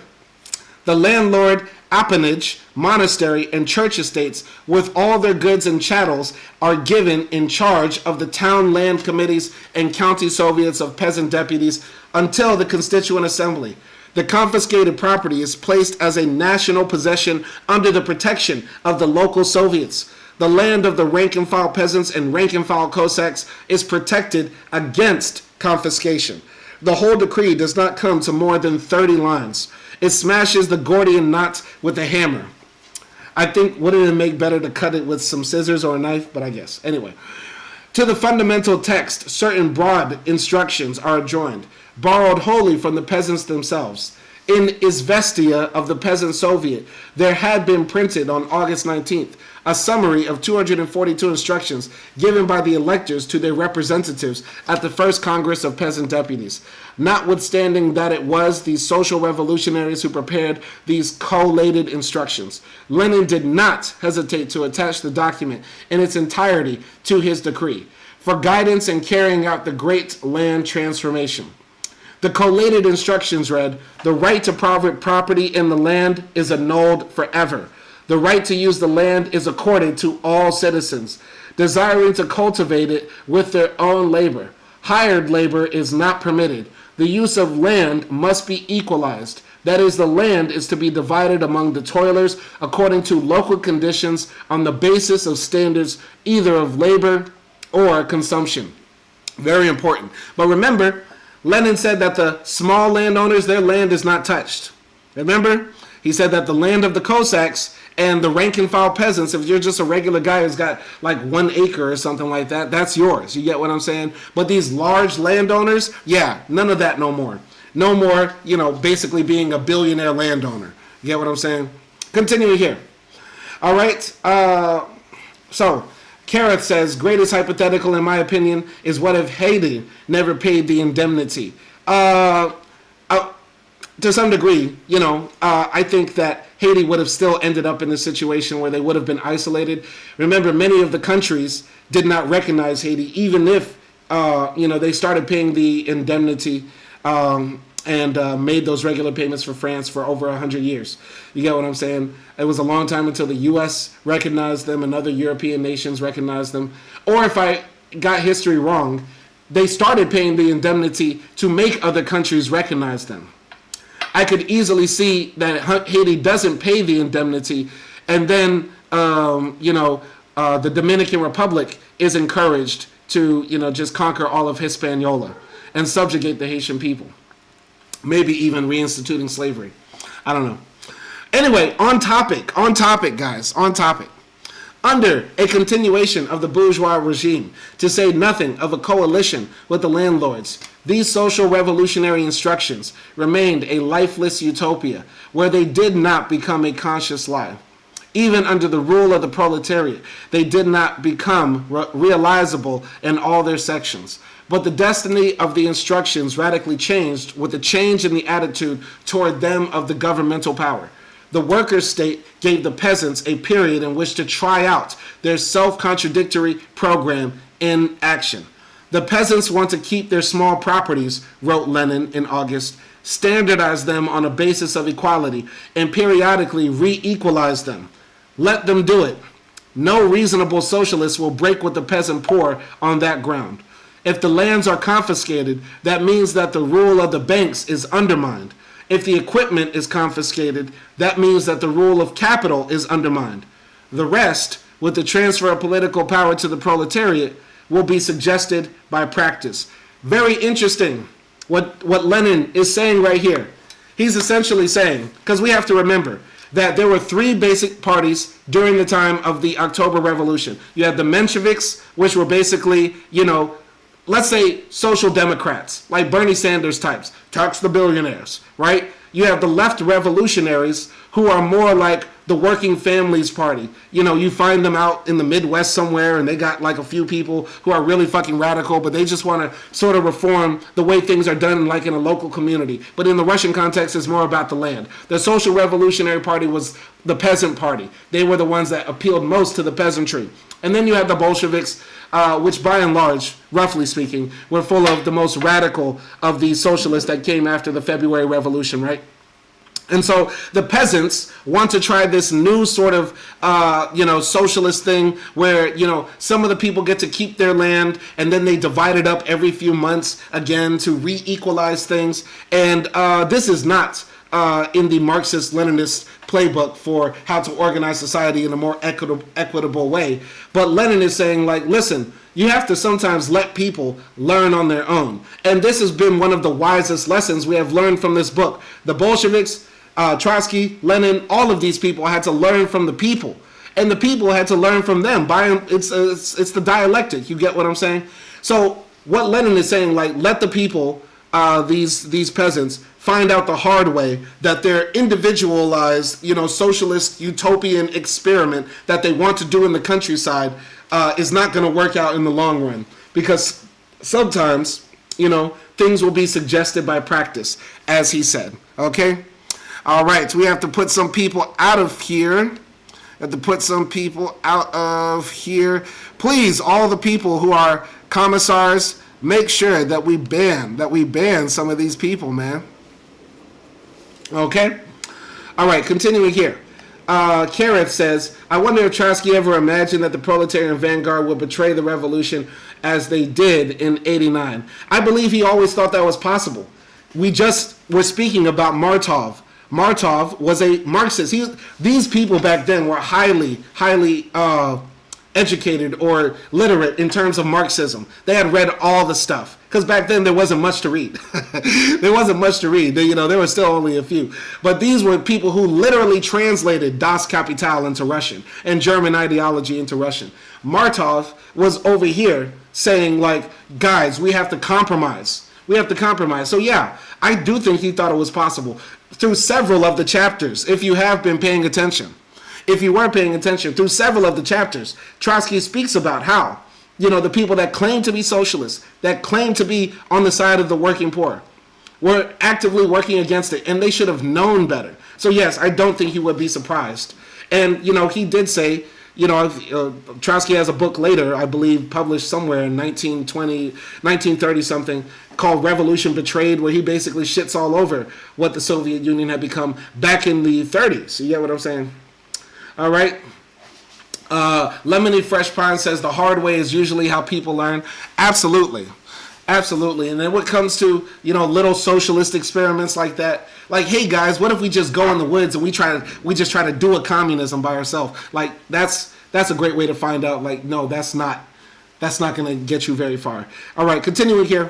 The landlord, appanage, monastery, and church estates, with all their goods and chattels, are given in charge of the town land committees and county soviets of peasant deputies until the Constituent Assembly. The confiscated property is placed as a national possession under the protection of the local soviets. The land of the rank-and-file peasants and rank-and-file Cossacks is protected against confiscation. The whole decree does not come to more than 30 lines. It smashes the Gordian knot with a hammer. I think, wouldn't it make better to cut it with some scissors or a knife? But I guess. Anyway. To the fundamental text, certain broad instructions are adjoined, borrowed wholly from the peasants themselves. In Izvestia of the Peasant Soviet, there had been printed on August 19th a summary of 242 instructions given by the electors to their representatives at the First Congress of Peasant Deputies. Notwithstanding that it was the social revolutionaries who prepared these collated instructions, Lenin did not hesitate to attach the document in its entirety to his decree for guidance in carrying out the great land transformation. The collated instructions read, "The right to private property in the land is annulled forever. The right to use the land is accorded to all citizens, desiring to cultivate it with their own labor. Hired labor is not permitted. The use of land must be equalized. That is, the land is to be divided among the toilers according to local conditions on the basis of standards either of labor or consumption. Very important. But remember, Lenin said that the small landowners, their land is not touched. Remember? He said that the land of the Cossacks and the rank and file peasants, if you're just a regular guy who's got like 1 acre or something like that, that's yours. You get what I'm saying? But these large landowners, yeah, none of that no more. No more, basically being a billionaire landowner. You get what I'm saying? Continuing here. All right. So, Kareth says, greatest hypothetical, in my opinion, is what if Haiti never paid the indemnity? To some degree, I think that Haiti would have still ended up in a situation where they would have been isolated. Remember, many of the countries did not recognize Haiti, even if, they started paying the indemnity and made those regular payments for France for over 100 years. You get what I'm saying? It was a long time until the U.S. recognized them and other European nations recognized them. Or if I got history wrong, they started paying the indemnity to make other countries recognize them. I could easily see that Haiti doesn't pay the indemnity, and then, the Dominican Republic is encouraged to, just conquer all of Hispaniola and subjugate the Haitian people. Maybe even reinstituting slavery. I don't know. Anyway, on topic, guys, on topic. Under a continuation of the bourgeois regime, to say nothing of a coalition with the landlords, these social revolutionary instructions remained a lifeless utopia where they did not become a conscious lie. Even under the rule of the proletariat, they did not become realizable in all their sections. But the destiny of the instructions radically changed with a change in the attitude toward them of the governmental power. The workers' state gave the peasants a period in which to try out their self-contradictory program in action. The peasants want to keep their small properties, wrote Lenin in August, standardize them on a basis of equality, and periodically re-equalize them. Let them do it. No reasonable socialist will break with the peasant poor on that ground. If the lands are confiscated, that means that the rule of the banks is undermined. If the equipment is confiscated, that means that the rule of capital is undermined. The rest, with the transfer of political power to the proletariat, will be suggested by practice. Very interesting what Lenin is saying right here. He's essentially saying, because we have to remember that there were 3 basic parties during the time of the October Revolution. You had the Mensheviks, which were basically, let's say social democrats, like Bernie Sanders types, tax the billionaires, right? You have the left revolutionaries who are more like the working families party. You find them out in the Midwest somewhere and they got like a few people who are really fucking radical, but they just want to sort of reform the way things are done like in a local community. But in the Russian context, it's more about the land. The social revolutionary party was the peasant party. They were the ones that appealed most to the peasantry. And then you have the Bolsheviks, which by and large, roughly speaking, were full of the most radical of the socialists that came after the February Revolution, right? And so the peasants want to try this new sort of, socialist thing where, some of the people get to keep their land and then they divide it up every few months again to re-equalize things. And this is not in the Marxist-Leninist playbook for how to organize society in a more equitable way. But Lenin is saying, listen, you have to sometimes let people learn on their own. And this has been one of the wisest lessons we have learned from this book. The Bolsheviks, Trotsky, Lenin, all of these people had to learn from the people. And the people had to learn from them. It's the dialectic. You get what I'm saying? So what Lenin is saying, let the people, these peasants, find out the hard way that their individualized, socialist utopian experiment that they want to do in the countryside is not going to work out in the long run. Because sometimes, things will be suggested by practice, as he said. Okay? All right, so we have to put some people out of here. Please, all the people who are commissars, make sure that we ban some of these people, man. Okay? All right, continuing here. Kareth says, I wonder if Trotsky ever imagined that the proletarian vanguard would betray the revolution as they did in '89. I believe he always thought that was possible. We just were speaking about Martov, Martov was a Marxist. These people back then were highly educated or literate in terms of Marxism. They had read all the stuff, because back then there wasn't much to read. There wasn't much to read. There were still only a few. But these were people who literally translated Das Kapital into Russian and German ideology into Russian. Martov was over here saying, like, guys, we have to compromise. We have to compromise. So yeah, I do think he thought it was possible through several of the chapters, if you have been paying attention. If you weren't paying attention, through several of the chapters, Trotsky speaks about how, the people that claim to be socialists, that claim to be on the side of the working poor, were actively working against it, and they should have known better. So yes, I don't think he would be surprised. And, he did say, Trotsky has a book later, I believe, published somewhere in 1930 something, called Revolution Betrayed, where he basically shits all over what the Soviet Union had become back in the 30s. You get what I'm saying? All right. Lemony Fresh Pine says the hard way is usually how people learn. Absolutely. Absolutely. And then when it comes to, little socialist experiments like that, like, hey guys, what if we just go in the woods and we just try to do a communism by ourselves? Like, that's a great way to find out, like, no, that's not going to get you very far. All right, continuing here.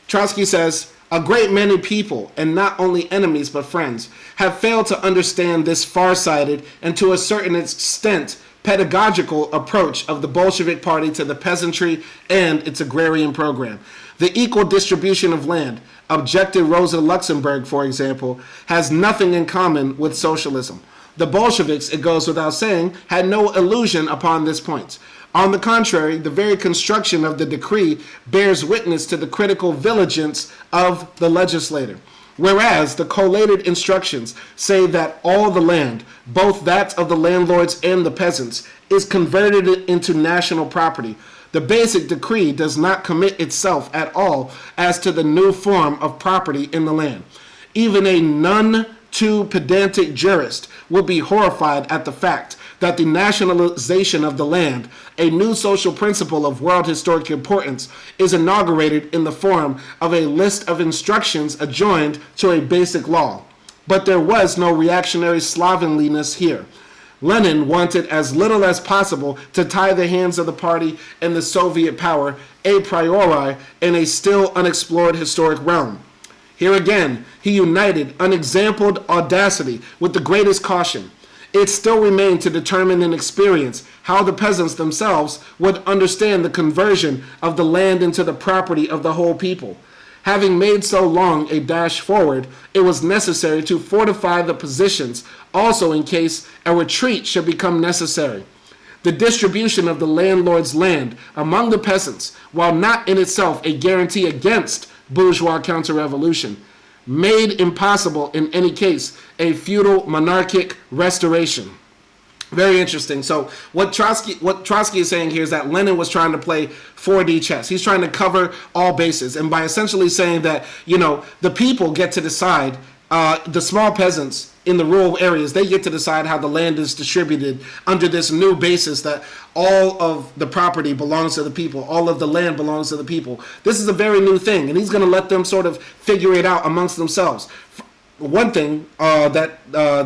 Trotsky says, a great many people, and not only enemies but friends, have failed to understand this far-sighted and to a certain extent pedagogical approach of the Bolshevik Party to the peasantry and its agrarian program. The equal distribution of land, objected Rosa Luxemburg, for example, has nothing in common with socialism. The Bolsheviks, it goes without saying, had no illusion upon this point. On the contrary, the very construction of the decree bears witness to the critical vigilance of the legislator. Whereas the collated instructions say that all the land, both that of the landlords and the peasants, is converted into national property. The basic decree does not commit itself at all as to the new form of property in the land. Even a none too pedantic jurist would be horrified at the fact that the nationalization of the land, a new social principle of world historic importance, is inaugurated in the form of a list of instructions adjoined to a basic law. But there was no reactionary slovenliness here. Lenin wanted as little as possible to tie the hands of the party and the Soviet power a priori in a still unexplored historic realm. Here again, he united unexampled audacity with the greatest caution. It still remained to determine and experience how the peasants themselves would understand the conversion of the land into the property of the whole people. Having made so long a dash forward, it was necessary to fortify the positions also in case a retreat should become necessary. The distribution of the landlord's land among the peasants, while not in itself a guarantee against bourgeois counter-revolution, made impossible in any case a feudal monarchic restoration. Very interesting. So what Trotsky is saying here is that Lenin was trying to play 4D chess. He's trying to cover all bases, and by essentially saying that, the people get to decide, the small peasants in the rural areas, they get to decide how the land is distributed under this new basis that all of the property belongs to the people, all of the land belongs to the people. This is a very new thing, and he's going to let them sort of figure it out amongst themselves. One thing that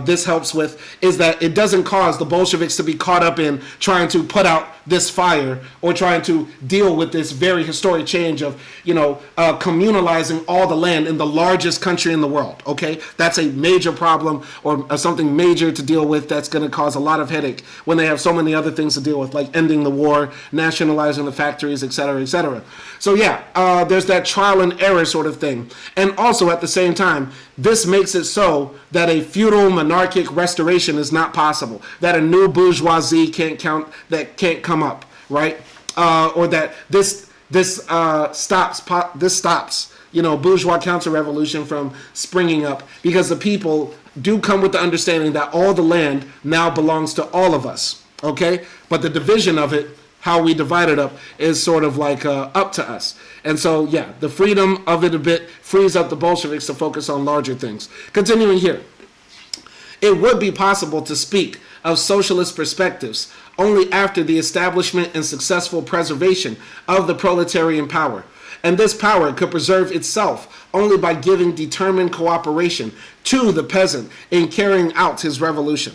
this helps with is that it doesn't cause the Bolsheviks to be caught up in trying to put out this fire or trying to deal with this very historic change of, communalizing all the land in the largest country in the world, okay? That's a major problem or something major to deal with that's going to cause a lot of headache when they have so many other things to deal with, like ending the war, nationalizing the factories, etc., etc. So yeah, there's that trial and error sort of thing. And also at the same time, this makes it so that a feudal monarchic restoration is not possible, that a new bourgeoisie can't come up, right? Or that this stops bourgeois counter-revolution from springing up, because the people do come with the understanding that all the land now belongs to all of us, okay? But the division of it, how we divide it up, is sort of like up to us. And so, yeah, the freedom of it a bit frees up the Bolsheviks to focus on larger things. Continuing here. It would be possible to speak of socialist perspectives only after the establishment and successful preservation of the proletarian power. and this power could preserve itself only by giving determined cooperation to the peasant in carrying out his revolution.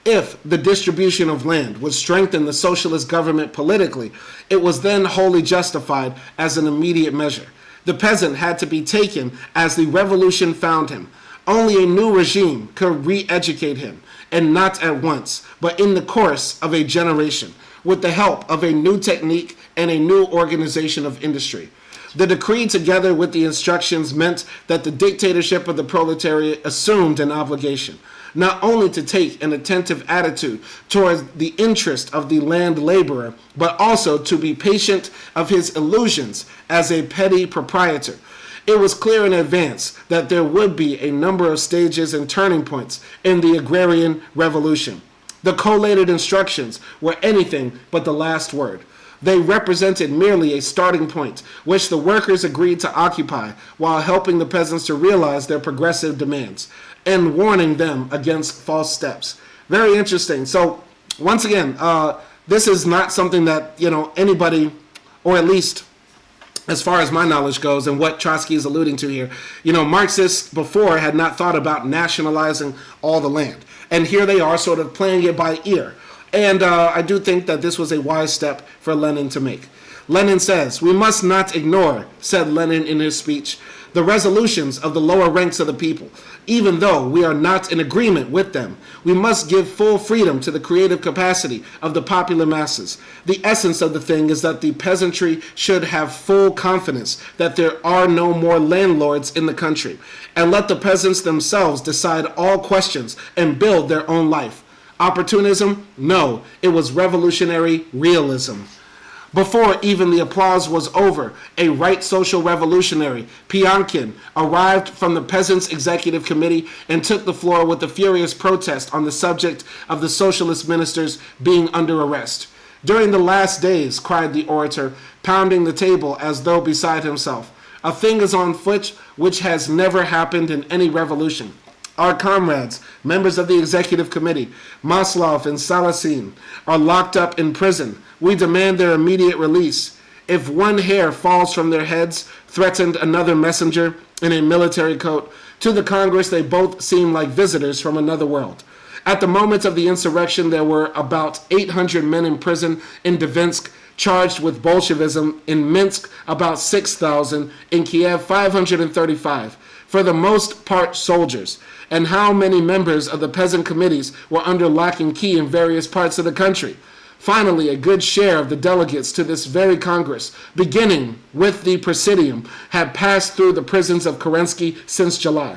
If the distribution of land would strengthen the socialist government politically, it was then wholly justified as an immediate measure. The peasant had to be taken as the revolution found him. Only a new regime could re-educate him, and not at once, but in the course of a generation, with the help of a new technique and a new organization of industry. The decree, together with the instructions, meant that the dictatorship of the proletariat assumed an obligation, not only to take an attentive attitude towards the interest of the land laborer, but also to be patient of his illusions as a petty proprietor. It was clear in advance that there would be a number of stages and turning points in the agrarian revolution. The collated instructions were anything but the last word. They represented merely a starting point, which the workers agreed to occupy, while helping the peasants to realize their progressive demands and warning them against false steps. Very interesting. So, once again, this is not something that, anybody, or at least as far as my knowledge goes, and what Trotsky is alluding to here, Marxists before had not thought about nationalizing all the land. And here they are sort of playing it by ear. And I do think that this was a wise step for Lenin to make. Lenin says, "We must not ignore," said Lenin in his speech, "the resolutions of the lower ranks of the people. Even though we are not in agreement with them, we must give full freedom to the creative capacity of the popular masses. The essence of the thing is that the peasantry should have full confidence that there are no more landlords in the country, and let the peasants themselves decide all questions and build their own life. Opportunism? No, it was revolutionary realism." Before even the applause was over, a right social revolutionary, Piankin, arrived from the Peasants' Executive Committee and took the floor with a furious protest on the subject of the socialist ministers being under arrest. "During the last days," cried the orator, pounding the table as though beside himself, "a thing is on foot which has never happened in any revolution. Our comrades, members of the Executive Committee, Maslov and Salasin, are locked up in prison. We demand their immediate release. If one hair falls from their heads," threatened another messenger in a military coat, "to the Congress they both seem like visitors from another world." At the moment of the insurrection, there were about 800 men in prison in Dvinsk charged with Bolshevism, in Minsk about 6,000, in Kiev 535, for the most part soldiers. And how many members of the peasant committees were under lock and key in various parts of the country? Finally, a good share of the delegates to this very Congress, beginning with the Presidium, had passed through the prisons of Kerensky since July.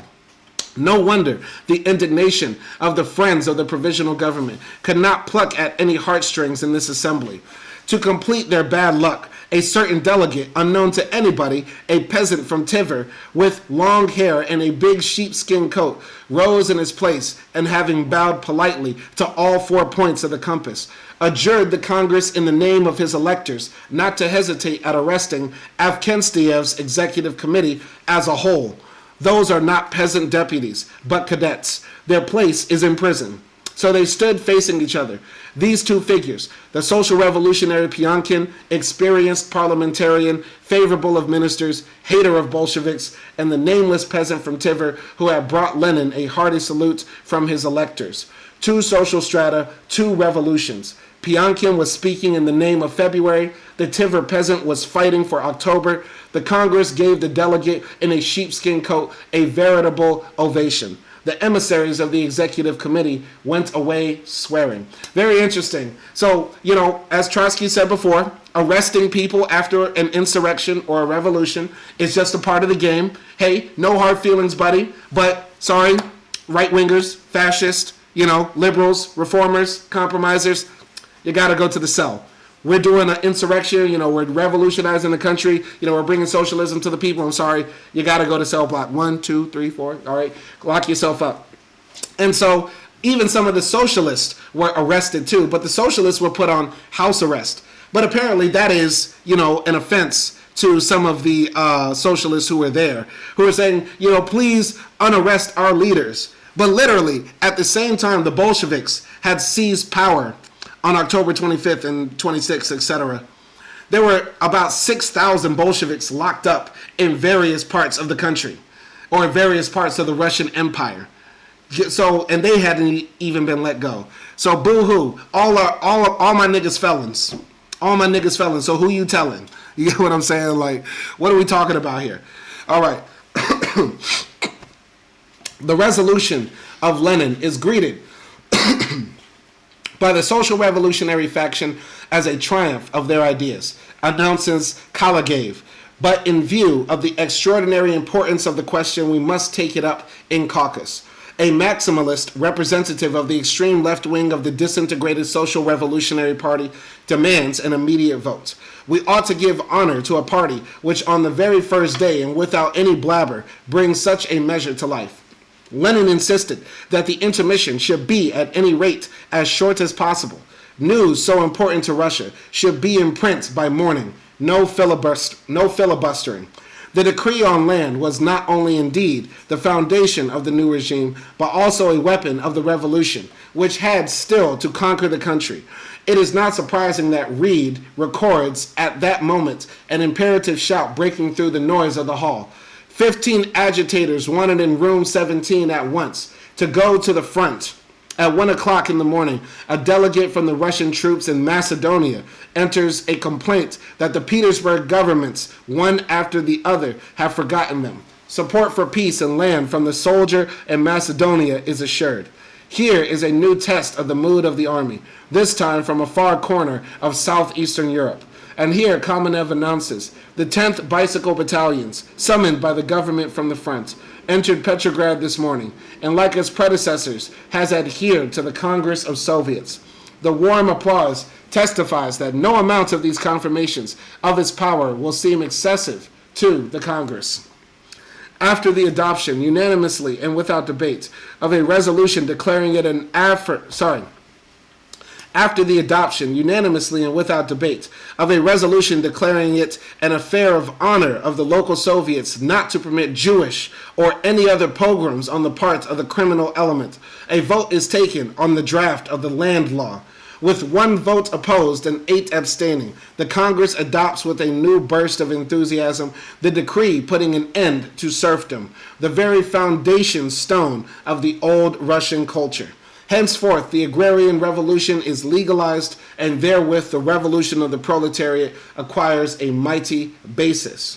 No wonder the indignation of the friends of the provisional government could not pluck at any heartstrings in this assembly. To complete their bad luck, a certain delegate, unknown to anybody, a peasant from Tver, with long hair and a big sheepskin coat, rose in his place, and having bowed politely to all 4 points of the compass, adjured the Congress in the name of his electors not to hesitate at arresting Avksenstiev's executive committee as a whole. Those are not peasant deputies, but cadets. Their place is in prison. So they stood facing each other. These two figures, the social revolutionary Piankin, experienced parliamentarian, favorable of ministers, hater of Bolsheviks, and the nameless peasant from Tver who had brought Lenin a hearty salute from his electors. Two social strata, two revolutions. Piankin was speaking in the name of February. The Tver peasant was fighting for October. The Congress gave the delegate in a sheepskin coat a veritable ovation. The emissaries of the executive committee went away swearing. Very interesting. So, as Trotsky said before, arresting people after an insurrection or a revolution is just a part of the game. Hey, no hard feelings, buddy. But, sorry, right-wingers, fascists, liberals, reformers, compromisers, you got to go to the cell. We're doing an insurrection, we're revolutionizing the country, we're bringing socialism to the people. I'm sorry, you got to go to cell block 1, 2, 3, 4, all right? Lock yourself up. And so even some of the socialists were arrested too, but the socialists were put on house arrest. But apparently that is, an offense to some of the socialists who were there, who are saying, please unarrest our leaders. But literally, at the same time, the Bolsheviks had seized power on October 25th and 26th, etc. There were about 6,000 Bolsheviks locked up in various parts of the country, or in various parts of the Russian Empire. So, and they hadn't even been let go. So, boo-hoo, all my niggas felons. All my niggas felons. So who you telling? You get what I'm saying? Like, what are we talking about here? All right. The resolution of Lenin is greeted by the social revolutionary faction as a triumph of their ideas, announces Kalagave. But in view of the extraordinary importance of the question, we must take it up in caucus. A maximalist representative of the extreme left wing of the disintegrated Social Revolutionary Party demands an immediate vote. We ought to give honor to a party which on the very first day and without any blabber brings such a measure to life. Lenin insisted that the intermission should be at any rate as short as possible. News so important to Russia should be in print by morning. No filibustering. The decree on land was not only indeed the foundation of the new regime, but also a weapon of the revolution, which had still to conquer the country. It is not surprising that Reed records at that moment an imperative shout breaking through the noise of the hall. 15 agitators wanted in room 17 at once to go to the front. At 1 o'clock in the morning, a delegate from the Russian troops in Macedonia enters a complaint that the Petersburg governments, one after the other, have forgotten them. Support for peace and land from the soldier in Macedonia is assured. Here is a new test of the mood of the army, this time from a far corner of southeastern Europe. And here Kamenev announces, the 10th Bicycle Battalions, summoned by the government from the front, entered Petrograd this morning, and like its predecessors, has adhered to the Congress of Soviets. The warm applause testifies that no amount of these confirmations of its power will seem excessive to the Congress. After the adoption, unanimously and without debate, of a resolution declaring it an after the adoption, unanimously and without debate, of a resolution declaring it an affair of honor of the local Soviets not to permit Jewish or any other pogroms on the part of the criminal element, a vote is taken on the draft of the land law. With 1 vote opposed and 8 abstaining, the Congress adopts with a new burst of enthusiasm the decree putting an end to serfdom, the very foundation stone of the old Russian culture. Henceforth, the agrarian revolution is legalized, and therewith the revolution of the proletariat acquires a mighty basis.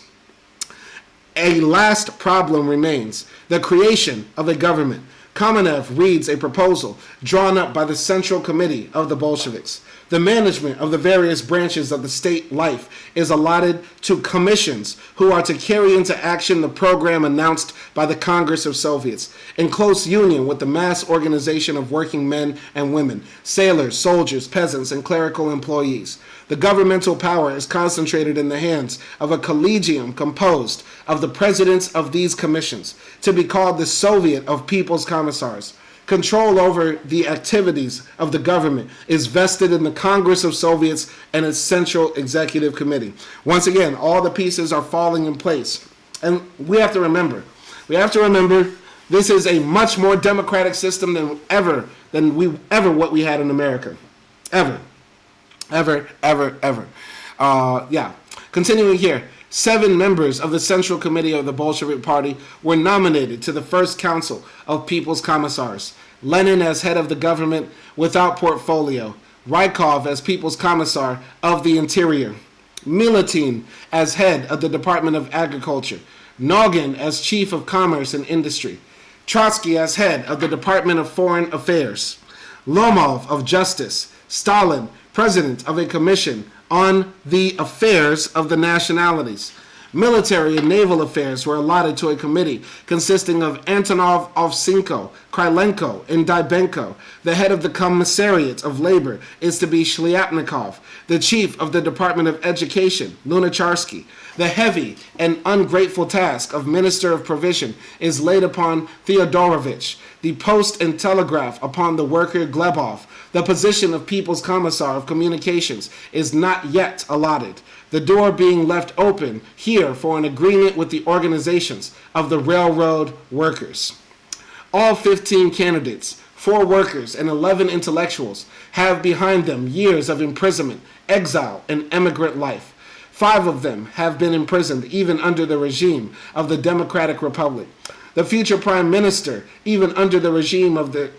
A last problem remains, the creation of a government. Kamenev reads a proposal drawn up by the Central Committee of the Bolsheviks. The management of the various branches of the state life is allotted to commissions who are to carry into action the program announced by the Congress of Soviets, in close union with the mass organization of working men and women, sailors, soldiers, peasants, and clerical employees. The governmental power is concentrated in the hands of a collegium composed of the presidents of these commissions, to be called the Soviet of People's Commissars. Control over the activities of the government is vested in the Congress of Soviets and its Central Executive Committee. Once again, all the pieces are falling in place. And we have to remember, this is a much more democratic system than what we had in America. Ever. Continuing here. 7 members of the Central Committee of the Bolshevik Party were nominated to the First Council of People's Commissars. Lenin as head of the government without portfolio. Rykov as People's Commissar of the Interior. Milutin as head of the Department of Agriculture. Nogin as Chief of Commerce and Industry. Trotsky as head of the Department of Foreign Affairs. Lomov of Justice. Stalin, president of a commission on the affairs of the nationalities. Military and naval affairs were allotted to a committee consisting of Antonov, Ovchinko, Krylenko, and Dybenko. The head of the Commissariat of Labor is to be Shliapnikov. The chief of the Department of Education, Lunacharsky. The heavy and ungrateful task of Minister of Provision is laid upon Theodorovich. The post and telegraph upon the worker Glebov. The position of People's Commissar of Communications is not yet allotted, the door being left open here for an agreement with the organizations of the railroad workers. All 15 candidates, 4 workers, and 11 intellectuals have behind them years of imprisonment, exile, and emigrant life. 5 of them have been imprisoned even under the regime of the Democratic Republic. The future prime minister, even under the regime of the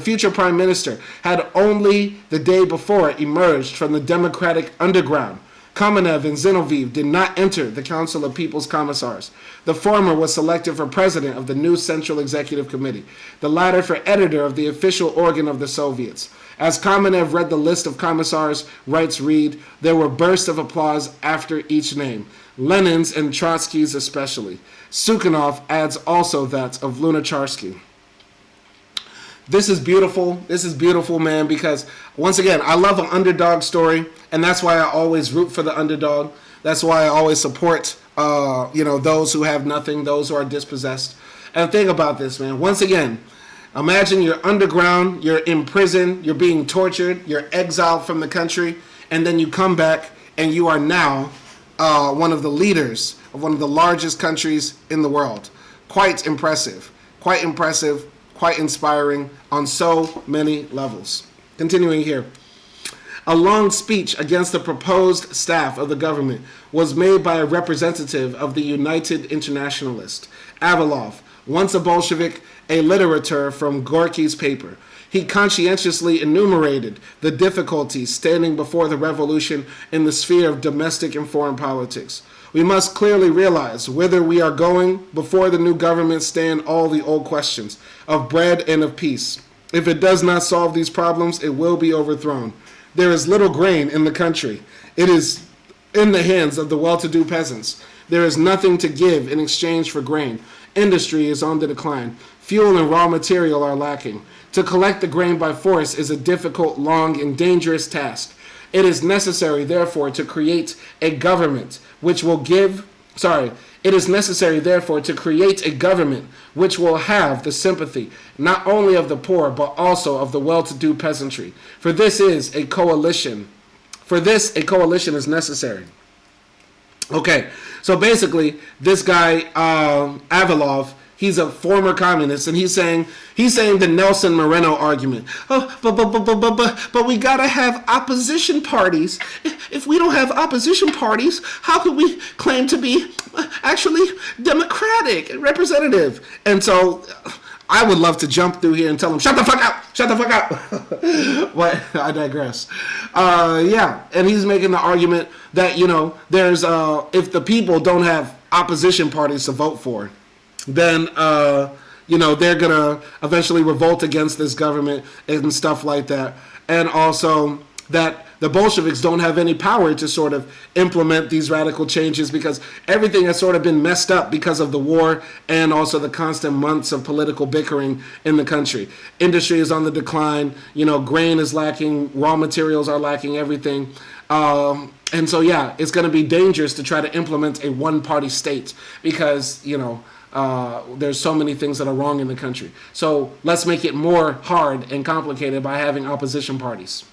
future prime minister had only the day before emerged from the democratic underground. Kamenev and Zinoviev did not enter the Council of People's Commissars. The former was selected for president of the new Central Executive Committee, the latter for editor of the official organ of the Soviets. As Kamenev read the list of commissars, writes Reed, there were bursts of applause after each name, Lenin's and Trotsky's especially. Sukhanov adds also that of Lunacharsky. This is beautiful. This is beautiful, man, because once again, I love an underdog story, and that's why I always root for the underdog. That's why I always support, those who have nothing, those who are dispossessed. And think about this, man. Once again, imagine you're underground, you're in prison, you're being tortured, you're exiled from the country, and then you come back and you are now one of the leaders of one of the largest countries in the world. Quite impressive. Quite impressive. Quite inspiring on so many levels. Continuing here. A long speech against the proposed staff of the government was made by a representative of the United Internationalist, Avilov, once a Bolshevik, a literateur from Gorky's paper. He conscientiously enumerated the difficulties standing before the revolution in the sphere of domestic and foreign politics. We must clearly realize whither we are going. Before the new government stand all the old questions of bread and of peace. If it does not solve these problems, it will be overthrown. There is little grain in the country. It is in the hands of the well-to-do peasants. There is nothing to give in exchange for grain. Industry is on the decline. Fuel and raw material are lacking. To collect the grain by force is a difficult, long, and dangerous task. It is necessary, therefore, to create a government which will have the sympathy not only of the poor but also of the well-to-do peasantry. For this, a coalition is necessary. Okay, so basically, this guy Avilov, he's a former communist, and he's saying the Nelson Moreno argument. Oh, but we gotta have opposition parties. If we don't have opposition parties, how could we claim to be actually democratic and representative? And so I would love to jump through here and tell him, shut the fuck up, shut the fuck up. But I digress. And he's making the argument that, there's if the people don't have opposition parties to vote for, then they're gonna eventually revolt against this government and stuff like that. And also that the Bolsheviks don't have any power to sort of implement these radical changes because everything has sort of been messed up because of the war and also the constant months of political bickering in the country. Industry is on the decline, grain is lacking, raw materials are lacking, everything. And so, it's going to be dangerous to try to implement a one-party state because, there's so many things that are wrong in the country. So let's make it more hard and complicated by having opposition parties.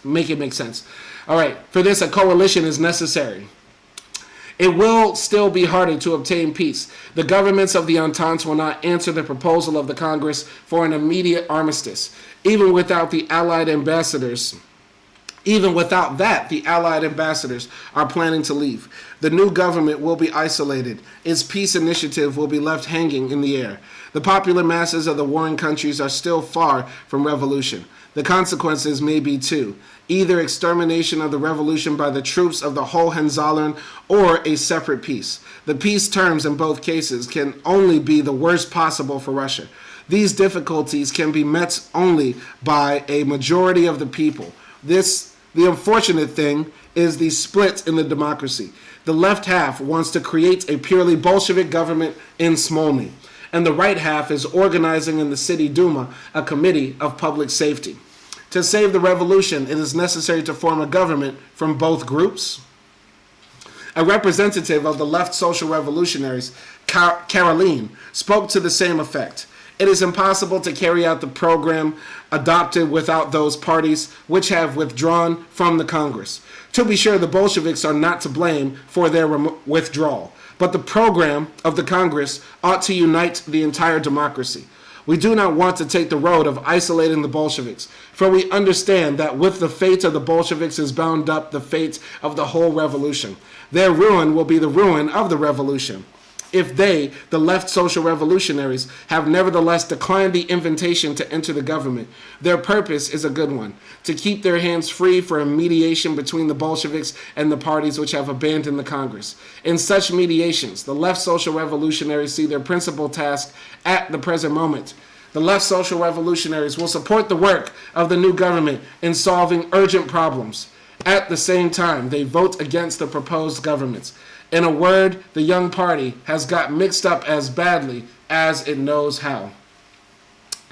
Make it make sense. All right, for this, a coalition is necessary. It will still be harder to obtain peace. The governments of the Entente will not answer the proposal of the Congress for an immediate armistice. Even without that, the Allied ambassadors are planning to leave. The new government will be isolated. Its peace initiative will be left hanging in the air. The popular masses of the warring countries are still far from revolution. The consequences may be two: either extermination of the revolution by the troops of the Hohenzollern or a separate peace. The peace terms in both cases can only be the worst possible for Russia. These difficulties can be met only by a majority of the people. The unfortunate thing is the split in the democracy. The left half wants to create a purely Bolshevik government in Smolny, and the right half is organizing in the City Duma a committee of public safety. To save the revolution, it is necessary to form a government from both groups. A representative of the left social revolutionaries, Caroline, spoke to the same effect. It is impossible to carry out the program adopted without those parties which have withdrawn from the Congress. To be sure, the Bolsheviks are not to blame for their withdrawal, but the program of the Congress ought to unite the entire democracy. We do not want to take the road of isolating the Bolsheviks, for we understand that with the fate of the Bolsheviks is bound up the fate of the whole revolution. Their ruin will be the ruin of the revolution. If they, the left social revolutionaries, have nevertheless declined the invitation to enter the government, their purpose is a good one, to keep their hands free for a mediation between the Bolsheviks and the parties which have abandoned the Congress. In such mediations, the left social revolutionaries see their principal task at the present moment. The left social revolutionaries will support the work of the new government in solving urgent problems. At the same time, they vote against the proposed governments. In a word, the young party has got mixed up as badly as it knows how.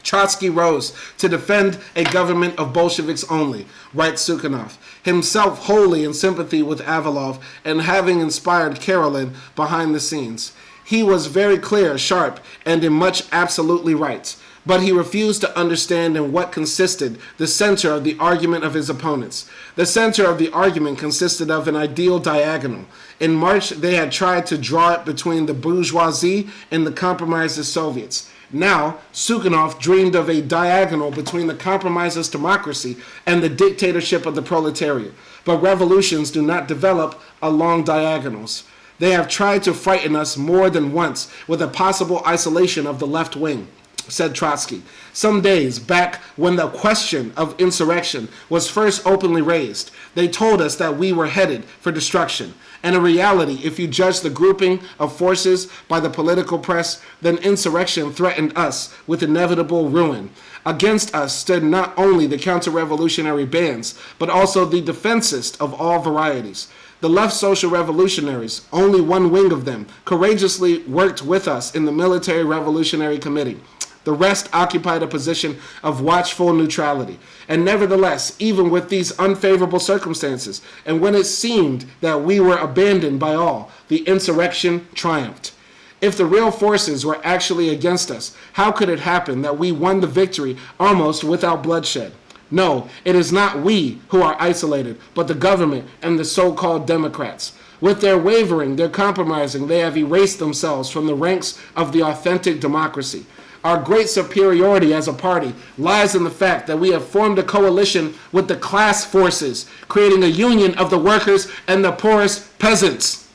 Trotsky rose to defend a government of Bolsheviks only, writes Sukhanov, himself wholly in sympathy with Avilov and having inspired Karelin behind the scenes. He was very clear, sharp, and in much absolutely right. But he refused to understand in what consisted the center of the argument of his opponents. The center of the argument consisted of an ideal diagonal. In March, they had tried to draw it between the bourgeoisie and the compromisist Soviets. Now, Sukhanov dreamed of a diagonal between the compromisist democracy and the dictatorship of the proletariat. But revolutions do not develop along diagonals. They have tried to frighten us more than once with a possible isolation of the left wing, said Trotsky. Some days back, when the question of insurrection was first openly raised, they told us that we were headed for destruction. And in reality, if you judge the grouping of forces by the political press, then insurrection threatened us with inevitable ruin. Against us stood not only the counter-revolutionary bands, but also the defensist of all varieties. The left social revolutionaries, only one wing of them, courageously worked with us in the Military Revolutionary Committee. The rest occupied a position of watchful neutrality. And nevertheless, even with these unfavorable circumstances, and when it seemed that we were abandoned by all, the insurrection triumphed. If the real forces were actually against us, how could it happen that we won the victory almost without bloodshed? No, it is not we who are isolated, but the government and the so-called Democrats. With their wavering, their compromising, they have erased themselves from the ranks of the authentic democracy. Our great superiority as a party lies in the fact that we have formed a coalition with the class forces, creating a union of the workers and the poorest peasants.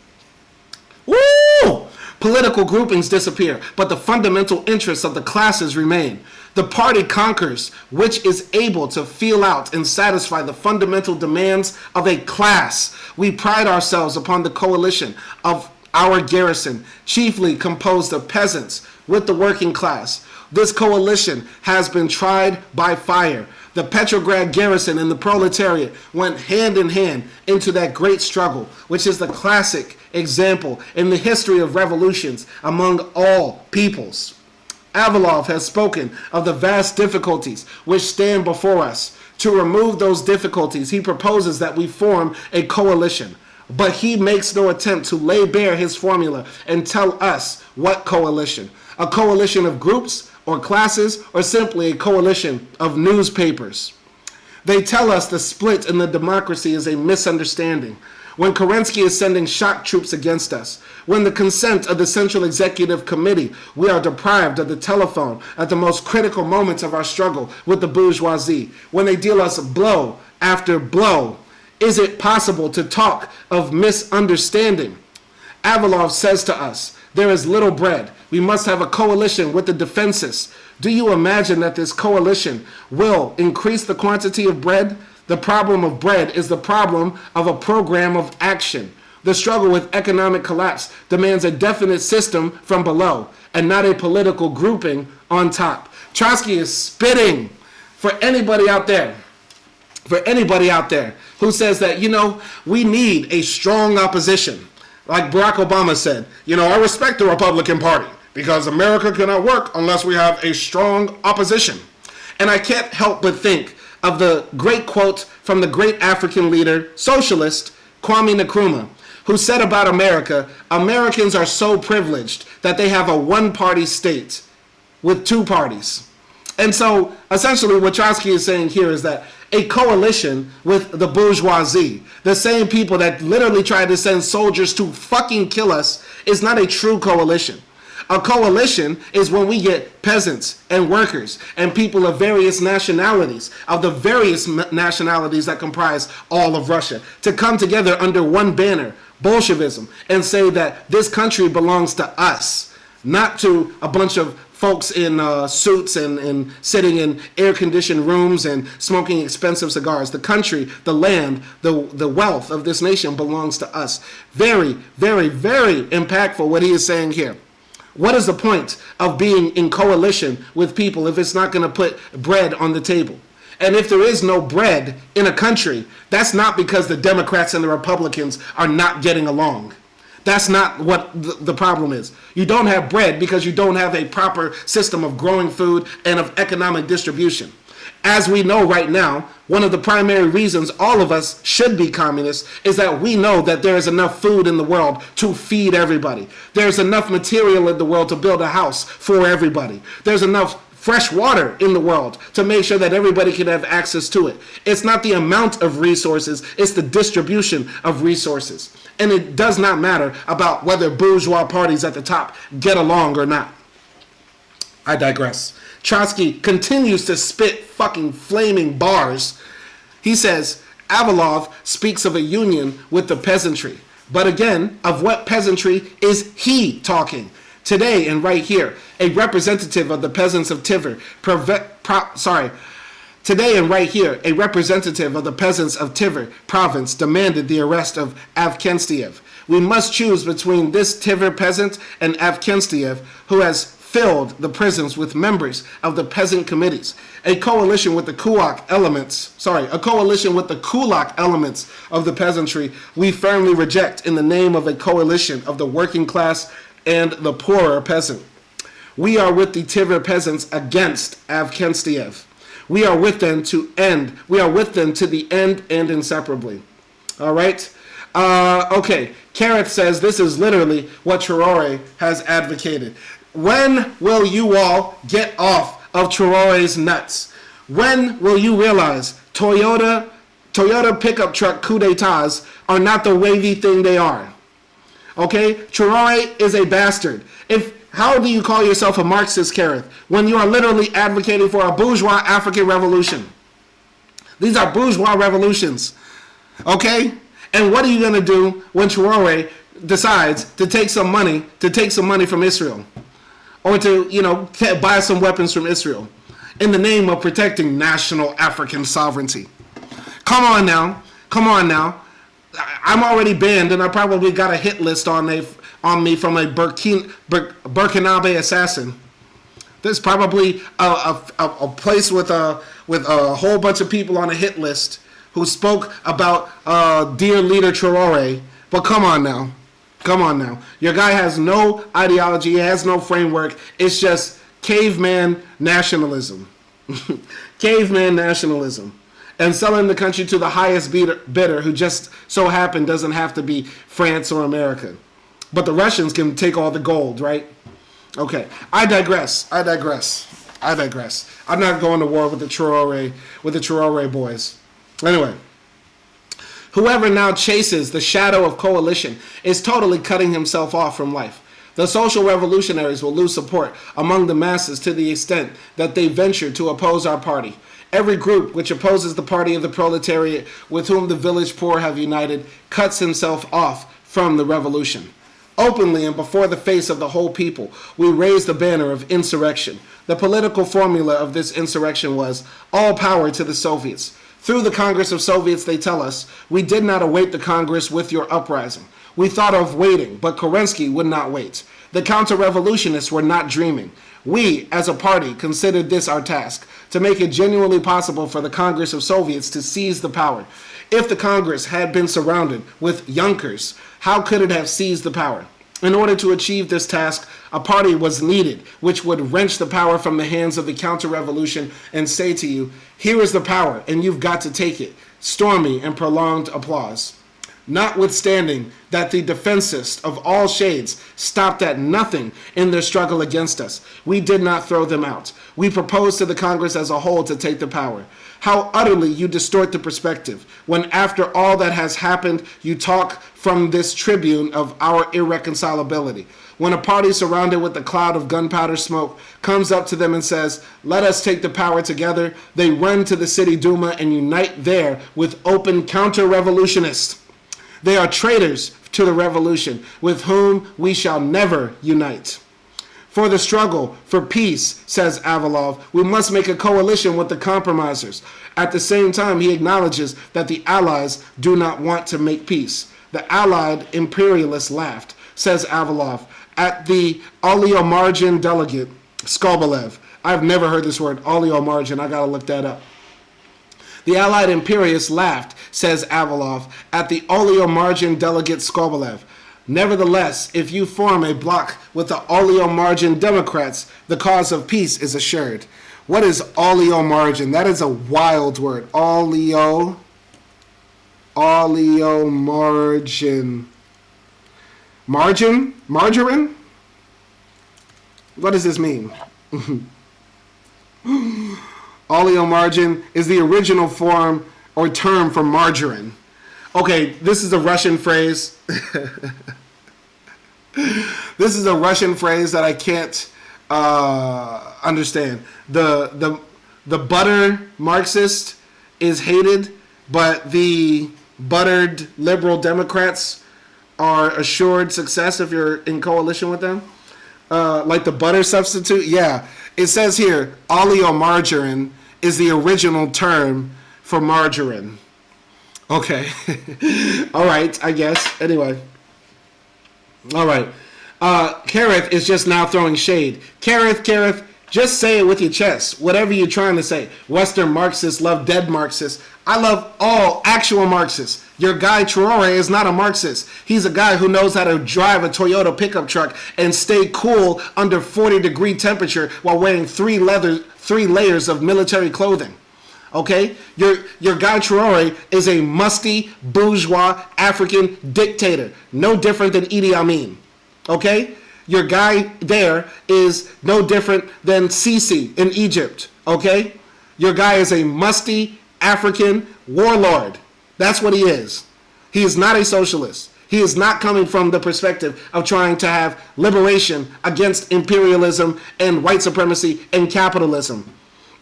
Woo! Political groupings disappear, but the fundamental interests of the classes remain. The party conquers, which is able to feel out and satisfy the fundamental demands of a class. We pride ourselves upon the coalition of our garrison, chiefly composed of peasants, with the working class. This coalition has been tried by fire. The Petrograd garrison and the proletariat went hand in hand into that great struggle, which is the classic example in the history of revolutions among all peoples. Avilov has spoken of the vast difficulties which stand before us. To remove those difficulties, he proposes that we form a coalition. But he makes no attempt to lay bare his formula and tell us what coalition. A coalition of groups or classes, or simply a coalition of newspapers. They tell us the split in the democracy is a misunderstanding. When Kerensky is sending shock troops against us, when the consent of the Central Executive Committee, we are deprived of the telephone at the most critical moments of our struggle with the bourgeoisie, when they deal us blow after blow, is it possible to talk of misunderstanding? Avilov says to us, there is little bread. We must have a coalition with the defensists. Do you imagine that this coalition will increase the quantity of bread? The problem of bread is the problem of a program of action. The struggle with economic collapse demands a definite system from below and not a political grouping on top. Trotsky is spitting for anybody out there. Who says that, we need a strong opposition. Like Barack Obama said, I respect the Republican Party because America cannot work unless we have a strong opposition. And I can't help but think of the great quote from the great African leader, socialist, Kwame Nkrumah, who said about America, Americans are so privileged that they have a one-party state with two parties. And so, essentially, what Trotsky is saying here is that a coalition with the bourgeoisie, the same people that literally tried to send soldiers to fucking kill us, is not a true coalition. A coalition is when we get peasants and workers and people of various nationalities, of the various nationalities that comprise all of Russia, to come together under one banner, Bolshevism, and say that this country belongs to us, not to a bunch of folks in suits and sitting in air-conditioned rooms and smoking expensive cigars. The country, the land, the wealth of this nation belongs to us. Very, very, very impactful what he is saying here. What is the point of being in coalition with people if it's not going to put bread on the table? And if there is no bread in a country, that's not because the Democrats and the Republicans are not getting along. That's not what the problem is. You don't have bread because you don't have a proper system of growing food and of economic distribution. As we know right now, one of the primary reasons all of us should be communists is that we know that there is enough food in the world to feed everybody. There's enough material in the world to build a house for everybody. There's enough fresh water in the world to make sure that everybody can have access to it. It's not the amount of resources, it's the distribution of resources. And it does not matter about whether bourgeois parties at the top get along or not. I digress. Trotsky continues to spit fucking flaming bars. He says, Avalov speaks of a union with the peasantry. But again, of what peasantry is he talking? Today and right here, a representative of the peasants of Today and right here, a representative of the peasants of Tver province demanded the arrest of Avksenstiev. We must choose between this Tver peasant and Avksenstiev, who has filled the prisons with members of the peasant committees. A coalition with the kulak elements of the peasantry we firmly reject in the name of a coalition of the working class and the poorer peasant. We are with the Tver peasants against Avksenstiev. We are with them to the end and inseparably. All right? Okay. Kareth says this is literally what Traore has advocated. When will you all get off of Traore's nuts? When will you realize Toyota pickup truck coup d'etats are not the wavy thing they are? Okay? Traore is a bastard. How do you call yourself a Marxist, Kareth, when you are literally advocating for a bourgeois African revolution? These are bourgeois revolutions, okay? And what are you going to do when Traore decides to take some money from Israel, or to buy some weapons from Israel in the name of protecting national African sovereignty? Come on now. I'm already banned, and I probably got a hit list on me from a Burkinabe assassin. There's probably a place with a whole bunch of people on a hit list who spoke about dear leader Traore. But come on now. Your guy has no ideology. He has no framework. It's just caveman nationalism. Caveman nationalism. And selling the country to the highest bidder who just so happened doesn't have to be France or America. But the Russians can take all the gold, right? Okay, I digress. I'm not going to war with the Traore boys. Anyway, whoever now chases the shadow of coalition is totally cutting himself off from life. The social revolutionaries will lose support among the masses to the extent that they venture to oppose our party. Every group which opposes the party of the proletariat with whom the village poor have united cuts himself off from the revolution. Openly and before the face of the whole people, we raised the banner of insurrection. The political formula of this insurrection was all power to the Soviets. Through the Congress of Soviets, they tell us, we did not await the Congress with your uprising. We thought of waiting, but Kerensky would not wait. The counter-revolutionists were not dreaming. We, as a party, considered this our task, to make it genuinely possible for the Congress of Soviets to seize the power. If the Congress had been surrounded with Junkers, how could it have seized the power? In order to achieve this task, a party was needed which would wrench the power from the hands of the counter-revolution and say to you, here is the power, and you've got to take it. Stormy and prolonged applause. notwithstanding that the defensist of all shades stopped at nothing in their struggle against us. We did not throw them out. We proposed to the Congress as a whole to take the power. How utterly you distort the perspective when after all that has happened, you talk from this tribune of our irreconcilability. When a party surrounded with a cloud of gunpowder smoke comes up to them and says, let us take the power together, they run to the city Duma and unite there with open counter-revolutionists. They are traitors to the revolution, with whom we shall never unite. For the struggle for peace, says Avalov, we must make a coalition with the compromisers. At the same time, he acknowledges that the Allies do not want to make peace. The Allied imperialists laughed, says Avalov, at the oleomargin delegate, Skobelev. I've never heard this word, oleomargin. I gotta look that up. The Allied imperialists laughed, says Avalov, at the oleomargin delegate Skobelev. Nevertheless, if you form a bloc with the oleomargin Democrats, the cause of peace is assured. What is oleomargin? That is a wild word. Oleomargin. Margin? Margarine? What does this mean? Oleomargin is the original form or term for margarine. Okay, this is a Russian phrase. This is a Russian phrase that I can't understand. The butter Marxist is hated, but the buttered liberal Democrats are assured success if you're in coalition with them. Like the butter substitute. Yeah, it says here, oleomargarine is the original term for margarine. Okay. All right, I guess. Anyway. All right. Kareth is just now throwing shade. Kareth, just say it with your chest. Whatever you're trying to say. Western Marxists love dead Marxists. I love all actual Marxists. Your guy Traore is not a Marxist. He's a guy who knows how to drive a Toyota pickup truck and stay cool under 40-degree temperature while wearing three layers of military clothing. Okay? Your guy Traore is a musty, bourgeois, African dictator. No different than Idi Amin. Okay? Your guy there is no different than Sisi in Egypt. Okay? Your guy is a musty, African warlord. That's what he is. He is not a socialist. He is not coming from the perspective of trying to have liberation against imperialism and white supremacy and capitalism.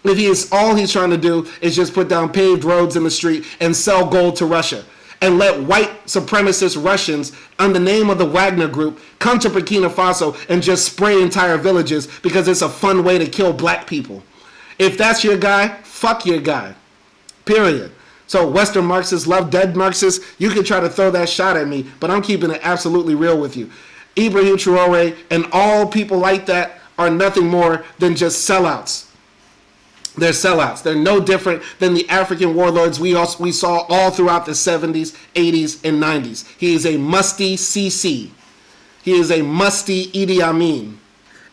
If all he's trying to do is just put down paved roads in the street and sell gold to Russia and let white supremacist Russians on the name of the Wagner Group come to Burkina Faso and just spray entire villages because it's a fun way to kill black people. If that's your guy, fuck your guy. Period. So Western Marxists love dead Marxists. You can try to throw that shot at me, but I'm keeping it absolutely real with you. Ibrahim Traore and all people like that are nothing more than just sellouts. They're sellouts. They're no different than the African warlords we saw all throughout the 70s, 80s, and 90s. He is a musty CC. He is a musty Idi Amin.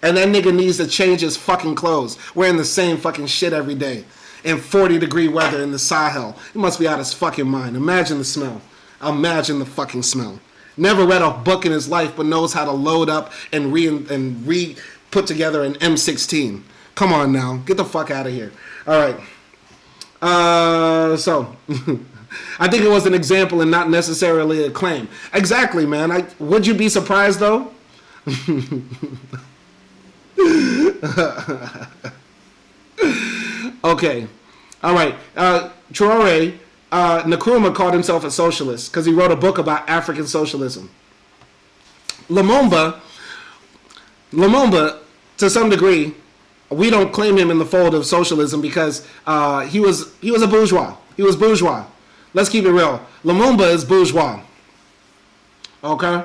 And that nigga needs to change his fucking clothes, wearing the same fucking shit every day. In 40-degree weather in the Sahel. He must be out of his fucking mind. Imagine the smell. Imagine the fucking smell. Never read a book in his life, but knows how to load up and put together an M16. Come on now. Get the fuck out of here. All right. So, I think it was an example and not necessarily a claim. Exactly, man. Would you be surprised, though? Okay. All right. Traore, Nkrumah called himself a socialist because he wrote a book about African socialism. Lumumba, to some degree, we don't claim him in the fold of socialism because he was a bourgeois. He was bourgeois. Let's keep it real. Lumumba is bourgeois. Okay?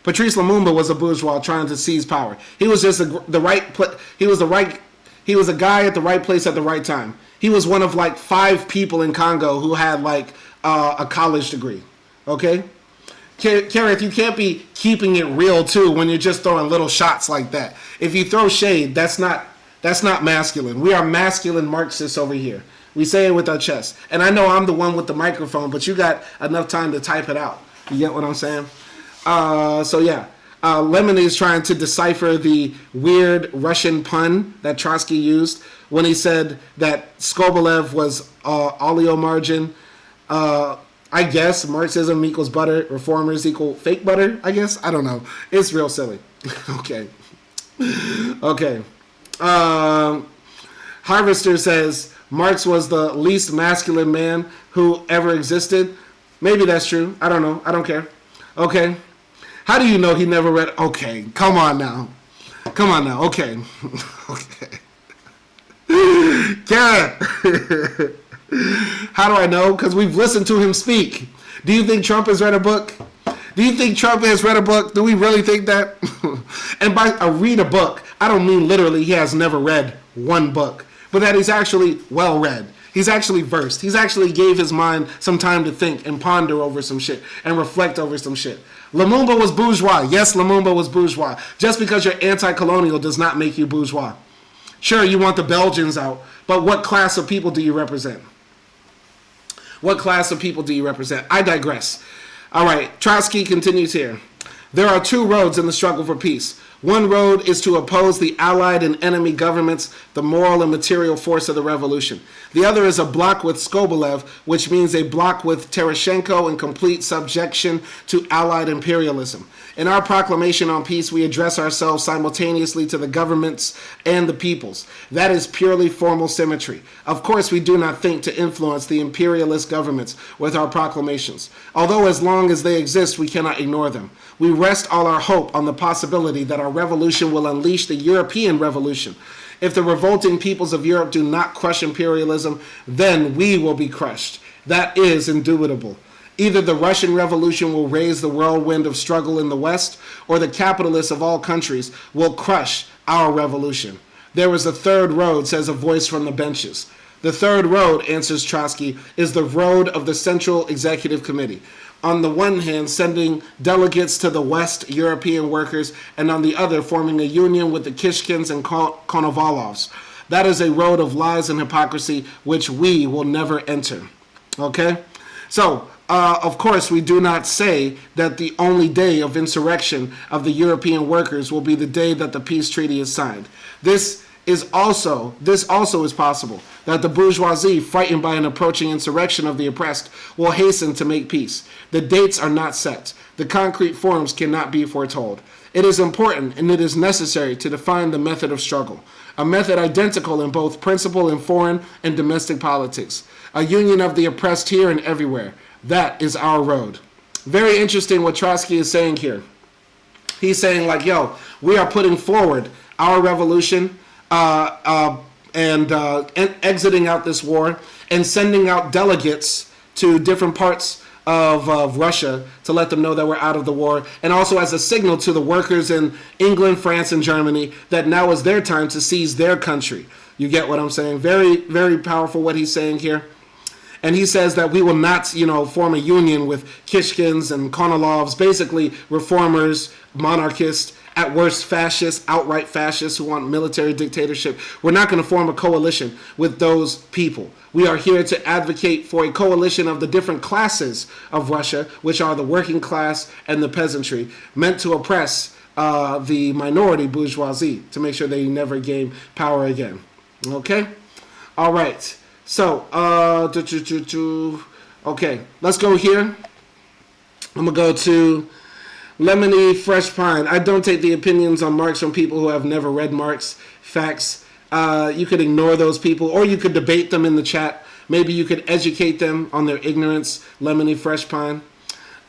Patrice Lumumba was a bourgeois trying to seize power. He was just he was a guy at the right place at the right time. He was one of like 5 people in Congo who had like a college degree. Okay? Kareth, you can't be keeping it real too when you're just throwing little shots like that. If you throw shade, that's not masculine. We are masculine Marxists over here. We say it with our chest. And I know I'm the one with the microphone, but you got enough time to type it out. You get what I'm saying? So yeah, Lemony is trying to decipher the weird Russian pun that Trotsky used when he said that Skobelev was oleomargin. I guess Marxism equals butter, reformers equal fake butter, I guess. I don't know. It's real silly. Okay. Okay. Harvester says Marx was the least masculine man who ever existed. Maybe that's true. I don't know. I don't care. Okay. How do you know he never read? Okay. Come on now. Come on now. Okay. Okay. Karen. How do I know? Because we've listened to him speak. Do you think Trump has read a book? Do you think Trump has read a book? Do we really think that? And by read a book, I don't mean literally he has never read one book, but that he's actually well read. He's actually versed. He's actually gave his mind some time to think and ponder over some shit and reflect over some shit. Lumumba was bourgeois. Yes, Lumumba was bourgeois. Just because you're anti-colonial does not make you bourgeois. Sure, you want the Belgians out, but what class of people do you represent? What class of people do you represent? I digress. All right, Trotsky continues here. There are two roads in the struggle for peace. One road is to oppose the allied and enemy governments, the moral and material force of the revolution. The other is a bloc with Skobelev, which means a bloc with Tereshchenko in complete subjection to allied imperialism. In our proclamation on peace, we address ourselves simultaneously to the governments and the peoples. That is purely formal symmetry. Of course, we do not think to influence the imperialist governments with our proclamations. Although as long as they exist, we cannot ignore them. We rest all our hope on the possibility that our revolution will unleash the European revolution. If the revolting peoples of Europe do not crush imperialism, then we will be crushed. That is indubitable. Either the Russian Revolution will raise the whirlwind of struggle in the West, or the capitalists of all countries will crush our revolution. There is a third road, says a voice from the benches. The third road, answers Trotsky, is the road of the Central Executive Committee. On the one hand, sending delegates to the West European workers, and on the other, forming a union with the Kishkins and Konovalovs. That is a road of lies and hypocrisy which we will never enter. Okay? So, of course, we do not say that the only day of insurrection of the European workers will be the day that the peace treaty is signed. This also is possible, that the bourgeoisie, frightened by an approaching insurrection of the oppressed, will hasten to make peace. The dates are not set. The concrete forms cannot be foretold. It is important and it is necessary to define the method of struggle, a method identical in both principle in foreign and domestic politics, a union of the oppressed here and everywhere. That is our road. Very interesting what Trotsky is saying here. He's saying like, yo, we are putting forward our revolution and exiting out this war and sending out delegates to different parts of Russia to let them know that we're out of the war, and also as a signal to the workers in England, France, and Germany that now is their time to seize their country. You get what I'm saying? Very, very powerful what he's saying here. And he says that we will not, form a union with Kishkins and Konolovs, basically reformers, monarchists, at worst fascists, outright fascists who want military dictatorship. We're not going to form a coalition with those people. We are here to advocate for a coalition of the different classes of Russia, which are the working class and the peasantry, meant to oppress the minority bourgeoisie to make sure they never gain power again. Okay? All right. So, okay, let's go here. I'm going to go to Lemony Fresh Pine. I don't take the opinions on Marx from people who have never read Marx. Facts. You could ignore those people, or you could debate them in the chat. Maybe you could educate them on their ignorance. Lemony Fresh Pine.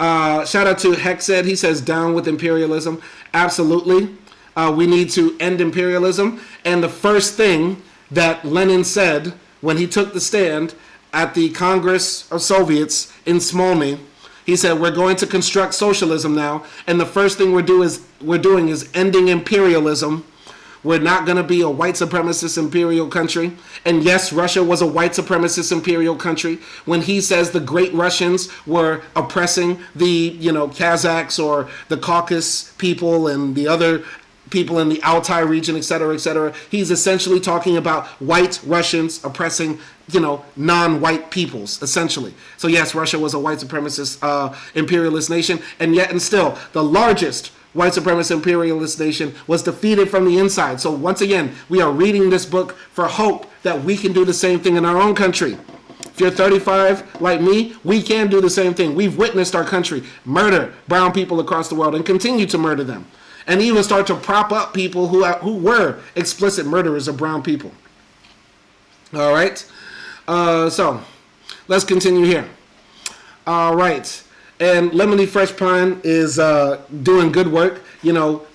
Shout out to Hexed. He says, down with imperialism. Absolutely. We need to end imperialism. And the first thing that Lenin said when he took the stand at the Congress of Soviets in Smolny, he said, we're going to construct socialism now, and the first thing we're doing is ending imperialism. We're not going to be a white supremacist imperial country. And yes, Russia was a white supremacist imperial country. When he says the great Russians were oppressing the, Kazakhs or the Caucasus people and the other people in the Altai region, etc., he's essentially talking about white Russians oppressing non-white peoples, essentially. So yes, Russia was a white supremacist imperialist nation, and yet and still, the largest white supremacist imperialist nation was defeated from the inside. So once again, we are reading this book for hope that we can do the same thing in our own country. If you're 35 like me, we can do the same thing. We've witnessed our country murder brown people across the world and continue to murder them, and even start to prop up people who were explicit murderers of brown people. All right. So let's continue here. All right. And Lemony Fresh Pine is doing good work,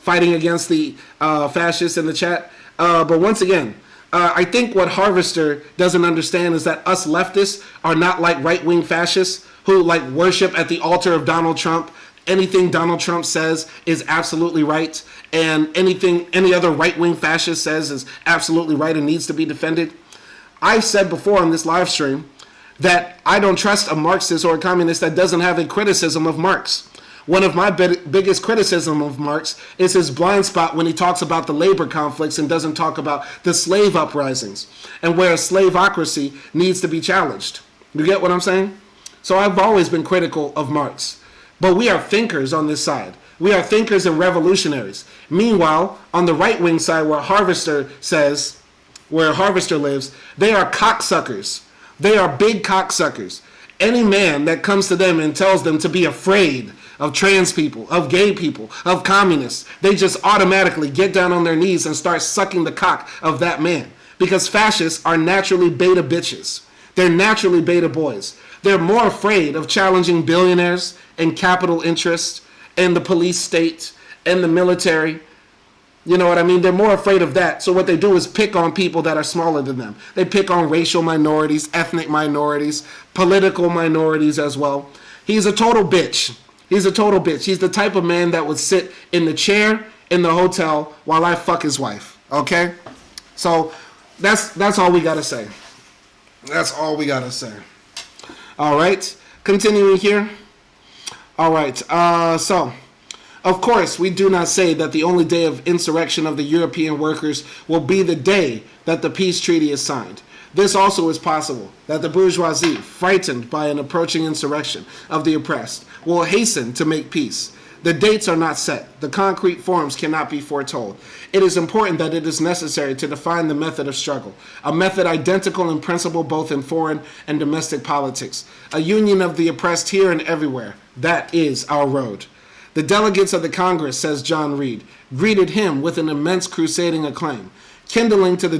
fighting against the fascists in the chat. But once again, I think what Harvester doesn't understand is that us leftists are not like right-wing fascists who worship at the altar of Donald Trump. Anything Donald Trump says is absolutely right, and anything any other right-wing fascist says is absolutely right and needs to be defended. I've said before on this live stream that I don't trust a Marxist or a communist that doesn't have a criticism of Marx. One of my biggest criticism of Marx is his blind spot when he talks about the labor conflicts and doesn't talk about the slave uprisings and where slaveocracy needs to be challenged. You get what I'm saying? So I've always been critical of Marx. But we are thinkers on this side. We are thinkers and revolutionaries. Meanwhile, on the right-wing side where Harvester lives, they are cocksuckers. They are big cocksuckers. Any man that comes to them and tells them to be afraid of trans people, of gay people, of communists, they just automatically get down on their knees and start sucking the cock of that man. Because fascists are naturally beta bitches. They're naturally beta boys. They're more afraid of challenging billionaires and capital interests and the police state and the military. You know what I mean? They're more afraid of that. So what they do is pick on people that are smaller than them. They pick on racial minorities, ethnic minorities, political minorities as well. He's a total bitch. He's a total bitch. He's the type of man that would sit in the chair in the hotel while I fuck his wife. Okay? So that's all we got to say. That's all we got to say. All right. Continuing here. All right. So... Of course, we do not say that the only day of insurrection of the European workers will be the day that the peace treaty is signed. This also is possible, that the bourgeoisie, frightened by an approaching insurrection of the oppressed, will hasten to make peace. The dates are not set. The concrete forms cannot be foretold. It is important that it is necessary to define the method of struggle, a method identical in principle both in foreign and domestic politics, a union of the oppressed here and everywhere. That is our road. The delegates of the Congress, says John Reed, greeted him with an immense crusading acclaim, kindling to the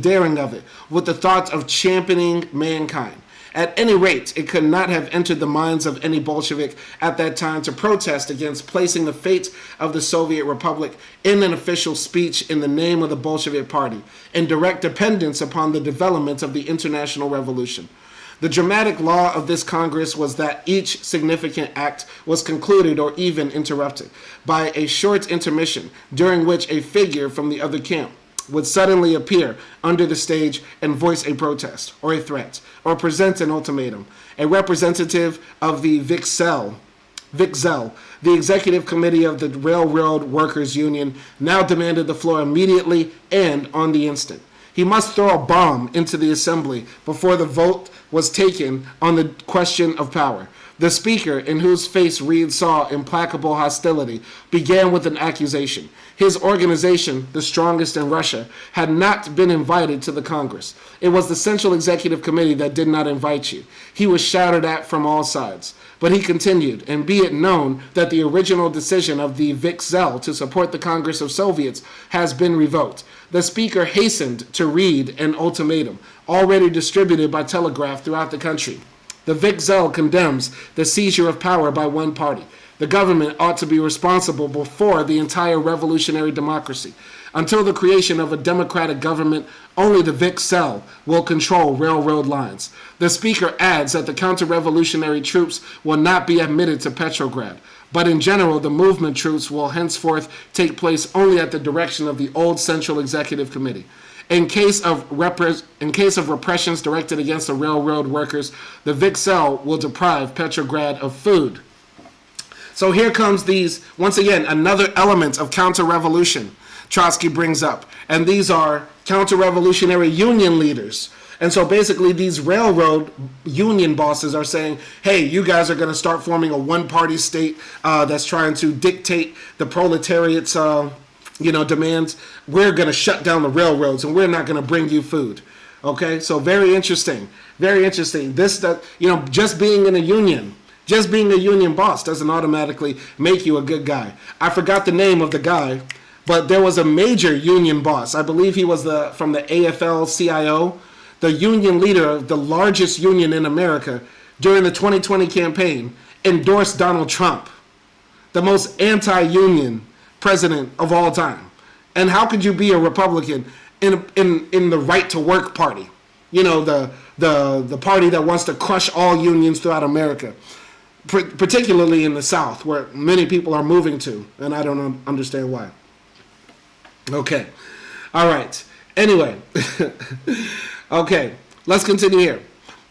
daring of it, with the thought of championing mankind. At any rate, it could not have entered the minds of any Bolshevik at that time to protest against placing the fate of the Soviet Republic in an official speech in the name of the Bolshevik Party, in direct dependence upon the development of the International Revolution. The dramatic law of this Congress was that each significant act was concluded or even interrupted by a short intermission during which a figure from the other camp would suddenly appear under the stage and voice a protest or a threat or present an ultimatum. A representative of the VIXEL, the executive committee of the Railroad Workers Union, now demanded the floor immediately and on the instant. He must throw a bomb into the assembly before the vote was taken on the question of power. The speaker, in whose face Reed saw implacable hostility, began with an accusation. His organization, the strongest in Russia, had not been invited to the Congress. It was the Central Executive Committee that did not invite you. He was shouted at from all sides. But he continued, and be it known that the original decision of the VIXEL to support the Congress of Soviets has been revoked. The speaker hastened to read an ultimatum, already distributed by telegraph throughout the country. The VIXEL condemns the seizure of power by one party. The government ought to be responsible before the entire revolutionary democracy. Until the creation of a democratic government, only the VIXEL will control railroad lines. The speaker adds that the counter-revolutionary troops will not be admitted to Petrograd, but in general, the movement troops will henceforth take place only at the direction of the old Central Executive Committee. In case of repressions directed against the railroad workers, the VIXEL will deprive Petrograd of food. So here comes these, once again, another element of counter-revolution Trotsky brings up. And these are counter-revolutionary union leaders. And so basically these railroad union bosses are saying, hey, you guys are going to start forming a one-party state that's trying to dictate the proletariat's demands. We're going to shut down the railroads and we're not going to bring you food. Okay, so very interesting. Very interesting. Just being in a union, just being a union boss doesn't automatically make you a good guy. I forgot the name of the guy, but there was a major union boss. I believe he was from the AFL-CIO, the union leader of the largest union in America during the 2020 campaign, endorsed Donald Trump, the most anti-union president of all time. And how could you be a Republican in the right to work party? The party that wants to crush all unions throughout America, particularly in the South, where many people are moving to, and I don't understand why. Okay. All right. Anyway. Okay. Let's continue here.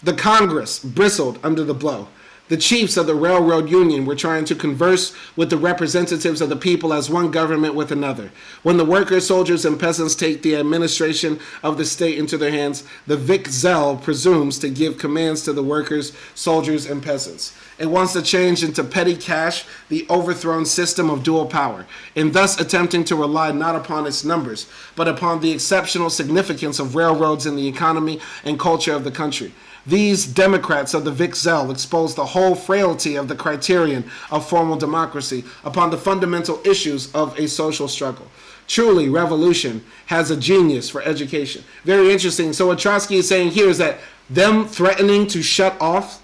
The Congress bristled under the blow. The chiefs of the railroad union were trying to converse with the representatives of the people as one government with another. When the workers, soldiers, and peasants take the administration of the state into their hands, the Vikzell presumes to give commands to the workers, soldiers, and peasants. It wants to change into petty cash the overthrown system of dual power, and thus attempting to rely not upon its numbers, but upon the exceptional significance of railroads in the economy and culture of the country. These Democrats of the Vikzell expose the whole frailty of the criterion of formal democracy upon the fundamental issues of a social struggle. Truly, revolution has a genius for education. Very interesting. So what Trotsky is saying here is that them threatening to shut off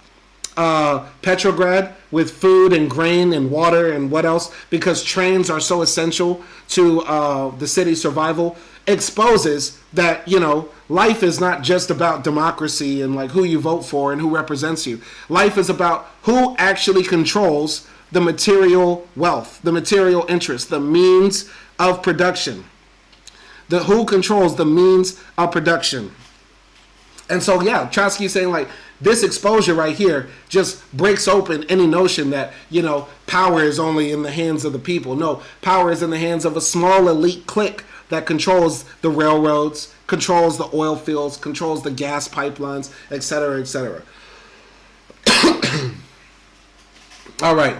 Petrograd with food and grain and water and what else, because trains are so essential to the city's survival, exposes that, life is not just about democracy and like who you vote for and who represents you. Life is about who actually controls the material wealth, the material interest, the means of production. Who controls the means of production. And so, Trotsky is saying like this exposure right here just breaks open any notion that, power is only in the hands of the people. No, power is in the hands of a small elite clique that controls the railroads, controls the oil fields, controls the gas pipelines, etc., etc. All right.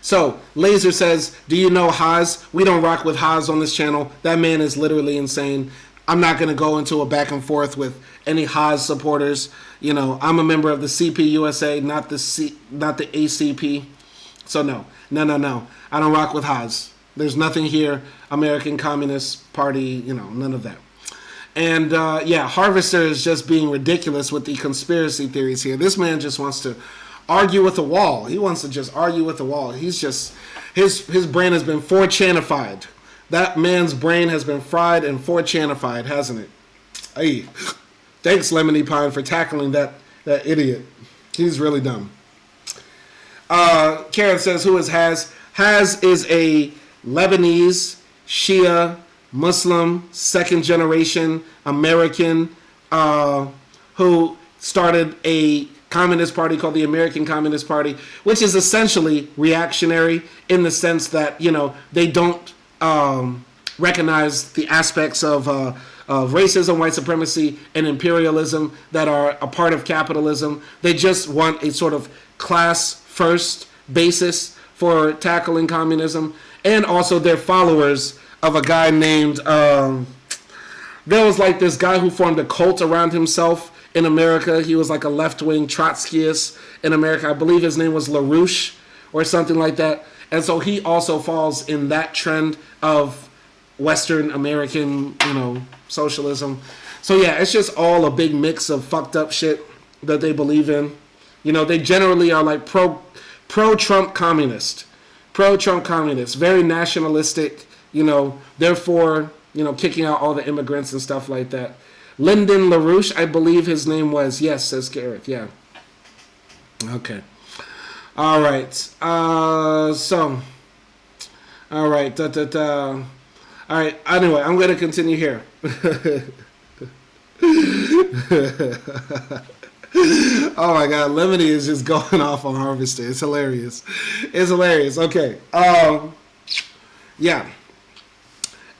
So, Laser says, do you know Haas? We don't rock with Haas on this channel. That man is literally insane. I'm not going to go into a back and forth with any Haas supporters. I'm a member of the CPUSA, not the ACP. So no. I don't rock with Haas. There's nothing here, American Communist Party, none of that. And Harvester is just being ridiculous with the conspiracy theories here. This man just wants to argue with the wall. He wants to just argue with the wall. He's just, his brain has been 4chanified. That man's brain has been fried and 4chanified, hasn't it? Hey, thanks, Lemony Pine, for tackling that idiot. He's really dumb. Karen says, who is Haz? Haz is a Lebanese, Shia, Muslim, second generation American who started a communist party called the American Communist Party, which is essentially reactionary in the sense that, they don't recognize the aspects of racism, white supremacy, and imperialism that are a part of capitalism. They just want a sort of class-first basis for tackling communism. And also they're followers of a guy named, there was like this guy who formed a cult around himself in America. He was like a left-wing Trotskyist in America. I believe his name was LaRouche or something like that. And so he also falls in that trend of Western American, socialism. So it's just all a big mix of fucked up shit that they believe in. They generally are like pro-Trump communist. Pro-Trump communists, very nationalistic, therefore, kicking out all the immigrants and stuff like that. Lyndon LaRouche, I believe his name was. Yes, says Gareth, yeah. Okay. All right. All right. All right. Anyway, I'm going to continue here. Oh my God, Lemony is just going off on Harvester. It's hilarious. Okay.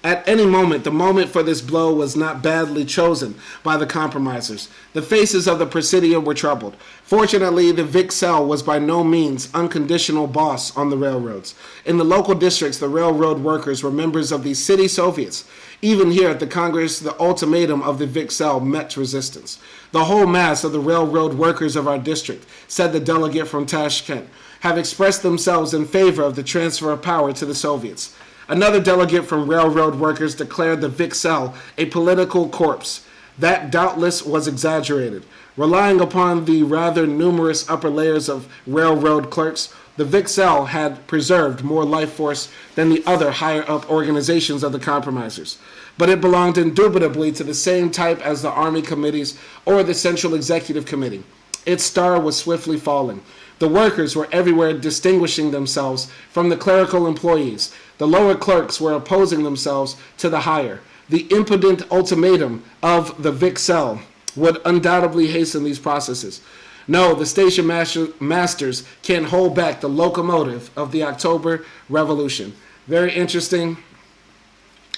At any moment, the moment for this blow was not badly chosen by the compromisers. The faces of the Presidium were troubled. Fortunately, the VIXL was by no means unconditional boss on the railroads. In the local districts, the railroad workers were members of the city Soviets. Even here at the Congress, the ultimatum of the VIXL met resistance. The whole mass of the railroad workers of our district, said the delegate from Tashkent, have expressed themselves in favor of the transfer of power to the Soviets. Another delegate from railroad workers declared the VIXL a political corpse. That doubtless was exaggerated. Relying upon the rather numerous upper layers of railroad clerks, the VIXL had preserved more life force than the other higher-up organizations of the compromisers. But it belonged indubitably to the same type as the Army committees or the Central Executive Committee. Its star was swiftly falling. The workers were everywhere distinguishing themselves from the clerical employees. The lower clerks were opposing themselves to the higher. The impudent ultimatum of the VIXL would undoubtedly hasten these processes. No, the station masters can't hold back the locomotive of the October Revolution. Very interesting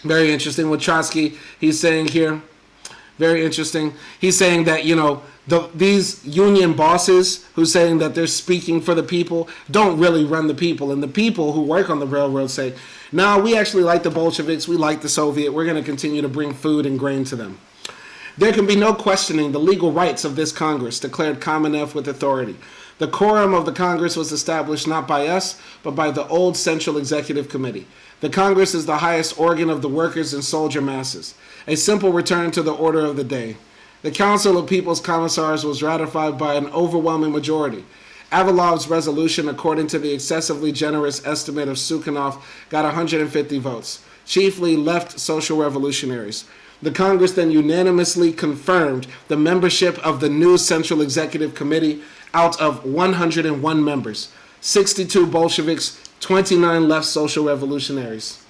what Trotsky he's saying here. Very interesting. He's saying that, these union bosses who's saying that they're speaking for the people don't really run the people. And the people who work on the railroad say, no, we actually like the Bolsheviks. We like the Soviet. We're going to continue to bring food and grain to them. There can be no questioning the legal rights of this Congress, declared Kamenev with authority. The quorum of the Congress was established not by us, but by the old Central Executive Committee. The Congress is the highest organ of the workers and soldier masses. A simple return to the order of the day. The Council of People's Commissars was ratified by an overwhelming majority. Avalov's resolution, according to the excessively generous estimate of Sukhanov, got 150 votes, chiefly left social revolutionaries. The Congress then unanimously confirmed the membership of the new Central Executive Committee out of 101 members, 62 Bolsheviks, 29 left social revolutionaries.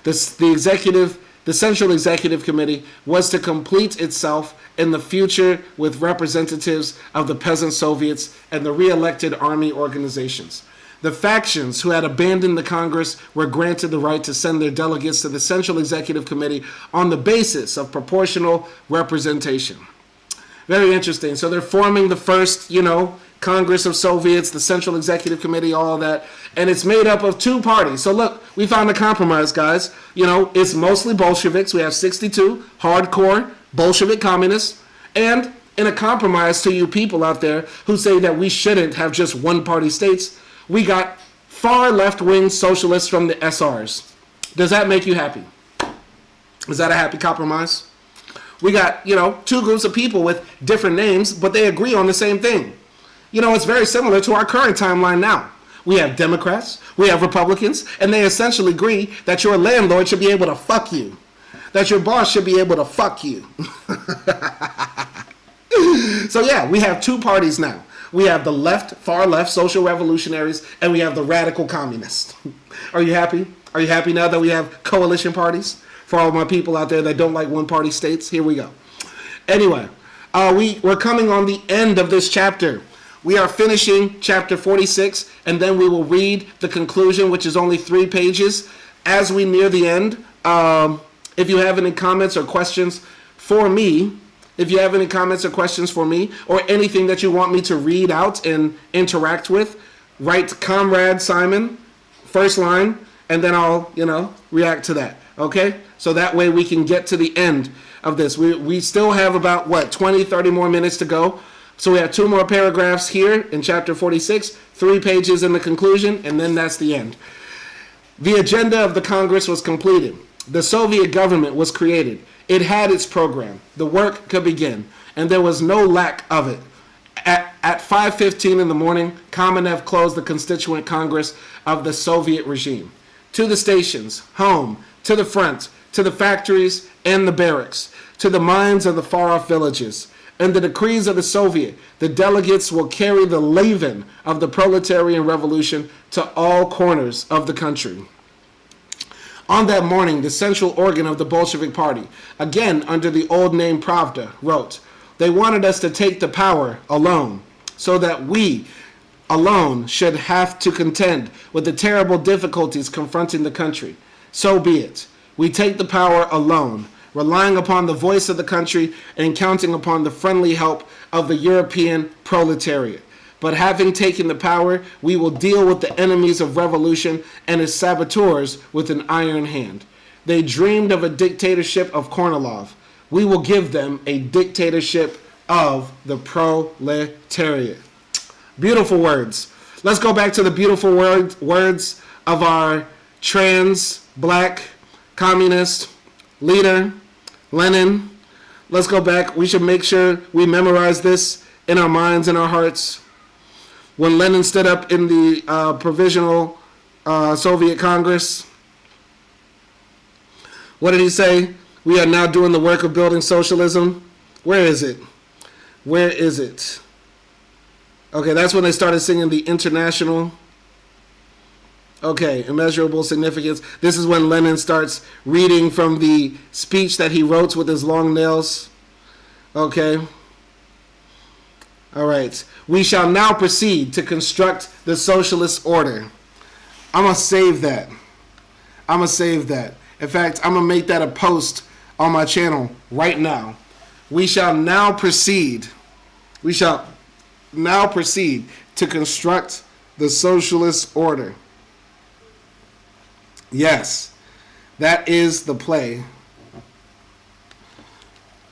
The Central Executive Committee was to complete itself in the future with representatives of the peasant Soviets and the re-elected army organizations. The factions who had abandoned the Congress were granted the right to send their delegates to the Central Executive Committee on the basis of proportional representation. Very interesting. So they're forming the first, Congress of Soviets, the Central Executive Committee, all that. And it's made up of two parties. So look, we found a compromise, guys. It's mostly Bolsheviks. We have 62 hardcore Bolshevik communists. And in a compromise to you people out there who say that we shouldn't have just one-party states, we got far left-wing socialists from the SRs. Does that make you happy? Is that a happy compromise? We got, two groups of people with different names, but they agree on the same thing. It's very similar to our current timeline now. We have Democrats, we have Republicans, and they essentially agree that your landlord should be able to fuck you. That your boss should be able to fuck you. So yeah, we have two parties now. We have the left, far left social revolutionaries, and we have the radical communists. Are you happy? Are you happy now that we have coalition parties? For all my people out there that don't like one-party states, here we go. Anyway, we're coming on the end of this chapter. We are finishing chapter 46, and then we will read the conclusion, which is only 3 pages. As we near the end, if you have any comments or questions for me, or anything that you want me to read out and interact with, write Comrade Simon, first line, and then I'll, react to that. Okay? So that way we can get to the end of this. We still have about, 20, 30 more minutes to go. So we have 2 more paragraphs here in chapter 46, 3 pages in the conclusion, and then that's the end. The agenda of the Congress was completed. The Soviet government was created. It had its program. The work could begin, and there was no lack of it. At 5:15 in the morning, Kamenev closed the Constituent Congress of the Soviet regime. To the stations, home, to the front, to the factories and the barracks, to the mines of the far-off villages. In the decrees of the Soviet, the delegates will carry the levin of the proletarian revolution to all corners of the country. On that morning, the central organ of the Bolshevik Party, again under the old name Pravda, wrote, "They wanted us to take the power alone, so that we alone should have to contend with the terrible difficulties confronting the country. So be it. We take the power alone, relying upon the voice of the country and counting upon the friendly help of the European proletariat. But having taken the power, we will deal with the enemies of revolution and its saboteurs with an iron hand. They dreamed of a dictatorship of Kornilov. We will give them a dictatorship of the proletariat. Beautiful words. Let's go back to the beautiful words of our trans, black, communist leader, Lenin. Let's go back. We should make sure we memorize this in our minds and our hearts. When Lenin stood up in the Provisional Soviet Congress, what did he say? We are now doing the work of building socialism. Where is it? Where is it? Okay, that's when they started singing the International. Okay, immeasurable significance. This is when Lenin starts reading from the speech that he wrote with his long nails. Okay. All right. We shall now proceed to construct the socialist order. I'm going to save that. I'm going to save that. In fact, I'm going to make that a post on my channel right now. We shall now proceed. We shall now proceed to construct the socialist order. Yes, that is the play.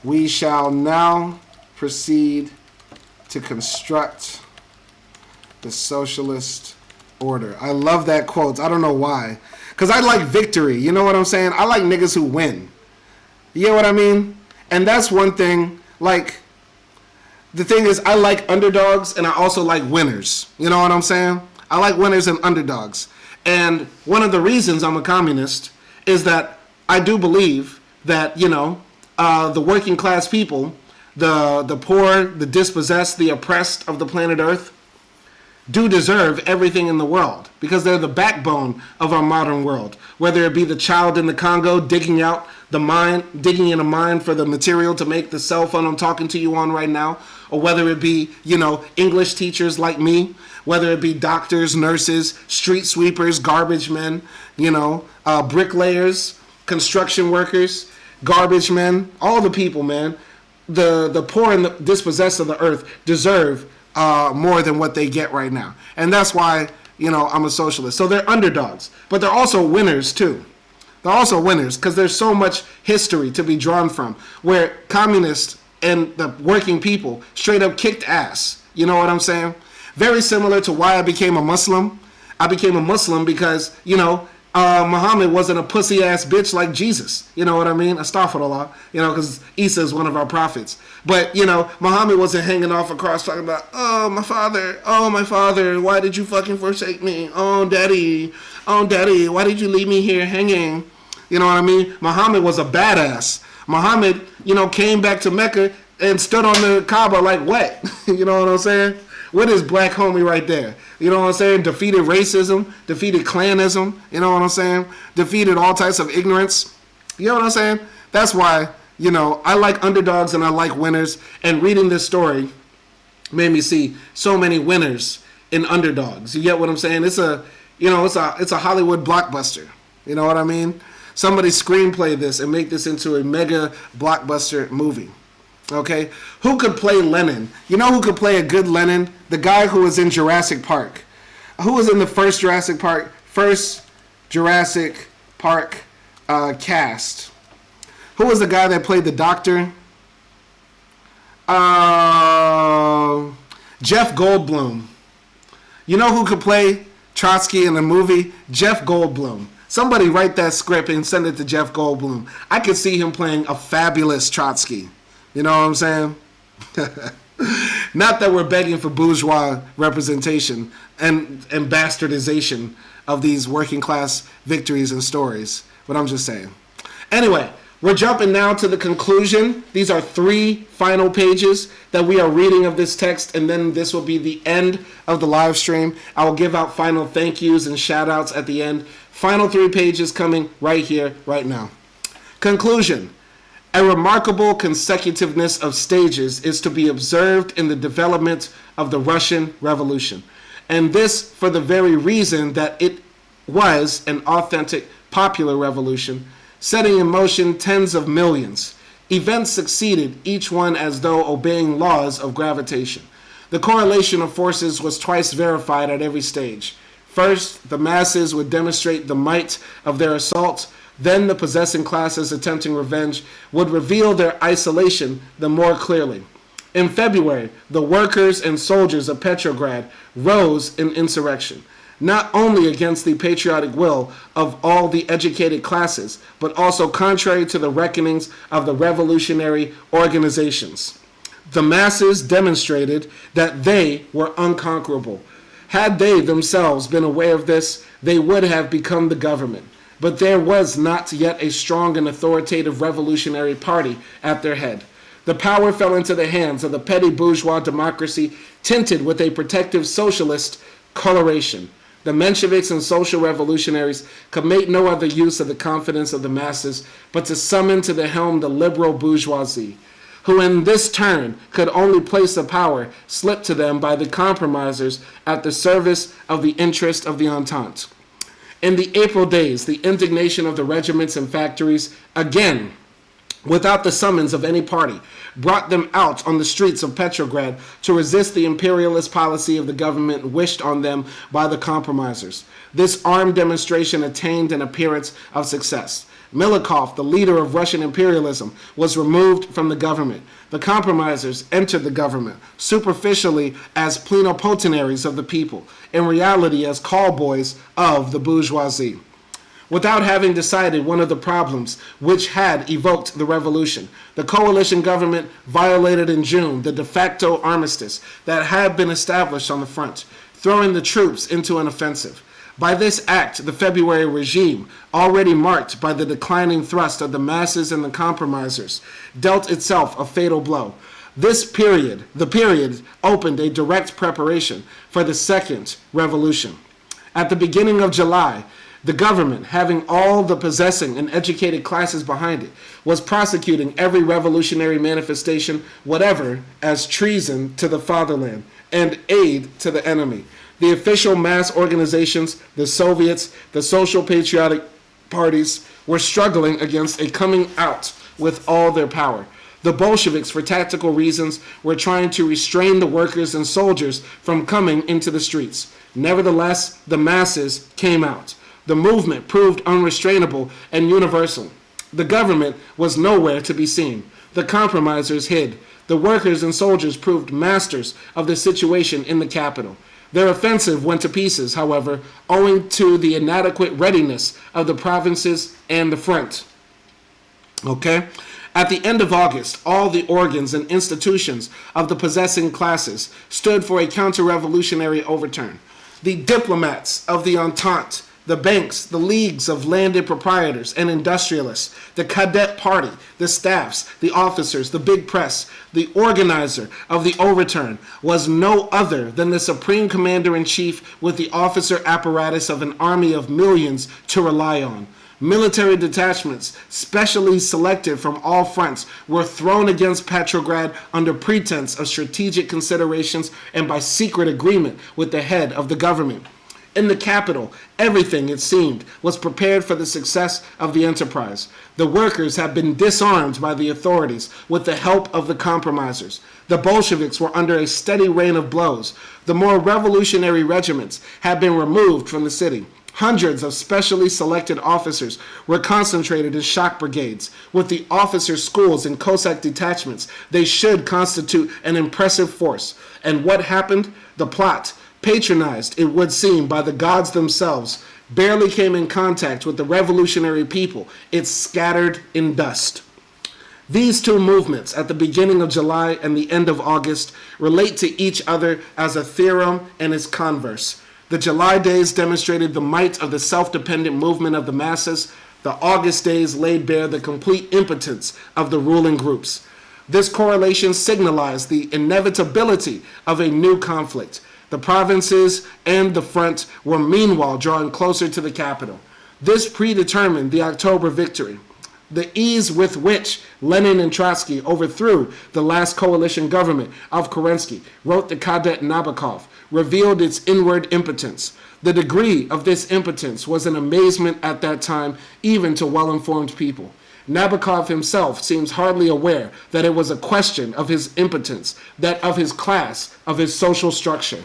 We shall now proceed to construct the socialist order. I love that quote. I don't know why. Because I like victory. You know what I'm saying? I like niggas who win. You know what I mean? And that's one thing. Like, the thing is, I like underdogs and I also like winners. You know what I'm saying? I like winners and underdogs. And one of the reasons I'm a communist is that I do believe that, you know, the working class people, the poor, the dispossessed, the oppressed of the planet Earth do deserve everything in the world because they're the backbone of our modern world. Whether it be the child in the Congo digging out the mine, digging in a mine for the material to make the cell phone I'm talking to you on right now, or whether it be, you know, English teachers like me, whether it be doctors, nurses, street sweepers, garbage men, you know, bricklayers, construction workers, garbage men, all the people, man. The poor and the dispossessed of the earth deserve more than what they get right now. And that's why, you know, I'm a socialist. So they're underdogs, but they're also winners too. They're also winners because there's so much history to be drawn from where communists and the working people straight up kicked ass. You know what I'm saying? Very similar to why I became a Muslim. I became a Muslim because, you know, Muhammad wasn't a pussy ass bitch like Jesus. You know what I mean? Astaghfirullah. You know, because Isa is one of our prophets. But, you know, Muhammad wasn't hanging off a cross talking about, oh, my father, why did you fucking forsake me? Oh, daddy, why did you leave me here hanging? You know what I mean? Muhammad was a badass. Muhammad, you know, came back to Mecca and stood on the Kaaba like what? You know what I'm saying? What is black homie right there? You know what I'm saying? Defeated racism, defeated clanism, you know what I'm saying? Defeated all types of ignorance. You know what I'm saying? That's why, you know, I like underdogs and I like winners. And reading this story made me see so many winners in underdogs. You get what I'm saying? It's a, you know, it's a Hollywood blockbuster. You know what I mean? Somebody screenplay this and make this into a mega blockbuster movie. Okay, who could play Lenin? You know who could play a good Lenin? The guy who was in Jurassic Park. Who was in the first Jurassic Park? Cast. Who was the guy that played the doctor? Jeff Goldblum. You know who could play Trotsky in the movie? Jeff Goldblum. Somebody write that script and send it to Jeff Goldblum. I could see him playing a fabulous Trotsky. You know what I'm saying? Not that we're begging for bourgeois representation and bastardization of these working class victories and stories, but I'm just saying. Anyway, we're jumping now to the conclusion. These are 3 final pages that we are reading of this text, and then this will be the end of the live stream. I will give out final thank yous and shout outs at the end. Final 3 pages coming right here, right now. Conclusion. A remarkable consecutiveness of stages is to be observed in the development of the Russian Revolution, and this for the very reason that it was an authentic popular revolution, setting in motion tens of millions. Events succeeded, each one as though obeying laws of gravitation. The correlation of forces was twice verified at every stage. First, the masses would demonstrate the might of their assault. Then the possessing classes attempting revenge would reveal their isolation the more clearly. In February, the workers and soldiers of Petrograd rose in insurrection, not only against the patriotic will of all the educated classes, but also contrary to the reckonings of the revolutionary organizations. The masses demonstrated that they were unconquerable. Had they themselves been aware of this, they would have become the government. But there was not yet a strong and authoritative revolutionary party at their head. The power fell into the hands of the petty bourgeois democracy tinted with a protective socialist coloration. The Mensheviks and social revolutionaries could make no other use of the confidence of the masses but to summon to the helm the liberal bourgeoisie, who in this turn could only place the power slipped to them by the compromisers at the service of the interest of the Entente. In the April days, the indignation of the regiments and factories, again, without the summons of any party, brought them out on the streets of Petrograd to resist the imperialist policy of the government wished on them by the compromisers. This armed demonstration attained an appearance of success. Milikov, the leader of Russian imperialism, was removed from the government. The compromisers entered the government, superficially as plenipotentiaries of the people, in reality as callboys of the bourgeoisie. Without having decided one of the problems which had evoked the revolution, the coalition government violated in June the de facto armistice that had been established on the front, throwing the troops into an offensive. By this act, the February regime, already marked by the declining thrust of the masses and the compromisers, dealt itself a fatal blow. The period, opened a direct preparation for the second revolution. At the beginning of July, the government, having all the possessing and educated classes behind it, was prosecuting every revolutionary manifestation, whatever, as treason to the fatherland and aid to the enemy. The official mass organizations, the Soviets, the social patriotic parties, were struggling against a coming out with all their power. The Bolsheviks, for tactical reasons, were trying to restrain the workers and soldiers from coming into the streets. Nevertheless, the masses came out. The movement proved unrestrainable and universal. The government was nowhere to be seen. The compromisers hid. The workers and soldiers proved masters of the situation in the capital. Their offensive went to pieces, however, owing to the inadequate readiness of the provinces and the front. At the end of August, all the organs and institutions of the possessing classes stood for a counter-revolutionary overturn. The diplomats of the Entente, the banks, the leagues of landed proprietors and industrialists, the cadet party, the staffs, the officers, the big press, the organizer of the overturn was no other than the supreme commander-in-chief with the officer apparatus of an army of millions to rely on. Military detachments, specially selected from all fronts, were thrown against Petrograd under pretense of strategic considerations and by secret agreement with the head of the government. In the capital, everything, it seemed, was prepared for the success of the enterprise. The workers had been disarmed by the authorities with the help of the compromisers. The Bolsheviks were under a steady rain of blows. The more revolutionary regiments had been removed from the city. Hundreds of specially selected officers were concentrated in shock brigades. With the officer schools and Cossack detachments, they should constitute an impressive force. And what happened? The plot, patronized, it would seem, by the gods themselves, barely came in contact with the revolutionary people. It scattered in dust. These two movements, at the beginning of July and the end of August, relate to each other as a theorem and its converse. The July days demonstrated the might of the self-dependent movement of the masses. The August days laid bare the complete impotence of the ruling groups. This correlation signalized the inevitability of a new conflict. The provinces and the front were meanwhile drawing closer to the capital. This predetermined the October victory. The ease with which Lenin and Trotsky overthrew the last coalition government of Kerensky, wrote the cadet Nabokov, revealed its inward impotence. The degree of this impotence was an amazement at that time, even to well-informed people. Nabokov himself seems hardly aware that it was a question of his impotence, that of his class, of his social structure.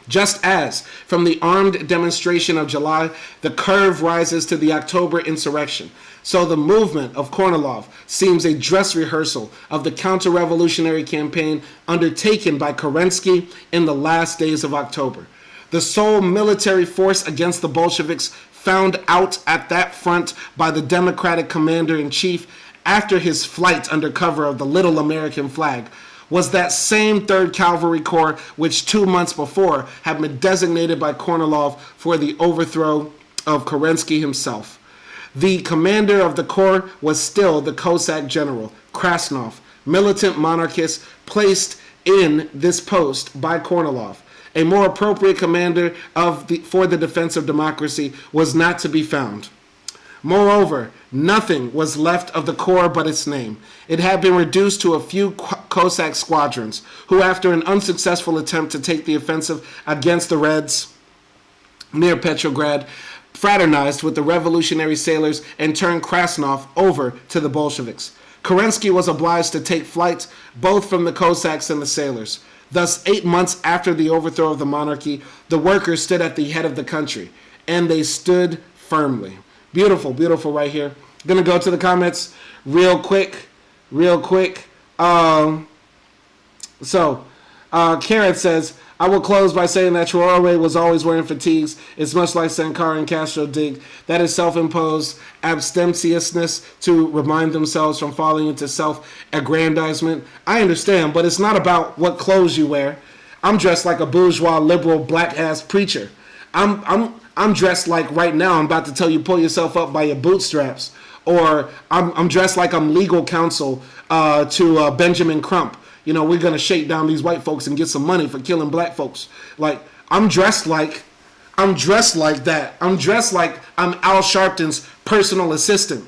Just as, from the armed demonstration of July, the curve rises to the October insurrection, so the movement of Kornilov seems a dress rehearsal of the counter-revolutionary campaign undertaken by Kerensky in the last days of October. The sole military force against the Bolsheviks found out at that front by the Democratic commander-in-chief after his flight under cover of the little American flag was that same 3rd Cavalry Corps which 2 months before had been designated by Kornilov for the overthrow of Kerensky himself. The commander of the corps was still the Cossack general, Krasnov, militant monarchist placed in this post by Kornilov. A more appropriate commander for the defense of democracy was not to be found. Moreover, nothing was left of the corps but its name. It had been reduced to a few Cossack squadrons, who after an unsuccessful attempt to take the offensive against the Reds near Petrograd, fraternized with the revolutionary sailors and turned Krasnov over to the Bolsheviks. Kerensky was obliged to take flight both from the Cossacks and the sailors. Thus, 8 months after the overthrow of the monarchy, the workers stood at the head of the country, and they stood firmly. Beautiful, beautiful right here. I'm going to go to the comments real quick. Carrot says, I will close by saying that Traore was always wearing fatigues. It's much like Sankara and Castro dig. That is self-imposed abstemiousness to remind themselves from falling into self-aggrandizement. I understand, but it's not about what clothes you wear. I'm dressed like a bourgeois, liberal, black-ass preacher. I'm dressed like right now I'm about to tell you pull yourself up by your bootstraps. Or I'm dressed like I'm legal counsel to Benjamin Crump. You know, we're going to shake down these white folks and get some money for killing black folks. Like, I'm dressed like that. I'm dressed like I'm Al Sharpton's personal assistant.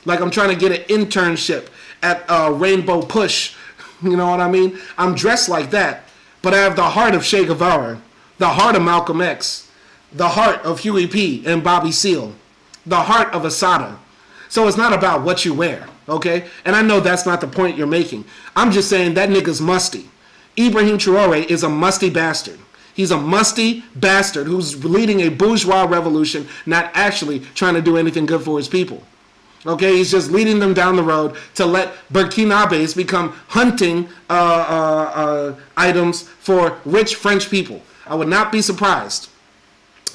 Like I'm trying to get an internship at Rainbow Push. You know what I mean? I'm dressed like that. But I have the heart of Che Guevara, the heart of Malcolm X, the heart of Huey P. and Bobby Seale, the heart of Asada. So it's not about what you wear, okay? And I know that's not the point you're making. I'm just saying that nigga's musty. Ibrahim Traore is a musty bastard. He's a musty bastard who's leading a bourgeois revolution, not actually trying to do anything good for his people. Okay, he's just leading them down the road to let Burkinabes become hunting items for rich French people. I would not be surprised.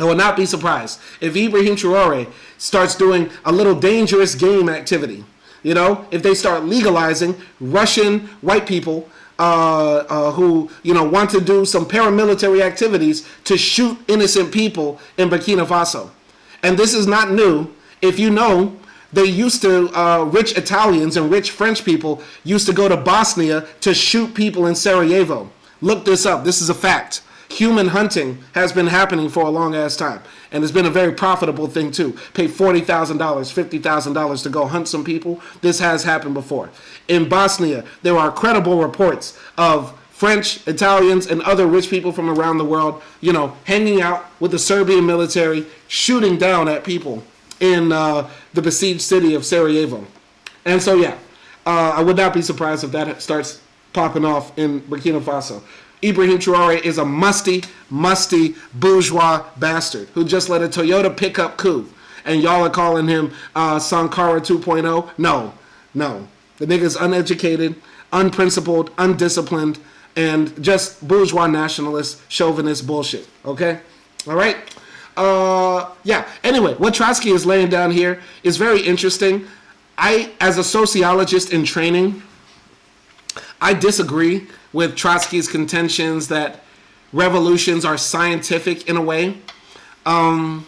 I will not be surprised if Ibrahim Traore starts doing a little dangerous game activity. You know, if they start legalizing Russian white people who, you know, want to do some paramilitary activities to shoot innocent people in Burkina Faso. And this is not new. If you know, they used to, rich Italians and rich French people used to go to Bosnia to shoot people in Sarajevo. Look this up. This is a fact. Human hunting has been happening for a long ass time. And it's been a very profitable thing too. Pay $40,000, $50,000 to go hunt some people. This has happened before. In Bosnia, there are credible reports of French, Italians, and other rich people from around the world, you know, hanging out with the Serbian military, shooting down at people in the besieged city of Sarajevo. And so, yeah, I would not be surprised if that starts popping off in Burkina Faso. Ibrahim Traore is a musty bourgeois bastard who just led a Toyota pickup coup. And y'all are calling him Sankara 2.0? No. The nigga's uneducated, unprincipled, undisciplined, and just bourgeois nationalist, chauvinist bullshit. Okay? All right? Yeah. Anyway, what Trotsky is laying down here is very interesting. As a sociologist in training, I disagree with Trotsky's contentions that revolutions are scientific in a way. In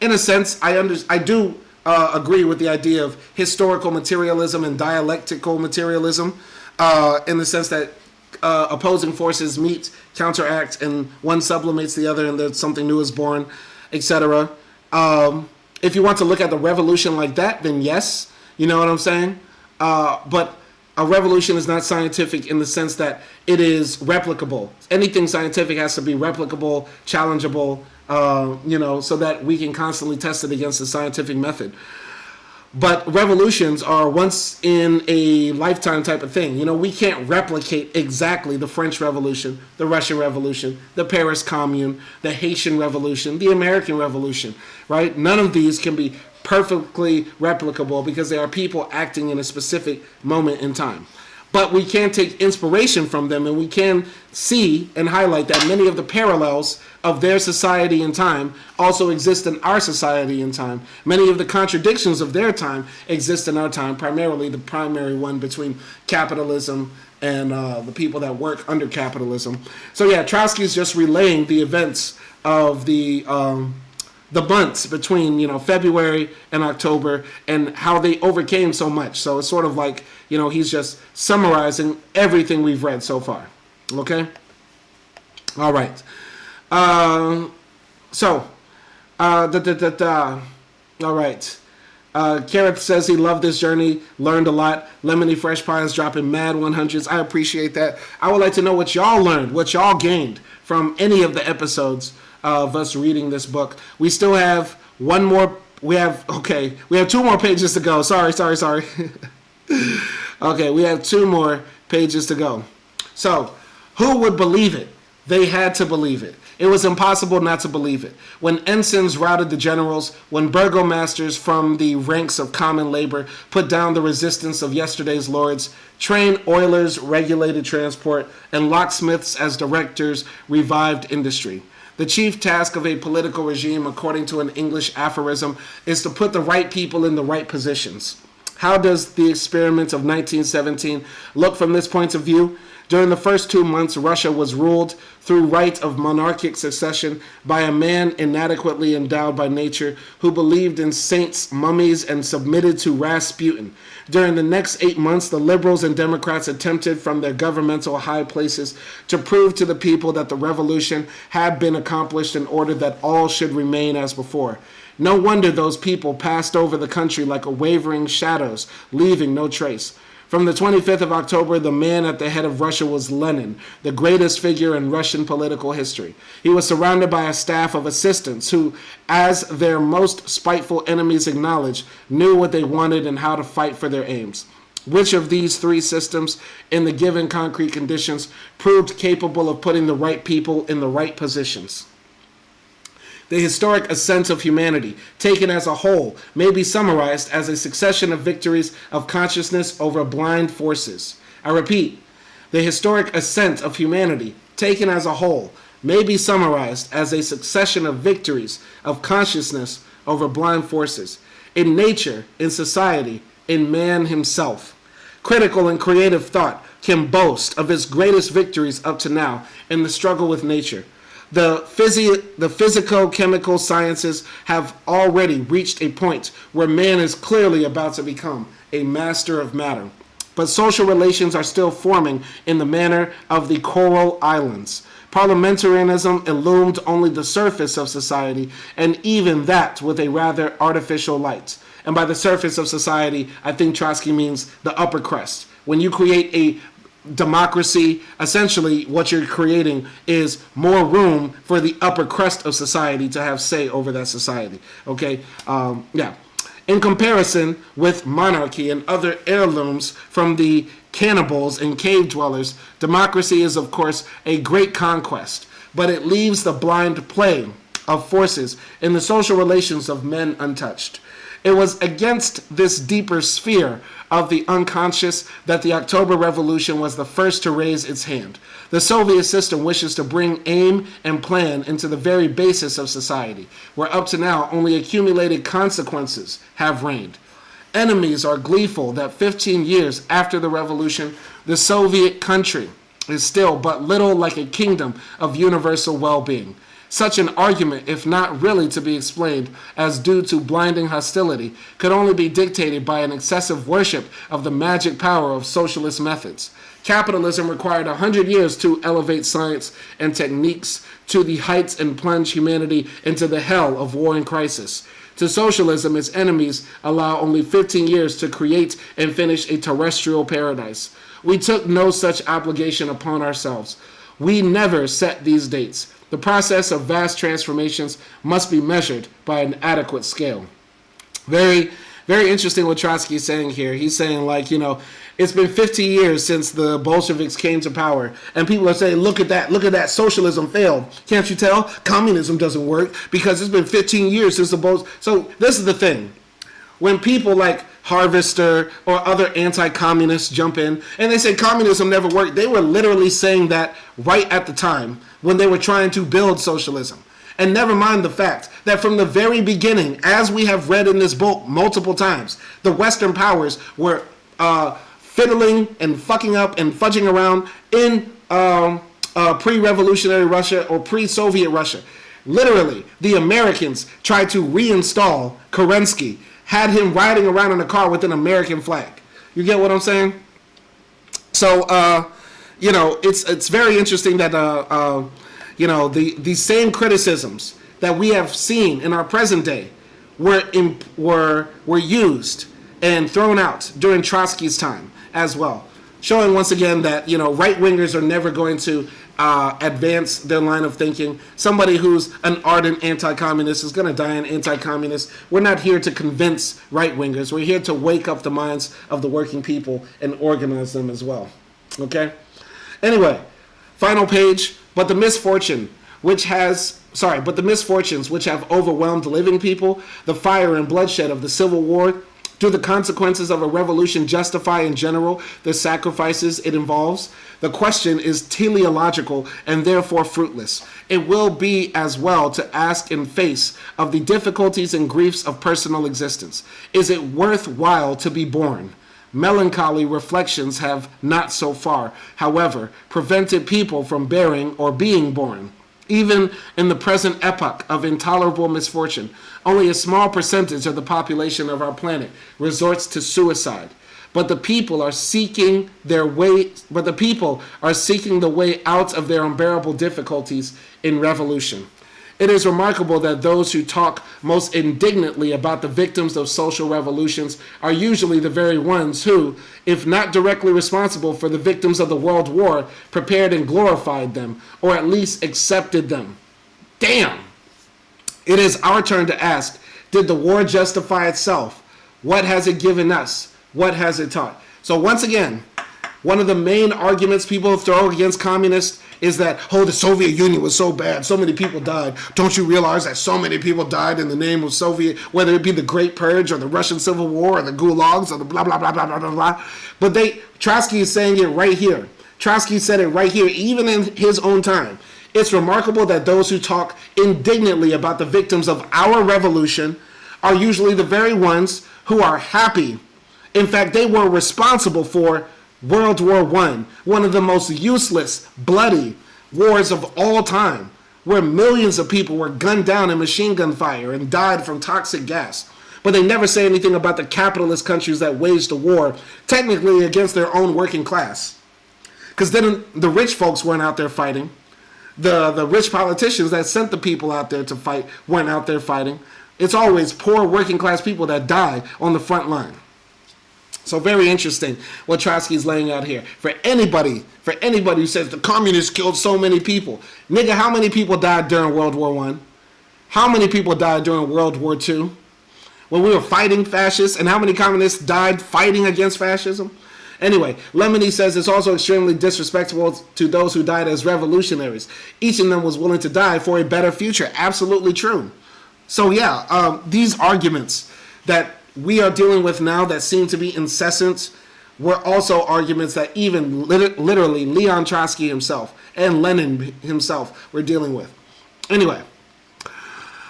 a sense, I do agree with the idea of historical materialism and dialectical materialism, in the sense that opposing forces meet, counteract, and one sublimates the other, and then something new is born, etc. If you want to look at the revolution like that, then yes, You know what I'm saying? But a revolution is not scientific in the sense that it is replicable. Anything scientific has to be replicable, challengeable, so that we can constantly test it against the scientific method. But revolutions are once in a lifetime type of thing. We can't replicate exactly the French Revolution, the Russian Revolution, the Paris Commune, the Haitian Revolution, the American Revolution, right? None of these can be perfectly replicable because they are people acting in a specific moment in time. But we can take inspiration from them, and we can see and highlight that many of the parallels of their society and time also exist in our society and time. Many of the contradictions of their time exist in our time, primarily the primary one between capitalism and the people that work under capitalism. So yeah, Trotsky is just relaying the events of the months between February and October and how they overcame so much. So it's sort of like he's just summarizing everything we've read so far. Okay. All right. All right. Carrot says he loved this journey, learned a lot. Lemony Fresh Pie is dropping mad 100s. I appreciate that. I would like to know what y'all learned, what y'all gained from any of the episodes of us reading this book. We still have one more. We have 2 more pages to go. Sorry. Okay, we have 2 more pages to go. So, who would believe it? They had to believe it. It was impossible not to believe it. When ensigns routed the generals, when burgomasters from the ranks of common labor put down the resistance of yesterday's lords, train oilers regulated transport, and locksmiths as directors revived industry. The chief task of a political regime, according to an English aphorism, is to put the right people in the right positions. How does the experiment of 1917 look from this point of view? During the first 2 months, Russia was ruled through right of monarchic succession by a man inadequately endowed by nature who believed in saints, mummies, and submitted to Rasputin. During the next 8 months, the liberals and Democrats attempted from their governmental high places to prove to the people that the revolution had been accomplished in order that all should remain as before. No wonder those people passed over the country like a wavering shadows, leaving no trace. From the 25th of October, the man at the head of Russia was Lenin, the greatest figure in Russian political history. He was surrounded by a staff of assistants who, as their most spiteful enemies acknowledged, knew what they wanted and how to fight for their aims. Which of these 3 systems, in the given concrete conditions, proved capable of putting the right people in the right positions? The historic ascent of humanity, taken as a whole, may be summarized as a succession of victories of consciousness over blind forces. I repeat, the historic ascent of humanity, taken as a whole, may be summarized as a succession of victories of consciousness over blind forces. In nature, in society, in man himself. Critical and creative thought can boast of its greatest victories up to now in the struggle with nature. The physico-chemical sciences have already reached a point where man is clearly about to become a master of matter. But social relations are still forming in the manner of the coral islands. Parliamentarism illumined only the surface of society, and even that with a rather artificial light. And by the surface of society, I think Trotsky means the upper crust. When you create a democracy, essentially what you're creating is more room for the upper crust of society to have say over that society. Okay, in comparison with monarchy and other heirlooms from the cannibals and cave dwellers, democracy is of course a great conquest, but it leaves the blind play of forces in the social relations of men untouched. It was against this deeper sphere of the unconscious that the October Revolution was the first to raise its hand. The Soviet system wishes to bring aim and plan into the very basis of society, where up to now only accumulated consequences have reigned. Enemies are gleeful that 15 years after the revolution, the Soviet country is still but little like a kingdom of universal well-being. Such an argument, if not really to be explained as due to blinding hostility, could only be dictated by an excessive worship of the magic power of socialist methods. Capitalism required 100 years to elevate science and techniques to the heights and plunge humanity into the hell of war and crisis. To socialism, its enemies allow only 15 years to create and finish a terrestrial paradise. We took no such obligation upon ourselves. We never set these dates. The process of vast transformations must be measured by an adequate scale. Very, very interesting what Trotsky is saying here. He's saying, like, it's been 50 years since the Bolsheviks came to power, and people are saying, look at that, socialism failed. Can't you tell? Communism doesn't work because it's been 15 years since the Bolsheviks. So this is the thing. When people like Harvester or other anti-communists jump in and they say communism never worked, they were literally saying that right at the time when they were trying to build socialism. And never mind the fact that from the very beginning, as we have read in this book multiple times, the Western powers were fiddling and fucking up and fudging around in pre-revolutionary Russia or pre-Soviet Russia. Literally, the Americans tried to reinstall Kerensky, had him riding around in a car with an American flag. You get what I'm saying? So, it's very interesting that, the same criticisms that we have seen in our present day were used and thrown out during Trotsky's time as well. Showing once again that, right-wingers are never going to advance their line of thinking. Somebody who's an ardent anti-communist is going to die an anti-communist. We're not here to convince right-wingers. We're here to wake up the minds of the working people and organize them as well. Okay? Anyway, final page. But the misfortunes which have overwhelmed living people, the fire and bloodshed of the Civil War, do the consequences of a revolution justify in general the sacrifices it involves? The question is teleological and therefore fruitless. It will be as well to ask in face of the difficulties and griefs of personal existence. Is it worthwhile to be born? Melancholy reflections have not so far, however, prevented people from bearing or being born. Even in the present epoch of intolerable misfortune, only a small percentage of the population of our planet resorts to suicide. But the people are seeking the way out of their unbearable difficulties in revolution. It is remarkable that those who talk most indignantly about the victims of social revolutions are usually the very ones who, if not directly responsible for the victims of the World War, prepared and glorified them, or at least accepted them. Damn! It is our turn to ask, did the war justify itself? What has it given us? What has it taught? So once again, one of the main arguments people throw against communists is that, the Soviet Union was so bad, so many people died. Don't you realize that so many people died in the name of Soviet, whether it be the Great Purge or the Russian Civil War or the gulags or the blah, blah, blah, blah, blah, blah, blah. But Trotsky is saying it right here. Trotsky said it right here, even in his own time. It's remarkable that those who talk indignantly about the victims of our revolution are usually the very ones who are happy. In fact, they were responsible for World War I, one of the most useless, bloody wars of all time, where millions of people were gunned down in machine gun fire and died from toxic gas. But they never say anything about the capitalist countries that waged the war, technically against their own working class. Because then the rich folks weren't out there fighting. The rich politicians that sent the people out there to fight weren't out there fighting. It's always poor working class people that die on the front line. So very interesting what Trotsky is laying out here. For anybody who says the communists killed so many people. Nigga, how many people died during World War I? How many people died during World War II? When we were fighting fascists, and how many communists died fighting against fascism? Anyway, Lemony says it's also extremely disrespectful to those who died as revolutionaries. Each of them was willing to die for a better future. Absolutely true. So yeah, these arguments that we are dealing with now that seem to be incessant were also arguments that even literally Leon Trotsky himself and Lenin himself were dealing with. Anyway,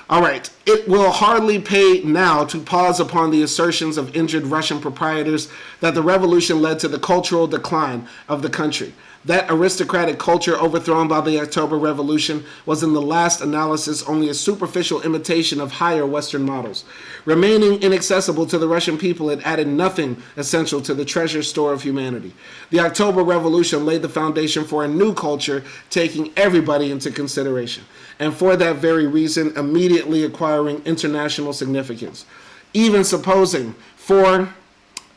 all right. It will hardly pay now to pause upon the assertions of injured Russian proprietors that the revolution led to the cultural decline of the country. That aristocratic culture overthrown by the October Revolution was in the last analysis only a superficial imitation of higher Western models. Remaining inaccessible to the Russian people, it added nothing essential to the treasure store of humanity. The October Revolution laid the foundation for a new culture, taking everybody into consideration, and for that very reason, immediately acquiring international significance. Even supposing for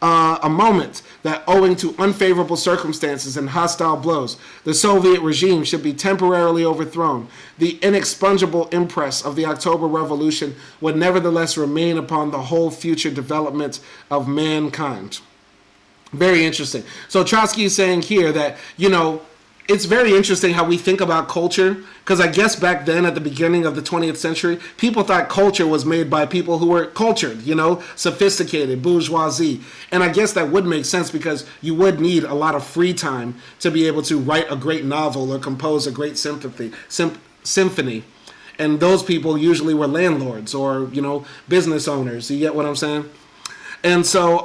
a moment that owing to unfavorable circumstances and hostile blows, the Soviet regime should be temporarily overthrown, the inexpugnable impress of the October Revolution would nevertheless remain upon the whole future development of mankind. Very interesting. So Trotsky is saying here that, it's very interesting how we think about culture, because I guess back then at the beginning of the 20th century, people thought culture was made by people who were cultured, sophisticated, bourgeoisie. And I guess that would make sense because you would need a lot of free time to be able to write a great novel or compose a great symphony. And those people usually were landlords or, business owners. You get what I'm saying? And so,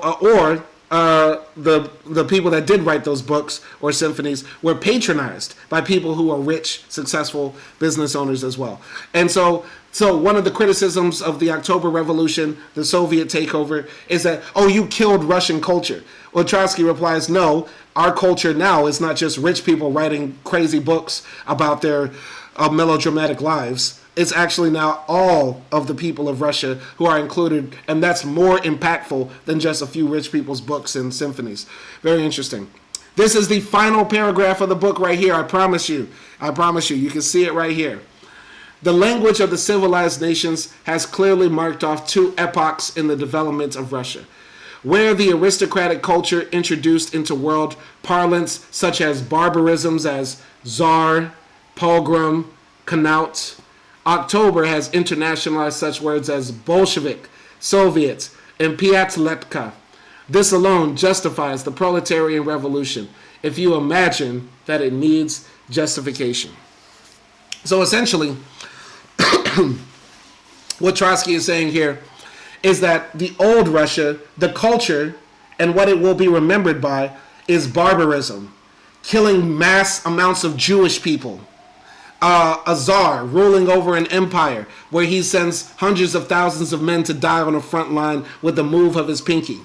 the people that did write those books or symphonies were patronized by people who are rich, successful business owners as well. And so one of the criticisms of the October Revolution, the Soviet takeover, is that, you killed Russian culture. Well, Trotsky replies, no, our culture now is not just rich people writing crazy books about their melodramatic lives. It's actually now all of the people of Russia who are included, and that's more impactful than just a few rich people's books and symphonies. Very interesting. This is the final paragraph of the book right here. I promise you. You can see it right here. The language of the civilized nations has clearly marked off two epochs in the development of Russia, where the aristocratic culture introduced into world parlance such as barbarisms as czar, pogrom, Connaught. October has internationalized such words as Bolshevik, Soviet, and Piatletka. This alone justifies the proletarian revolution, if you imagine that it needs justification. So essentially, what Trotsky is saying here is that the old Russia, the culture, and what it will be remembered by is barbarism, killing mass amounts of Jewish people. A czar ruling over an empire where he sends hundreds of thousands of men to die on the front line with the move of his pinky.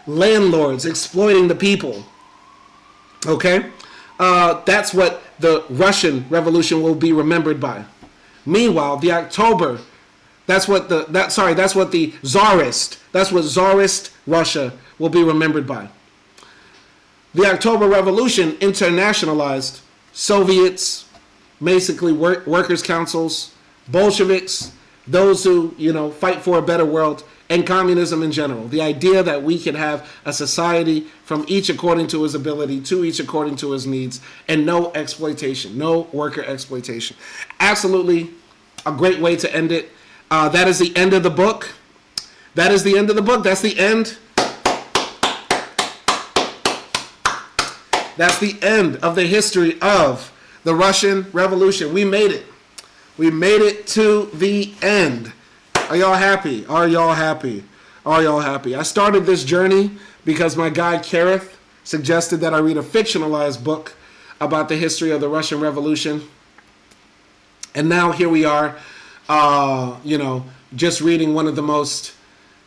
Landlords exploiting the people. Okay? That's what the Russian Revolution will be remembered by. Meanwhile, the October, that's what Tsarist Russia will be remembered by. The October Revolution internationalized Soviets, basically workers' councils, Bolsheviks, those who, fight for a better world, and communism in general. The idea that we can have a society from each according to his ability, to each according to his needs, and no exploitation, no worker exploitation. Absolutely a great way to end it. That is the end of the book. That's the end. That's the end of the history of the Russian Revolution. We made it. We made it to the end. Are y'all happy? I started this journey because my guy Kareth suggested that I read a fictionalized book about the history of the Russian Revolution. And now here we are, just reading one of the most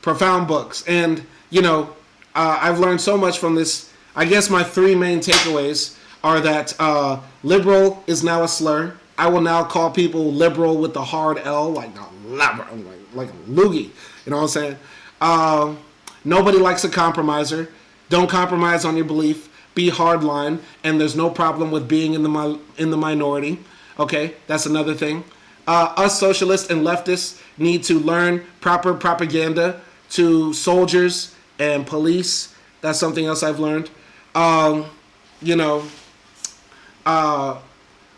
profound books. And, I've learned so much from this. I guess my three main takeaways are that liberal is now a slur. I will now call people liberal with the hard L, like a loogie. You know what I'm saying? Nobody likes a compromiser. Don't compromise on your belief. Be hardline, and there's no problem with being in the minority. Okay, that's another thing. Us socialists and leftists need to learn proper propaganda to soldiers and police. That's something else I've learned.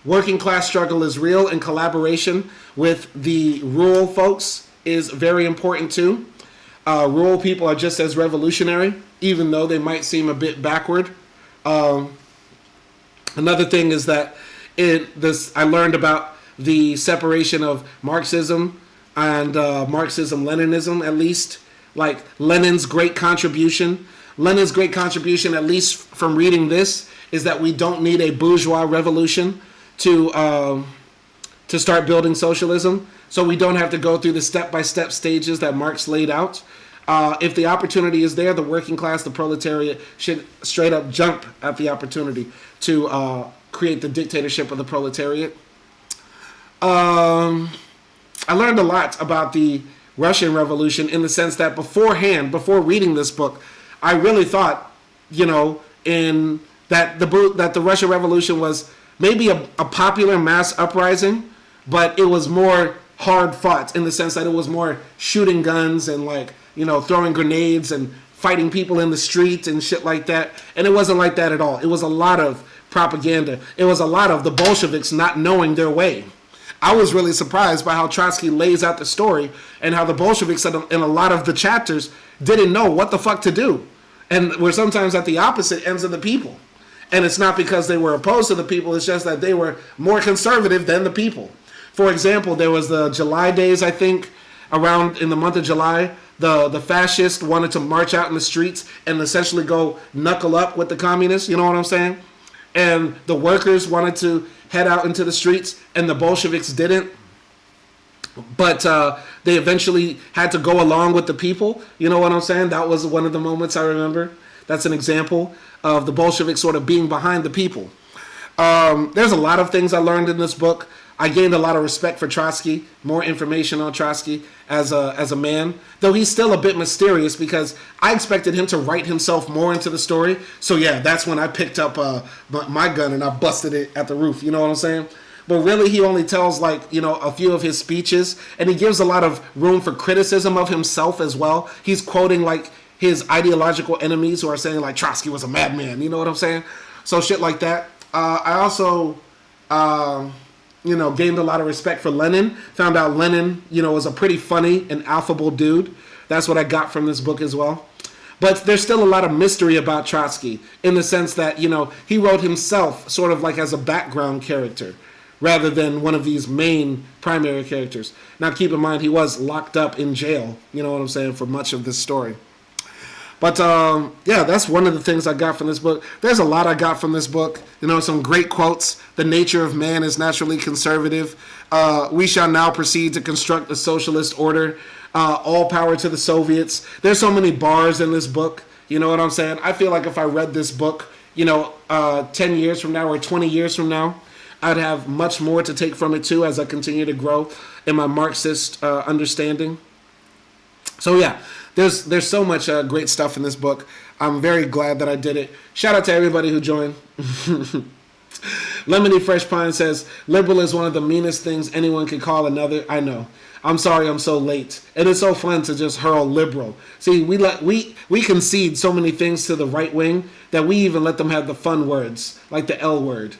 Working class struggle is real, and collaboration with the rural folks is very important too. Rural people are just as revolutionary, even though they might seem a bit backward. Another thing is that I learned about the separation of Marxism and Marxism-Leninism, at least, like Lenin's great contribution. Lenin's great contribution, at least from reading this, is that we don't need a bourgeois revolution to start building socialism. So we don't have to go through the step-by-step stages that Marx laid out. If the opportunity is there, the working class, the proletariat, should straight up jump at the opportunity to create the dictatorship of the proletariat. I learned a lot about the Russian Revolution in the sense that beforehand, before reading this book, I really thought, that the Russian Revolution was maybe a popular mass uprising, but it was more hard fought in the sense that it was more shooting guns and throwing grenades and fighting people in the street and shit like that. And it wasn't like that at all. It was a lot of propaganda. It was a lot of the Bolsheviks not knowing their way. I was really surprised by how Trotsky lays out the story and how the Bolsheviks in a lot of the chapters didn't know what the fuck to do. And were sometimes at the opposite ends of the people. And it's not because they were opposed to the people, it's just that they were more conservative than the people. For example, there was the July days, I think, around in the month of July, the fascists wanted to march out in the streets and essentially go knuckle up with the communists, you know what I'm saying? And the workers wanted to head out into the streets, and the Bolsheviks didn't. But they eventually had to go along with the people, you know what I'm saying? That was one of the moments I remember. That's an example of the Bolsheviks sort of being behind the people. There's a lot of things I learned in this book. I gained a lot of respect for Trotsky, more information on Trotsky as a man, though he's still a bit mysterious because I expected him to write himself more into the story. So yeah, that's when I picked up my gun and I busted it at the roof, you know what I'm saying? But really he only tells a few of his speeches, and he gives a lot of room for criticism of himself as well. He's quoting his ideological enemies who are saying Trotsky was a madman, you know what I'm saying? So shit like that. I also gained a lot of respect for Lenin. Found out Lenin, was a pretty funny and affable dude. That's what I got from this book as well. But there's still a lot of mystery about Trotsky in the sense that, he wrote himself sort of as a background character rather than one of these main primary characters. Now, keep in mind, he was locked up in jail, you know what I'm saying, for much of this story. But, yeah, that's one of the things I got from this book. There's a lot I got from this book. Some great quotes. The nature of man is naturally conservative. We shall now proceed to construct a socialist order. All power to the Soviets. There's so many bars in this book. You know what I'm saying? I feel like if I read this book, 10 years from now or 20 years from now, I'd have much more to take from it, too, as I continue to grow in my Marxist understanding. So, yeah. There's so much great stuff in this book. I'm very glad that I did it. Shout out to everybody who joined. Lemony Fresh Pine says, liberal is one of the meanest things anyone can call another. I know. I'm sorry I'm so late. And it's so fun to just hurl liberal. See, we concede so many things to the right wing that we even let them have the fun words, like the L word.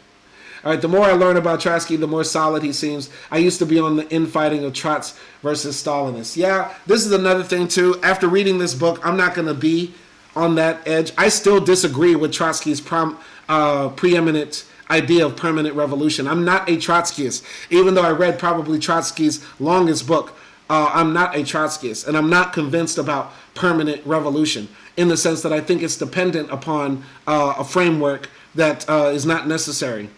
All right, the more I learn about Trotsky, the more solid he seems. I used to be on the infighting of Trots versus Stalinists. Yeah, this is another thing, too. After reading this book, I'm not going to be on that edge. I still disagree with Trotsky's preeminent idea of permanent revolution. I'm not a Trotskyist. Even though I read probably Trotsky's longest book, I'm not a Trotskyist. And I'm not convinced about permanent revolution in the sense that I think it's dependent upon a framework that is not necessary.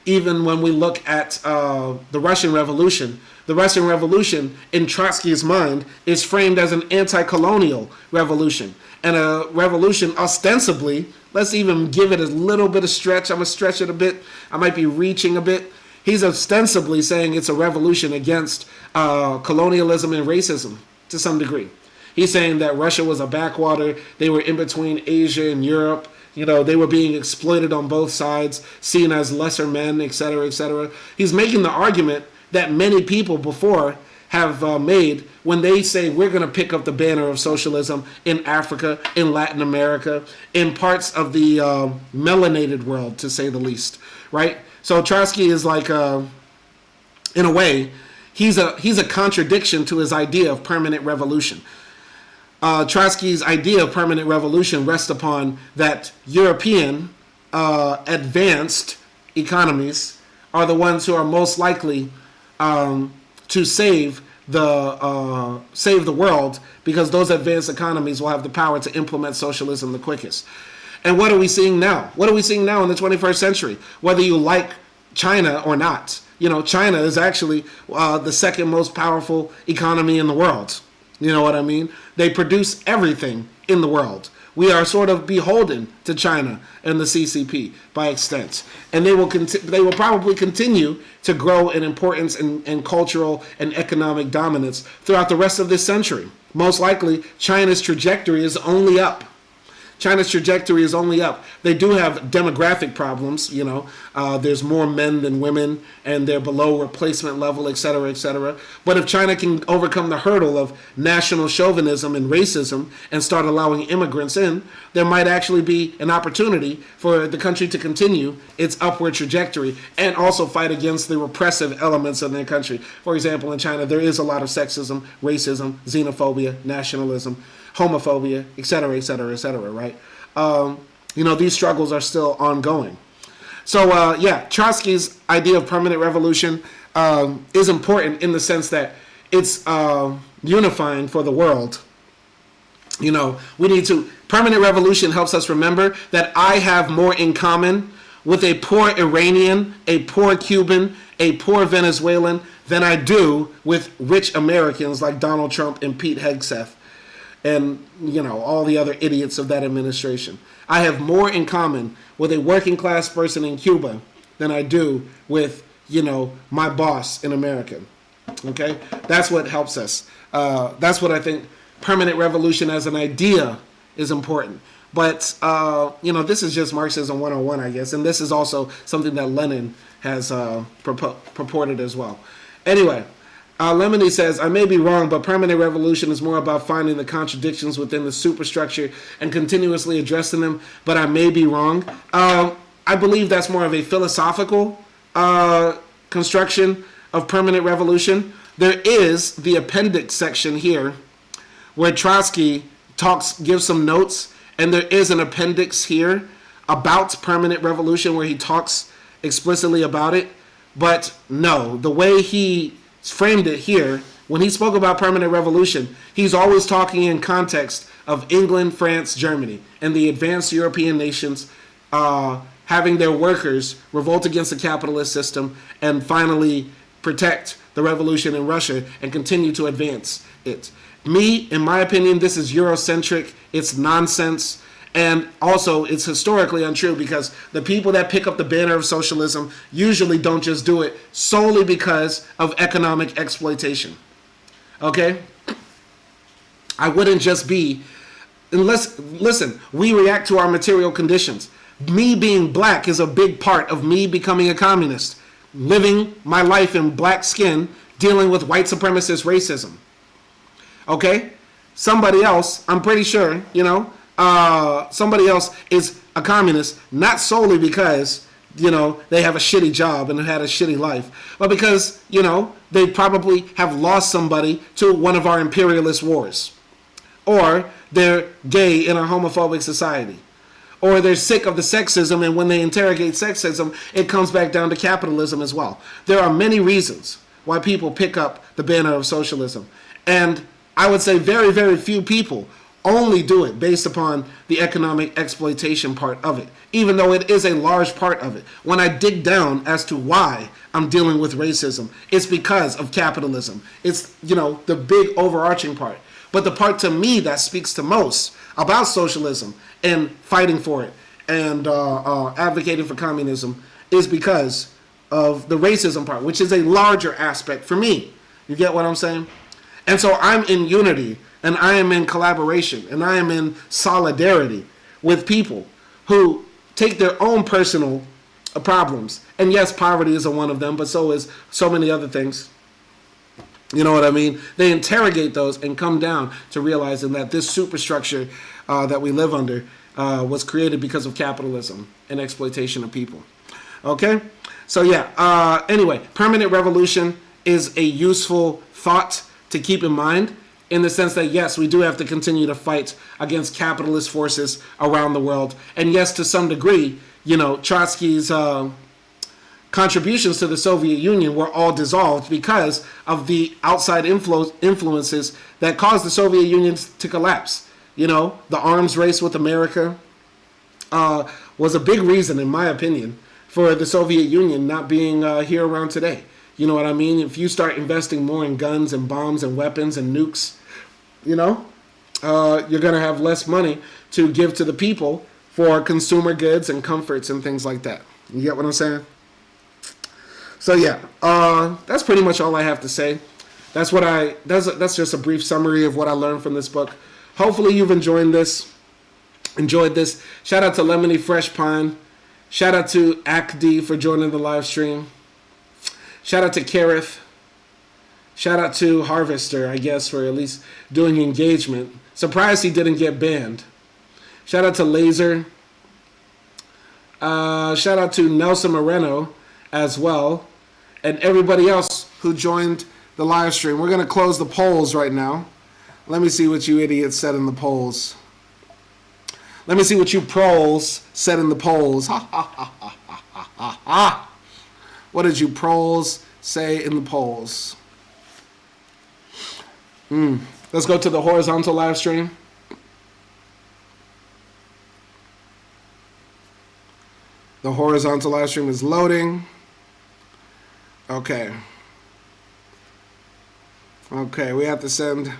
Even when we look at the Russian Revolution in Trotsky's mind is framed as an anti-colonial revolution. And a revolution ostensibly, let's even give it a little bit of stretch. I'm going to stretch it a bit. I might be reaching a bit. He's ostensibly saying it's a revolution against colonialism and racism to some degree. He's saying that Russia was a backwater. They were in between Asia and Europe. They were being exploited on both sides, seen as lesser men, etc., etc. He's making the argument that many people before have made when they say we're going to pick up the banner of socialism in Africa, in Latin America, in parts of the melanated world, to say the least, right? So Trotsky is in a way, he's a contradiction to his idea of permanent revolution. Trotsky's idea of permanent revolution rests upon that European advanced economies are the ones who are most likely to save the world, because those advanced economies will have the power to implement socialism the quickest. And what are we seeing now? What are we seeing now in the 21st century? Whether you like China or not. You know, China is actually the second most powerful economy in the world. You know what I mean? They produce everything in the world. We are sort of beholden to China and the CCP by extent. And they will probably continue to grow in importance and cultural and economic dominance throughout the rest of this century. Most likely, China's trajectory is only up. China's trajectory is only up. They do have demographic problems, you know. There's more men than women, and they're below replacement level, et cetera, et cetera. But if China can overcome the hurdle of national chauvinism and racism and start allowing immigrants in, there might actually be an opportunity for the country to continue its upward trajectory and also fight against the repressive elements of their country. For example, in China, there is a lot of sexism, racism, xenophobia, nationalism, homophobia, et cetera, right? You know, these struggles are still ongoing. So, yeah, Trotsky's idea of permanent revolution is important in the sense that it's unifying for the world. You know, permanent revolution helps us remember that I have more in common with a poor Iranian, a poor Cuban, a poor Venezuelan than I do with rich Americans like Donald Trump and Pete Hegseth and, you know, all the other idiots of that administration. I have more in common with a working class person in Cuba than I do with, you know, my boss in America. Okay? That's what helps us. That's what I think permanent revolution as an idea is important. But, you know, this is just Marxism 101, I guess. And this is also something that Lenin has purported as well. Anyway, Lemony says, I may be wrong, but permanent revolution is more about finding the contradictions within the superstructure and continuously addressing them, but I may be wrong. I believe that's more of a philosophical construction of permanent revolution. There is the appendix section here where Trotsky gives some notes, and there is an appendix here about permanent revolution where he talks explicitly about it. But no, the way he framed it here, when he spoke about permanent revolution, he's always talking in context of England, France, Germany, and the advanced European nations having their workers revolt against the capitalist system and finally protect the revolution in Russia and continue to advance it. In my opinion, this is Eurocentric, it's nonsense, and also it's historically untrue because the people that pick up the banner of socialism usually don't just do it solely because of economic exploitation. Okay? I wouldn't just be, listen, we react to our material conditions. Me being black is a big part of me becoming a communist, living my life in black skin, dealing with white supremacist racism. Okay? Somebody else, I'm pretty sure, you know, somebody else is a communist, not solely because, you know, they have a shitty job and have had a shitty life, but because, you know, they probably have lost somebody to one of our imperialist wars. Or they're gay in a homophobic society. Or they're sick of the sexism, and when they interrogate sexism, it comes back down to capitalism as well. There are many reasons why people pick up the banner of socialism. And I would say very, very few people only do it based upon the economic exploitation part of it, even though it is a large part of it. When I dig down as to why I'm dealing with racism, it's because of capitalism. It's, you know, the big overarching part. But the part to me that speaks to most about socialism and fighting for it and advocating for communism is because of the racism part, which is a larger aspect for me. You get what I'm saying? And so I'm in unity, and I am in collaboration, and I am in solidarity with people who take their own personal problems. And yes, poverty is one of them, but so is so many other things. You know what I mean? They interrogate those and come down to realizing that this superstructure that we live under was created because of capitalism and exploitation of people. Okay? So yeah, anyway, permanent revolution is a useful thought to keep in mind, in the sense that, yes, we do have to continue to fight against capitalist forces around the world. And yes, to some degree, you know, Trotsky's contributions to the Soviet Union were all dissolved because of the outside influences that caused the Soviet Union to collapse. You know, the arms race with America, was a big reason, in my opinion, for the Soviet Union not being here around today. You know what I mean? If you start investing more in guns and bombs and weapons and nukes, you know, you're going to have less money to give to the people for consumer goods and comforts and things like that. You get what I'm saying? So yeah, that's pretty much all I have to say. That's just a brief summary of what I learned from this book. Hopefully you've enjoyed this. Shout out to Lemony Fresh Pine. Shout out to ACD for joining the live stream. Shout out to Kareth. Shout out to Harvester, I guess, for at least doing engagement. Surprised he didn't get banned. Shout out to Laser. Shout out to Nelson Moreno as well. And everybody else who joined the live stream. We're going to close the polls right now. Let me see what you idiots said in the polls. Let me see what you proles said in the polls. Ha ha ha ha ha ha ha. What did you proles say in the polls? Let's go to the horizontal live stream. The horizontal live stream is loading. Okay. Okay, we have to send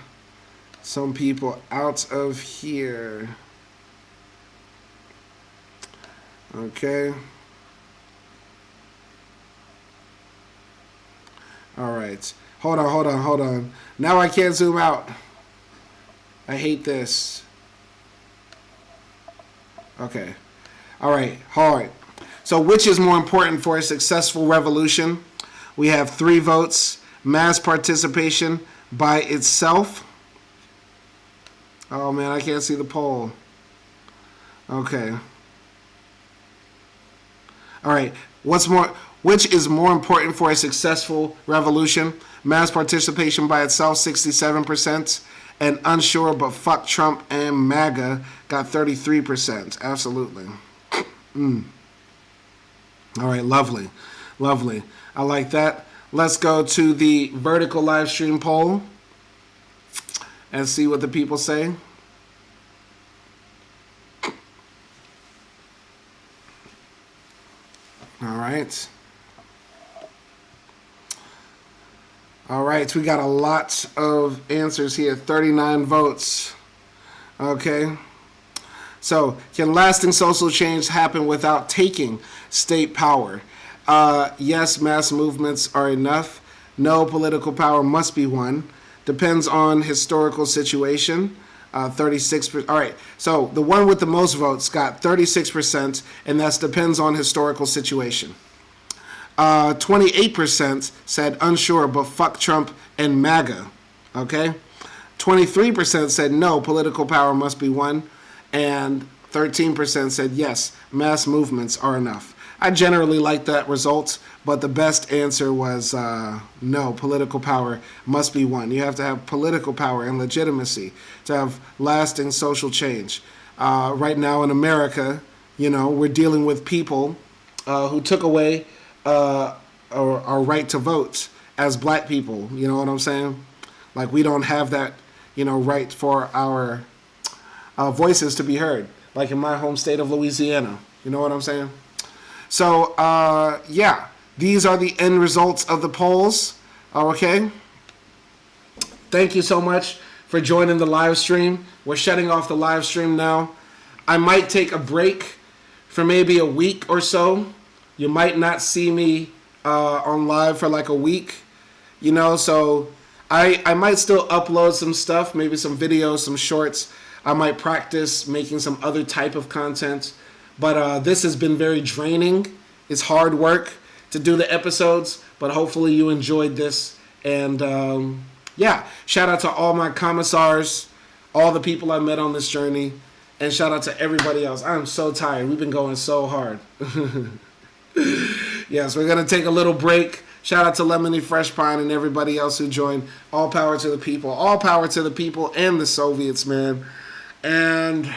some people out of here. Okay. All right. Hold on. Now I can't zoom out. I hate this. Okay. All right. So which is more important for a successful revolution? We have 3 votes. Mass participation by itself. Oh man, I can't see the poll. Okay. All right. Which is more important for a successful revolution? Mass participation by itself, 67%, and unsure but fuck Trump and MAGA got 33%. Absolutely. All right, lovely. I like that. Let's go to the vertical live stream poll and see what the people say. All right, we got a lot of answers here. 39 votes. Okay. So, can lasting social change happen without taking state power? Yes, mass movements are enough. No, political power must be won. Depends on historical situation. 36%. All right, so the one with the most votes got 36%, and that depends on historical situation. 28% said unsure, but fuck Trump and MAGA. Okay? 23% said no, political power must be won. And 13% said yes, mass movements are enough. I generally like that result, but the best answer was no, political power must be won. You have to have political power and legitimacy to have lasting social change. Right now in America, you know, we're dealing with people who took away our right to vote as black people. You know what I'm saying? Like, we don't have that, you know, right for our voices to be heard, like in my home state of Louisiana. You know what I'm saying? So, yeah, these are the end results of the polls. Okay? Thank you so much for joining the live stream. We're shutting off the live stream now. I might take a break for maybe a week or so. You might not see me on live for like a week, you know, so I might still upload some stuff, maybe some videos, some shorts. I might practice making some other type of content. But this has been very draining. It's hard work to do the episodes, but hopefully you enjoyed this. And yeah, shout out to all my commissars, all the people I met on this journey, and shout out to everybody else. I'm so tired. We've been going so hard. Yes, we're going to take a little break. Shout out to Lemony Fresh Pine and everybody else who joined. All power to the people. All power to the people and the Soviets, man. And